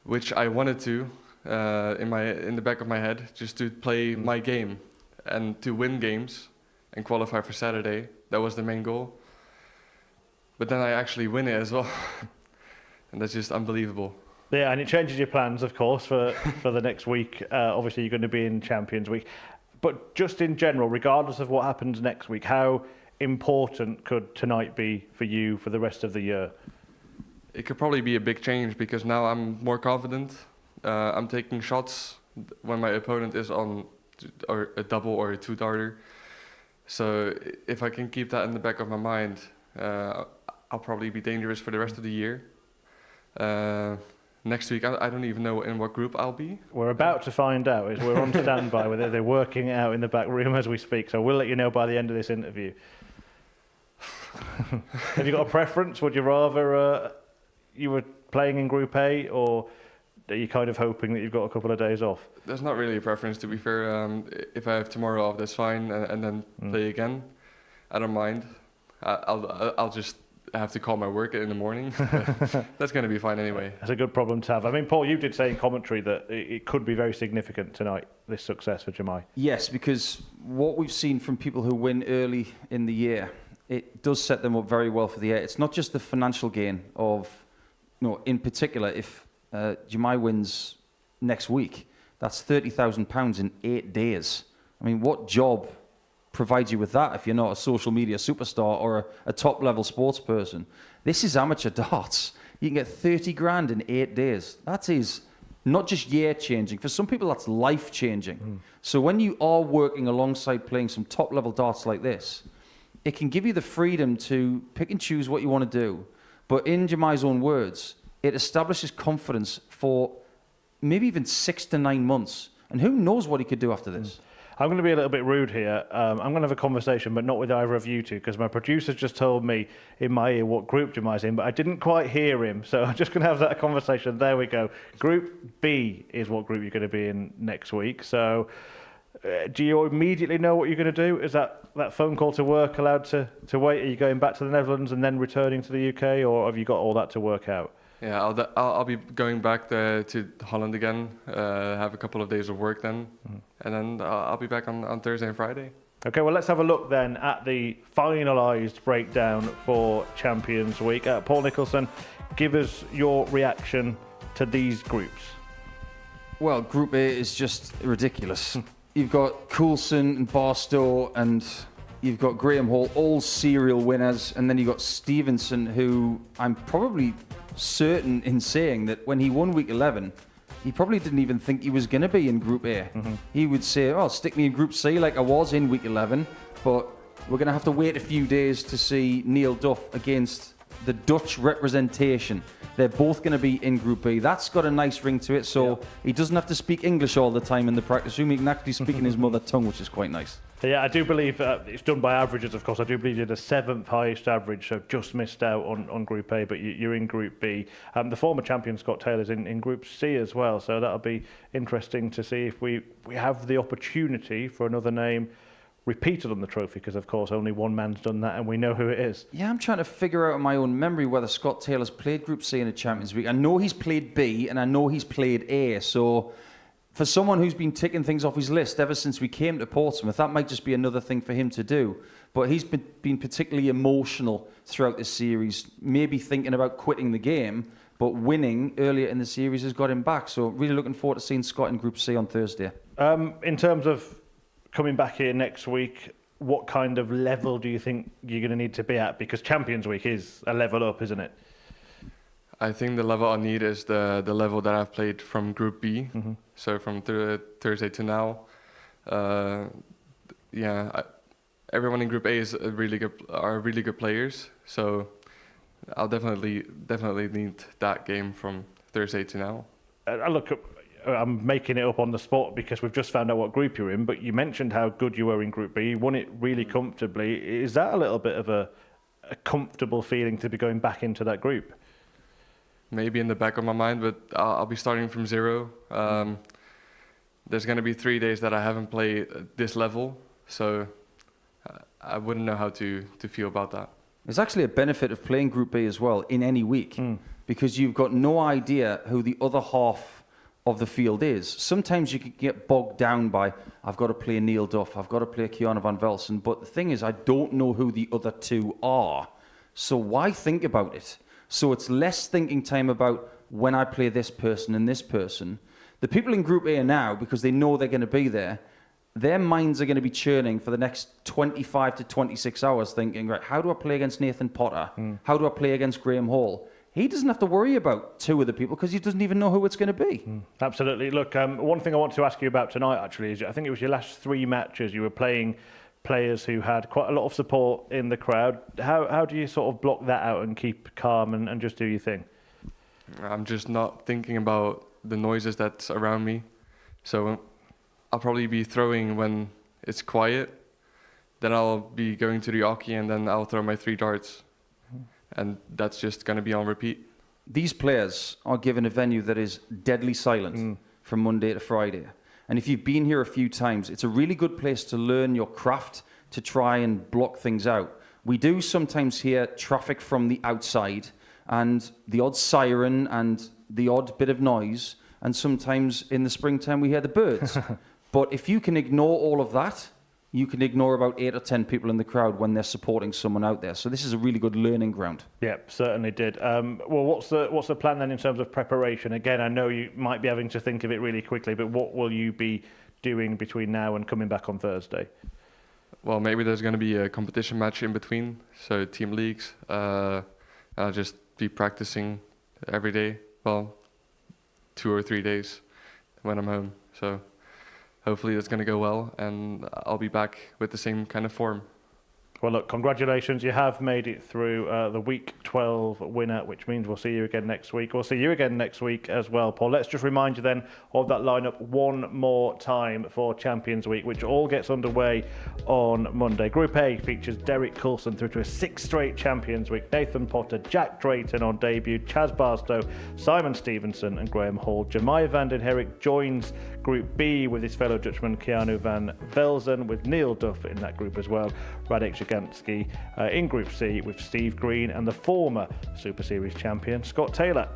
which I wanted to in the back of my head, just to play my game and to win games and qualify for Saturday. That was the main goal. But then I actually win it as well. And that's just unbelievable. Yeah, and it changes your plans, of course, for the next week. Obviously, you're going to be in Champions Week. But just in general, regardless of what happens next week, how important could tonight be for you for the rest of the year? It could probably be a big change because now I'm more confident. I'm taking shots when my opponent is on or a double or a two-darter. So if I can keep that in the back of my mind, I'll probably be dangerous for the rest of the year. Next week, I don't even know in what group I'll be. We're about to find out. As we're on standby with it. They're working it out in the back room as we speak. So we'll let you know by the end of this interview. Have you got a preference? Would you rather you were playing in Group A, or are you kind of hoping that you've got a couple of days off? There's not really a preference, to be fair. If I have tomorrow off, that's fine, and then play again. I don't mind. I'll just have to call my work in the morning. That's going to be fine anyway. That's a good problem to have. I mean, Paul, you did say in commentary that it could be very significant tonight, this success for Jemai. Yes, because what we've seen from people who win early in the year, it does set them up very well for the year. It's not just the financial gain of, in particular, if Jemai wins next week, that's £30,000 in 8 days. I mean, what job provides you with that if you're not a social media superstar or a top-level sports person? This is amateur darts. You can get 30 grand in 8 days. That is not just year-changing. For some people, that's life-changing. So when you are working alongside playing some top-level darts like this, it can give you the freedom to pick and choose what you want to do. But in Jemai's own words, it establishes confidence for maybe even 6 to 9 months. And who knows what he could do after this? I'm going to be a little bit rude here. I'm going to have a conversation, but not with either of you two, because my producer's just told me in my ear what group Jemai's in, but I didn't quite hear him. So I'm just going to have that conversation. There we go. Group B is what group you're going to be in next week. So do you immediately know what you're going to do? Is that phone call to work allowed to wait? Are you going back to the Netherlands and then returning to the UK, or have you got all that to work out? Yeah, I'll be going back to Holland again, have a couple of days of work then, and then I'll be back on Thursday and Friday. Okay, well, let's have a look then at the finalised breakdown for Champions Week. Paul Nicholson, give us your reaction to these groups. Well, Group A is just ridiculous. You've got Coulson and Barstow, and you've got Graham Hall, all serial winners, and then you've got Stevenson, who I'm probably certain in saying that when he won week 11, he probably didn't even think he was going to be in Group A. He would say, stick me in Group C like I was in week 11, but we're going to have to wait a few days to see Neil Duff against the Dutch representation. They're both going to be in Group B. That's got a nice ring to it, so he doesn't have to speak English all the time in the practice room. He can actually speak in his mother tongue, which is quite nice. Yeah, I do believe it's done by averages, of course. I do believe you're the 7th highest average, so just missed out on Group A, but you're in Group B. The former champion, Scott Taylor's in Group C as well, so that'll be interesting to see if we have the opportunity for another name repeated on the trophy, because, of course, only one man's done that, and we know who it is. Yeah, I'm trying to figure out in my own memory whether Scott Taylor's played Group C in a Champions Week. I know he's played B, and I know he's played A, so for someone who's been ticking things off his list ever since we came to Portsmouth, that might just be another thing for him to do. But he's been particularly emotional throughout this series, maybe thinking about quitting the game, but winning earlier in the series has got him back. So really looking forward to seeing Scott in Group C on Thursday. In terms of coming back here next week, what kind of level do you think you're going to need to be at? Because Champions Week is a level up, isn't it? I think the level I need is the level that I've played from Group B. So from Thursday to now, everyone in Group A is are really good players. So I'll definitely need that game from Thursday to now. I'm making it up on the spot because we've just found out what group you're in, but you mentioned how good you were in Group B. You won it really comfortably. Is that a little bit of a comfortable feeling to be going back into that group? Maybe in the back of my mind, but I'll be starting from zero. There's going to be 3 days that I haven't played at this level, so I wouldn't know how to feel about that. There's actually a benefit of playing Group B as well in any week, because you've got no idea who the other half of the field is. Sometimes you can get bogged down by, I've got to play Neil Duff, I've got to play Kiana van Velsen, but the thing is, I don't know who the other two are. So why think about it? So it's less thinking time about when I play this person and this person. The people in Group A now, because they know they're going to be there, their minds are going to be churning for the next 25 to 26 hours thinking, right, how do I play against Nathan Potter? How do I play against Graham Hall? He doesn't have to worry about two of the people because he doesn't even know who it's going to be. Absolutely. Look, one thing I want to ask you about tonight, actually, is I think it was your last 3 matches. You were playing players who had quite a lot of support in the crowd. How do you sort of block that out and keep calm and just do your thing? I'm just not thinking about the noises that's around me. So I'll probably be throwing when it's quiet. Then I'll be going to the hockey and then I'll throw my 3 darts. And that's just going to be on repeat. These players are given a venue that is deadly silent from Monday to Friday. And if you've been here a few times, it's a really good place to learn your craft, to try and block things out. We do sometimes hear traffic from the outside and the odd siren and the odd bit of noise. And sometimes in the springtime we hear the birds. But if you can ignore all of that, you can ignore about 8 or 10 people in the crowd when they're supporting someone out there. So this is a really good learning ground. Yeah, certainly did. Well, what's the plan then in terms of preparation? Again, I know you might be having to think of it really quickly, but what will you be doing between now and coming back on Thursday? Well, maybe there's going to be a competition match in between, so team leagues. I'll just be practicing every day. Well, 2 or 3 days when I'm home. So hopefully that's going to go well and I'll be back with the same kind of form. Well, look, congratulations. You have made it through the Week 12 winner, which means we'll see you again next week. We'll see you again next week as well, Paul. Let's just remind you then of that lineup one more time for Champions Week, which all gets underway on Monday. Group A features Derek Coulson through to a 6th straight Champions Week, Nathan Potter, Jack Drayton on debut, Chaz Barstow, Simon Stevenson and Graham Hall. Vanden Herik joins Group B with his fellow Dutchman Keanu van Velzen, with Neil Duff in that group as well. Radek Jaganski in Group C with Steve Green and the former Super Series champion Scott Taylor.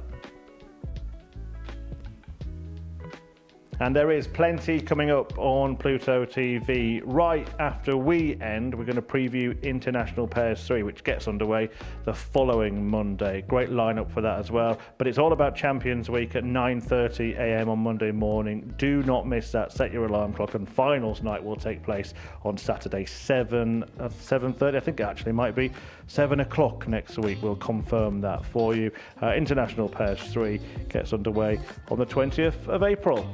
And there is plenty coming up on Pluto TV. Right after we end, we're going to preview International Pairs 3, which gets underway the following Monday. Great lineup for that as well. But it's all about Champions Week at 9:30 a.m. on Monday morning. Do not miss that. Set your alarm clock. And finals night will take place on Saturday, 7:30. I think it actually might be 7 o'clock next week. We'll confirm that for you. International Pairs 3 gets underway on the 20th of April.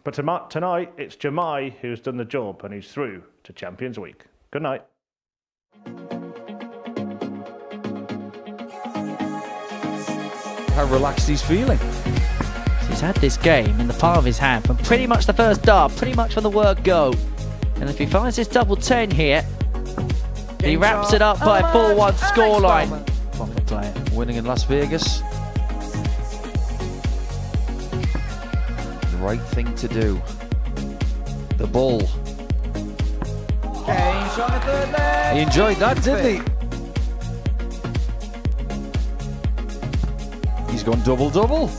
But tonight, it's Jamai who's done the job and he's through to Champions Week. Good night. How relaxed he's feeling. He's had this game in the palm of his hand from pretty much the first dart, pretty much from the word go. And if he finds his double 10 here, he wraps it up by a 4-1 scoreline. Winning in Las Vegas. Right thing to do. The bull. Kane shot the third leg. He enjoyed that, didn't he? He's gone double-double.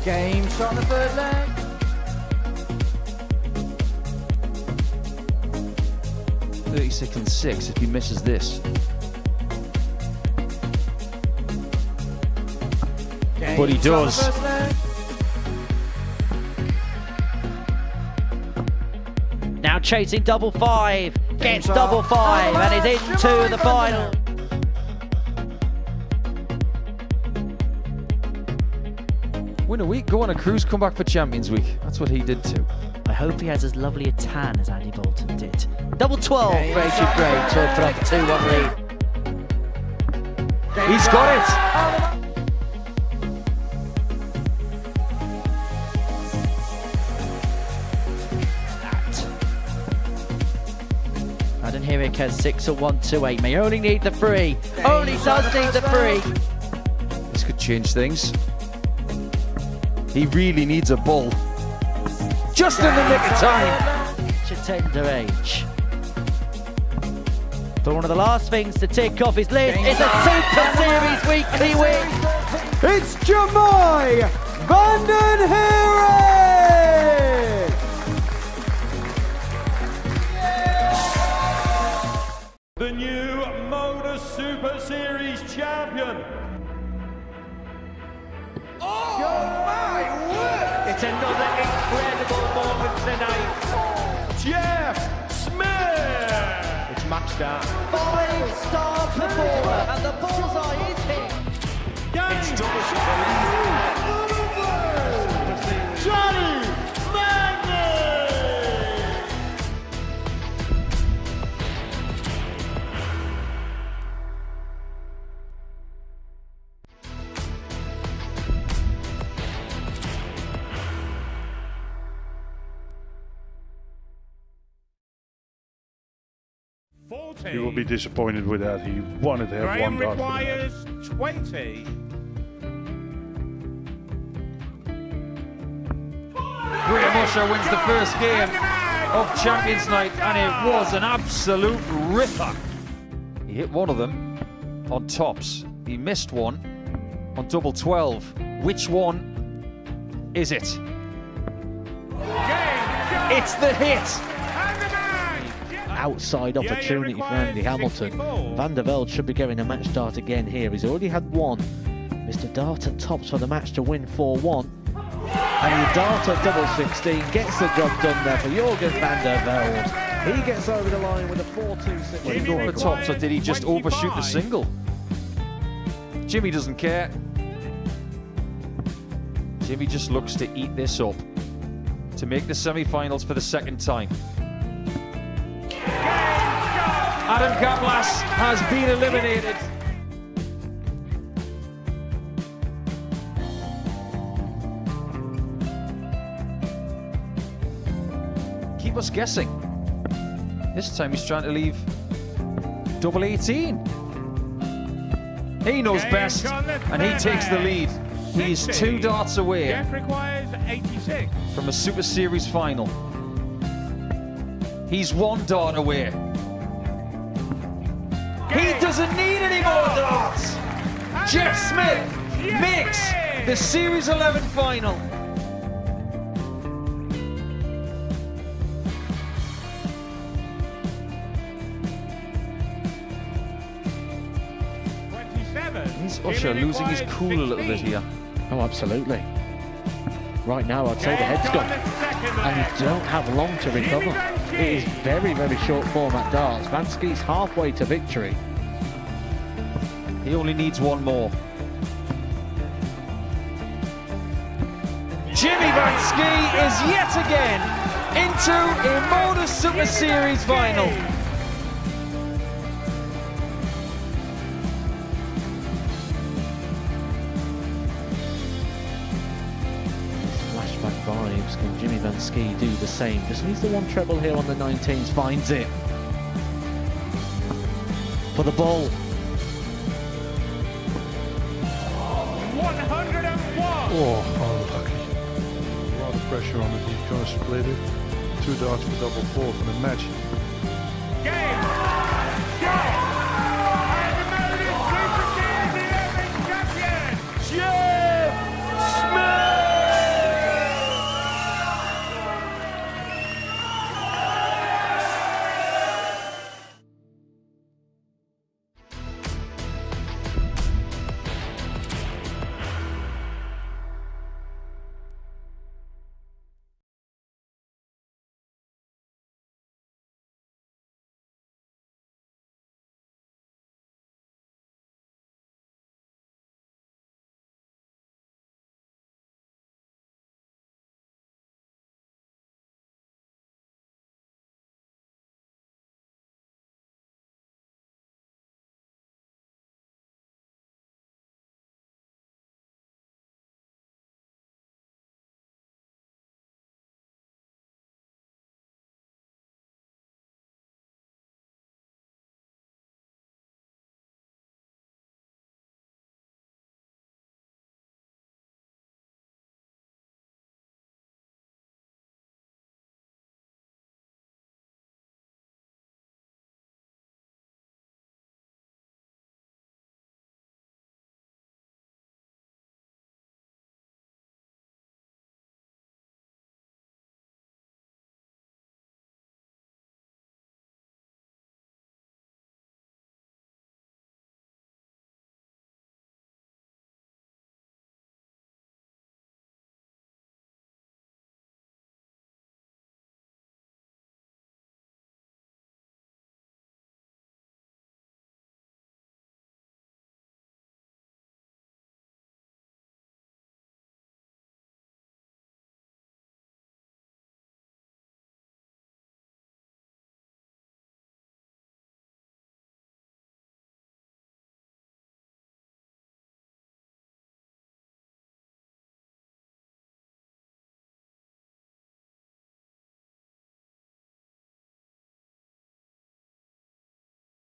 Game shot the third leg. .36 and 6 if he misses this. Game but he does. Now chasing double 5, gets double 5 and is into the final. Win a week, go on a cruise, come back for Champions Week. That's what he did too. I hope he has as lovely a tan as Andy Bolton did. Double 12 for Adrian Gray to open up a 2-1 lead. He's got it! Vanden Herik has 6 at 1-2-8. May only need the 3. Only does need the 3. This could change things. He really needs a bull. Just in the nick of time. To tender age. But one of the last things to tick off his list is a Super Series weekly win. It's Jamai Vanden Herik! The new Modus Super Series champion. Oh my word! It's another incredible moment tonight. Jeff Smith! It's match start. 5-star performer, and the bullseye is hit. It's Johnny Magnet! You will be disappointed with that. He wanted to have Graham one dart. requires 20. Graham Usher wins the first game of Champions Night, and it was an absolute ripper. He hit one of them on tops. He missed one on double 12. Which one is it? It's the hit! Outside opportunity for Andy Hamilton. Van der Velde should be getting a match start again here. He's already had one. Mr. Dart at tops for the match to win 4-1. And the Dart at double 16 gets the job done there for Jürgen van der Velde. He gets over the line with a 4-2-6. Did he go for tops, or did he just overshoot the single? Jimmy doesn't care. Jimmy just looks to eat this up to make the semi-finals for the second time. Adam Kaplas has been eliminated. Keep us guessing. This time he's trying to leave double 18. He knows best, and he takes the lead. He is 2 darts away Jeff requires 86. from a Super Series final. He's 1 dart away. He doesn't need any more darts. Jeff Smith makes the Series 11 final. Is Usher losing his cool a little bit here? Oh, absolutely. Right now, I'd say the head's gone. And you don't have long to recover. It is very, very short format darts. Vansky's halfway to victory. He only needs one more. Jimmy Vansky is yet again into a Modus Super Series final. Flashback vibes. Can Jimmy Vansky do the same? Just needs the one treble here on the 19s. Finds it. For the ball. 101! Oh, unlucky. A lot of pressure on it. He's going to split it. 2 darts for double 4 for the match. Game